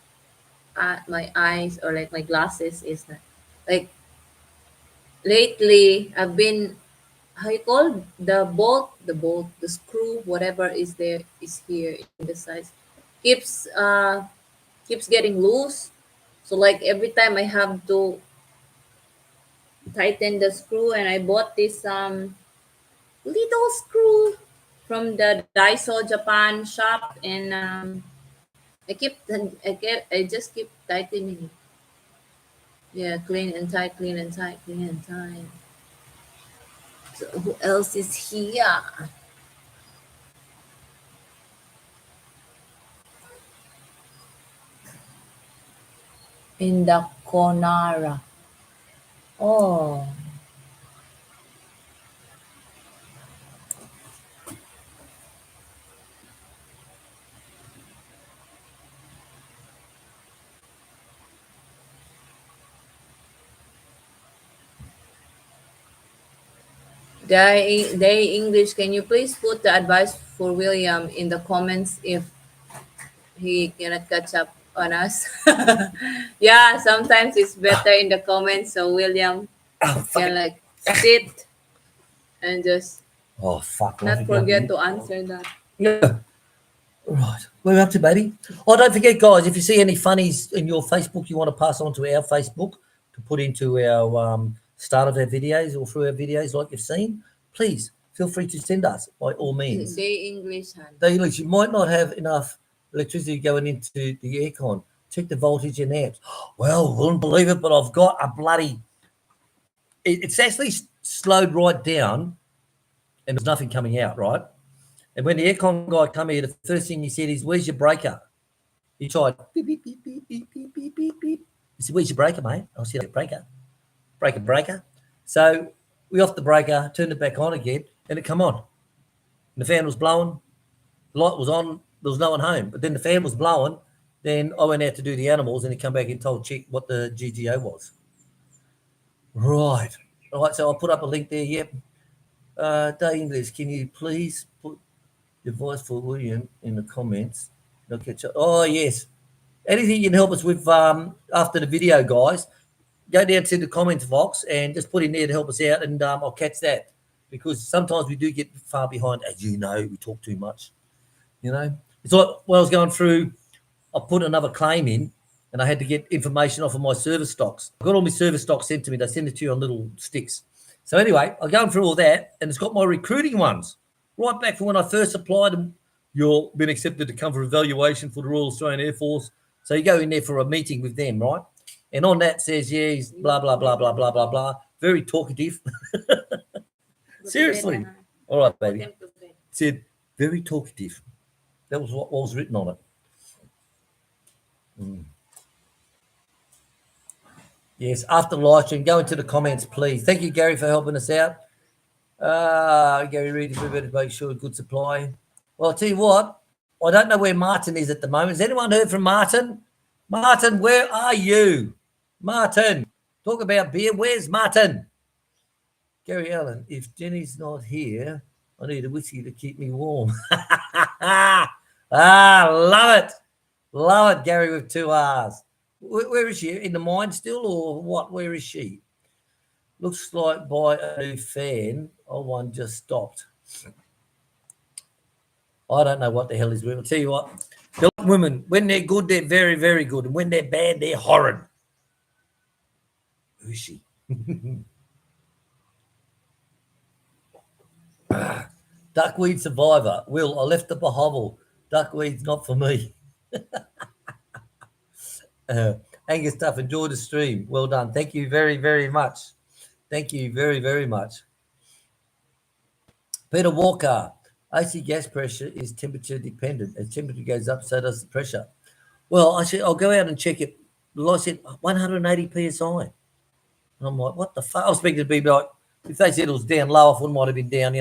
eyes or like my glasses is not like lately I've been, how you call, the screw, whatever is there is here in the size, keeps keeps getting loose. So like every time I have to tighten the screw, and I bought this little screw from the Daiso Japan shop, and I just keep tightening it. Yeah, clean and tight, clean and tight, clean and tight. So who else is here? In the Conara. Oh, Day English, can you please put the advice for William in the comments if he cannot catch up on us? Yeah, sometimes it's better in the comments so William Oh, can fucking. like sit and just Oh, fuck. not forget to answer that. Yeah. Right. We're up to, baby. Oh, don't forget, guys, if you see any funnies in your Facebook you want to pass on to our Facebook to put into our start of our videos or through our videos like you've seen, please feel free to send us by all means. Day English, han. They, you might not have enough electricity going into the aircon. Check the voltage in amps. Well, wouldn't believe it, but I've got a bloody. It's actually slowed right down, and there's nothing coming out, right? And when the aircon guy come here, the first thing he said is, "Where's your breaker?" He tried beep beep beep beep beep beep beep beep beep. He said, "Where's your breaker, mate?" I said, "Breaker, breaker." So we off the breaker, turned it back on again, and it come on. And the fan was blowing, the light was on, there was no one home. But then the fan was blowing. Then I went out to do the animals, and he come back and told Chick what the GGO was. Right. So I put up a link there. Yep. Day English, can you please put the voice for William in the comments? Okay. Oh yes. Anything you can help us with after the video, guys, go down to the comments box and just put in there to help us out, and I'll catch that, because sometimes we do get far behind. As you know, we talk too much, you know. It's like when I was going through, I put another claim in and I had to get information off of my service stocks. I got all my service stocks sent to me. They send it to you on little sticks. So anyway, I'm going through all that and it's got my recruiting ones right back from when I first applied. And you've been accepted to come for evaluation for the Royal Australian Air Force. So you go in there for a meeting with them, right? And on that says, yeah, he's blah, blah, blah, blah, blah, blah, blah. Very talkative. Seriously. All right, baby. It said, very talkative. That was what was written on it. Yes, after the live stream, go into the comments, please. Thank you, Gary, for helping us out. Gary Reid, we better make sure good supply. Well, I'll tell you what, I don't know where Martin is at the moment. Has anyone heard from Martin? Martin, where are you? Martin, talk about beer. Where's Martin? Gary Allen, if Jenny's not here, I need a whiskey to keep me warm. Love it. Love it, Gary, with 2 R's. Where is she? In the mine still or what? Where is she? Looks like by a new fan. Oh, one just stopped. I don't know what the hell is with. I'll tell you what. The women, when they're good, they're very, very good. And when they're bad, they're horrid. Who is she? Duckweed survivor. Will, I left the hovel. Duckweed's not for me. Angus Duff, enjoy the stream. Well done. Thank you very, very much. Thank you very, very much. Peter Walker, AC gas pressure is temperature dependent. As temperature goes up, so does the pressure. Well, I'll go out and check it. I said 180 psi. And I'm like, what the fuck? I was speaking to people like, if they said it was down low, I thought it might have been down,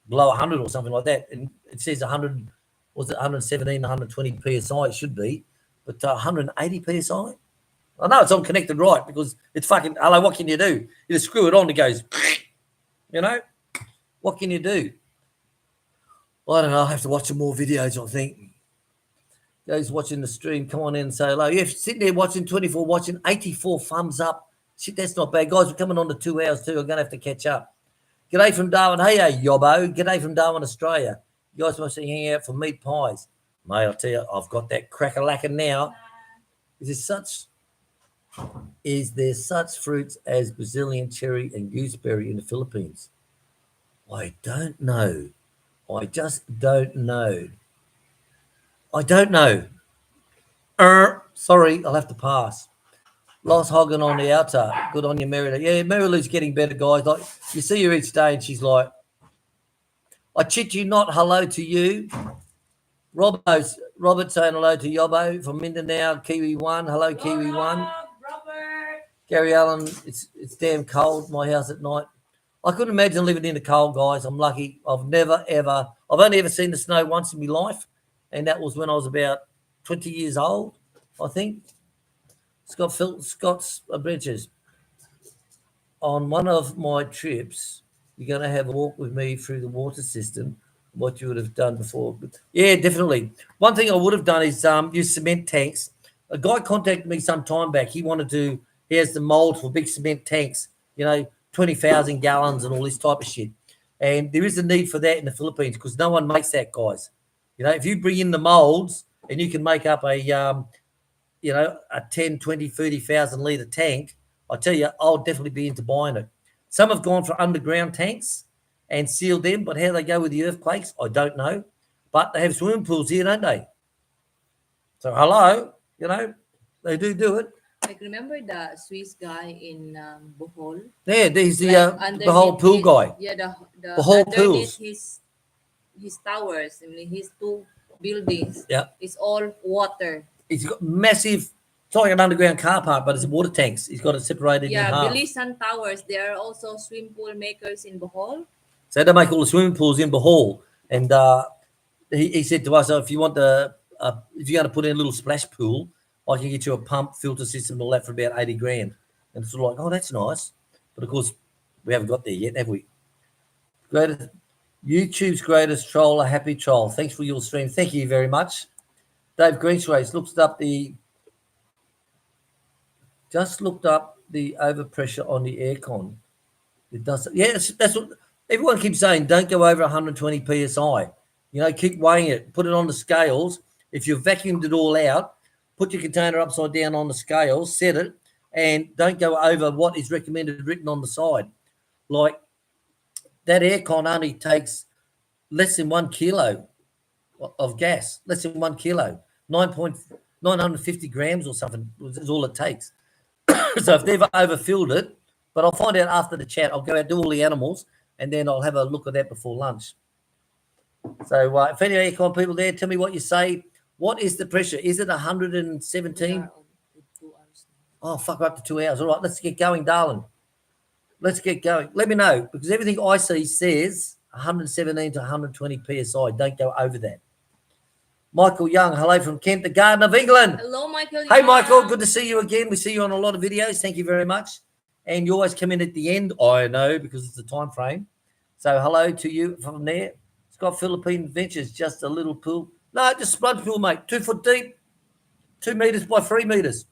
below 100 or something like that. And it says 100, was it 117, 120 psi? It should be. But 180 psi? I know it's all connected right because it's fucking, hello, what can you do? You just screw it on, it goes, what can you do? I don't know. I have to watch some more videos, I think. Those watching the stream, come on in and say hello. Yeah, sitting there watching 24, watching 84 thumbs up. Shit, that's not bad. Guys, we're coming on to 2 hours too. I'm going to have to catch up. G'day from Darwin. Hey, Yobbo. G'day from Darwin, Australia. You guys must be hanging out for meat pies. Mate, I'll tell you, I've got that cracker-lacking now. Is there such fruits as Brazilian cherry and gooseberry in the Philippines? I don't know. I just don't know. I don't know. Sorry, I'll have to pass. Lost Hogan on the outer. Good on you, Mary. Yeah, Mary Lou's getting better, guys. Like, you see her each day and she's like, I chit you not, hello to you. Robert saying hello to Yobbo from Mindanao, Kiwi One. Hello, Kiwi One. Robert. Gary Allen, it's damn cold, my house at night. I couldn't imagine living in the cold, guys. I'm lucky. I've only ever seen the snow once in my life, and that was when I was about 20 years old, I think. Scott's Bridges. On one of my trips, you're going to have a walk with me through the water system, what you would have done before. Yeah, definitely. One thing I would have done is use cement tanks. A guy contacted me some time back. He has the mold for big cement tanks, 20,000 gallons and all this type of shit. And there is a need for that in the Philippines because no one makes that, guys. If you bring in the molds and you can make up a 10, 20, 30,000 litre tank, I tell you, I'll definitely be into buying it. Some have gone for underground tanks and sealed them, but how they go with the earthquakes, I don't know. But they have swimming pools here, don't they? So, hello, they do it. Like, remember the Swiss guy in Bohol? Yeah, he's the whole pool guy. Yeah, the whole underneath pools. His towers, his 2 buildings. Yeah, it's all water. He's got massive. It's like an underground car park, but it's water tanks. He's got it separated in half. Bilisan Towers. There are also swim pool makers in Bohol. So they make all the swimming pools in Bohol, and he said to us, if you want if you're going to put in a little splash pool, I can get you a pump, filter system, and all that for about 80 grand. And it's sort of like, oh, that's nice. But of course, we haven't got there yet, have we? YouTube's greatest troll, a happy troll. Thanks for your stream. Thank you very much. Dave Greensrace looked up the overpressure on the aircon. It does. Yes, that's what everyone keeps saying. Don't go over 120 psi. Keep weighing it. Put it on the scales. If you've vacuumed it all out, put your container upside down on the scales, set it, and don't go over what is recommended written on the side. Like that aircon only takes less than 1 kilo of gas, less than 1 kilo, 950 grams or something is all it takes. So if they've overfilled it, but I'll find out after the chat. I'll go out, do all the animals, and then I'll have a look at that before lunch. So if any aircon people there, tell me what you say. What is the pressure? Is it 117? Oh, fuck, we're up to 2 hours. All right, let's get going, darling. Let's get going. Let me know, because everything I see says 117 to 120 PSI. Don't go over that. Michael Young, hello from Kent, the Garden of England. Hello, Michael. Hey, Michael, good to see you again. We see you on a lot of videos. Thank you very much. And you always come in at the end. I know, because it's the time frame. So hello to you from there. It's got Philippine Adventures, just a little pool. No, just sponge pool, mate. 2 foot deep, 2 meters by 3 meters.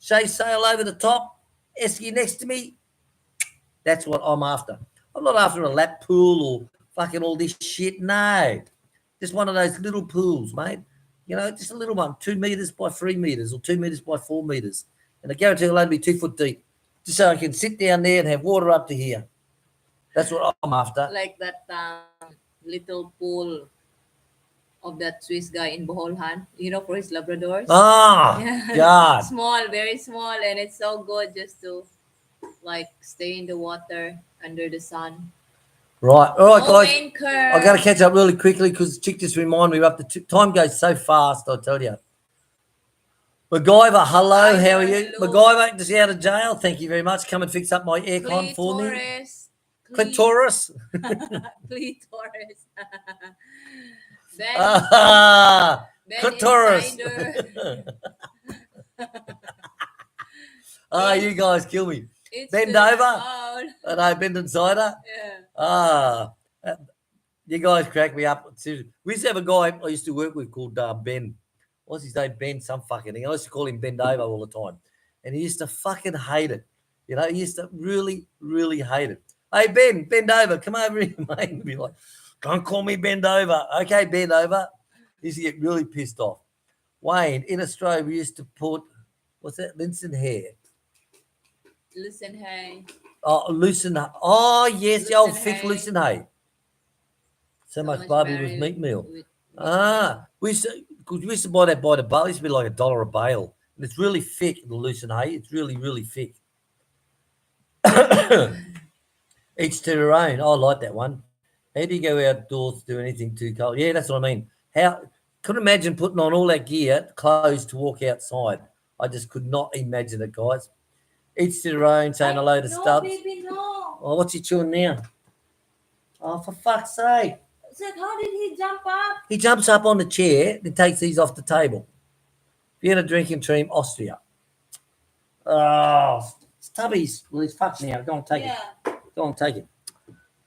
Shay sail over the top, esky next to me. That's what I'm after. I'm not after a lap pool or fucking all this shit. No. Just one of those little pools, mate. Just a little one, 2 meters by 3 meters or 2 meters by 4 meters. And I guarantee it'll only be 2 foot deep. Just so I can sit down there and have water up to here. That's what I'm after. Like that little pool of that Swiss guy in Boholhan, for his Labradors. Ah, Yeah. God. Small, very small, and it's so good just to stay in the water under the sun. Right. All right, guys. Anchor. I got to catch up really quickly because Chick just reminded me we're up to time goes so fast, I tell you. MacGyver, hello, how are you? Hello. MacGyver, just out of jail. Thank you very much. Come and fix up my aircon for me. Clitoris. Clitoris. Clitoris. You guys kill me. Bend over. I know, bend insider. Yeah. You guys crack me up. Seriously. We used to have a guy I used to work with called Ben. What's his name? Ben, some fucking thing. I used to call him Bend Over all the time. And he used to fucking hate it. He used to really, really hate it. Hey, Ben, bend over. Come over here, mate. And be like, don't call me Bend Over. Okay, bend over. He used to get really pissed off. Wayne, in Australia, we used to put, what's that? Linson hair. Listen, hey. Oh, loosen. Oh, yes, the old Loosen thick hay. loosen hay. So much Barbie with meat meal. We used to buy that by the bale. It used to be like $1 a bale. And it's really thick, the loosen hay. It's really, really thick. Each to their own. I like that one. How do you go outdoors to do anything too cold? Yeah, that's what I mean. Couldn't imagine putting on all that gear, clothes to walk outside. I just could not imagine it, guys. Each to their own, saying hello to Stubbs. Baby, no. Oh, what's he chewing now? Oh, for fuck's sake. I said, how did he jump up? He jumps up on the chair and takes these off the table. Vienna drinking team, Austria. Oh, Stubbies. Well, he's fucked now. Go on, take it. Go on, take it.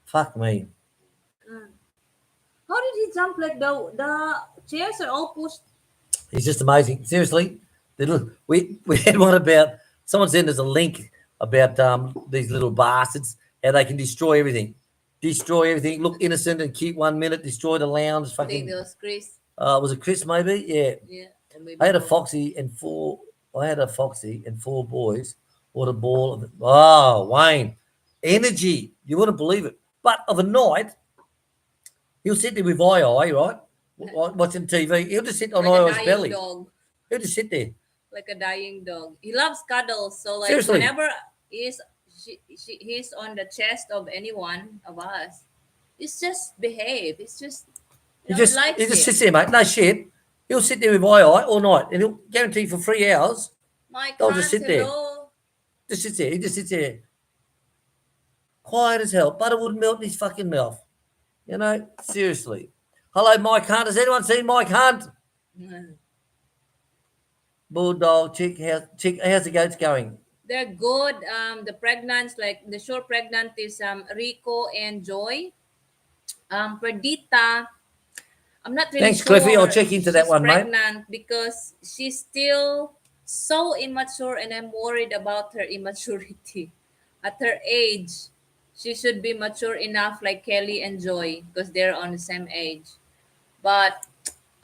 Fuck me. How did he jump like the chairs are all pushed? He's just amazing. Seriously. We had one about, someone sent us a link about these little bastards, how they can destroy everything. Look innocent and cute 1 minute, destroy the lounge. I think it was Chris. Was it Chris maybe? Yeah. Yeah. Maybe I had a foxy and four boys. What a ball of it. Oh, Wayne. Energy. You wouldn't believe it. But of a night, he'll sit there with right? Watching TV. He'll just sit on like I's belly. Dog. He'll just sit there. Like a dying dog. He loves cuddles. So like Seriously. whenever he's on the chest of anyone of us, it's just behave. It's just He just sits there, mate. No shit. He'll sit there with all night, and he'll guarantee for 3 hours. They'll just sit there. Just sits there. He just sits there. Quiet as hell. Butter wouldn't melt in his fucking mouth. Seriously. Hello, Mike Hunt. Has anyone seen Mike Hunt? Bulldog, Chick, how's the goats going? They're good. The pregnants, like the sure pregnant is Rico and Joy. Perdita, I'm not really Thanks, sure. Cliffy. I'll check into that one, mate. Pregnant because she's still so immature, and I'm worried about her immaturity. At her age, she should be mature enough like Kelly and Joy because they're on the same age. But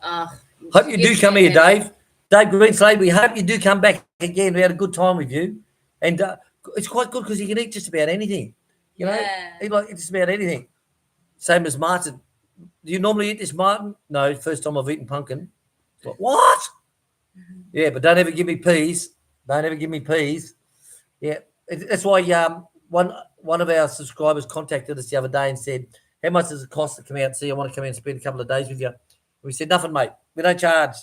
Hope she you do gives me come a here, headache. Dave. Dave Greenslade, we hope you do come back again. We had a good time with you. And it's quite good because you can eat just about anything. You know, Yeah. eat like just about anything. Same as Martin. Do you normally eat this, Martin? No, first time I've eaten pumpkin. But what? Yeah, but don't ever give me peas. Don't ever give me peas. Yeah, that's why one of our subscribers contacted us the other day and said, "How much does it cost to come out and see? I want to come out and spend a couple of days with you." We said, "Nothing, mate. We don't charge.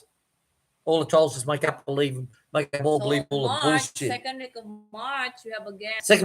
All the trolls just make up all the So bullshit." March, second week of March, we have again. Second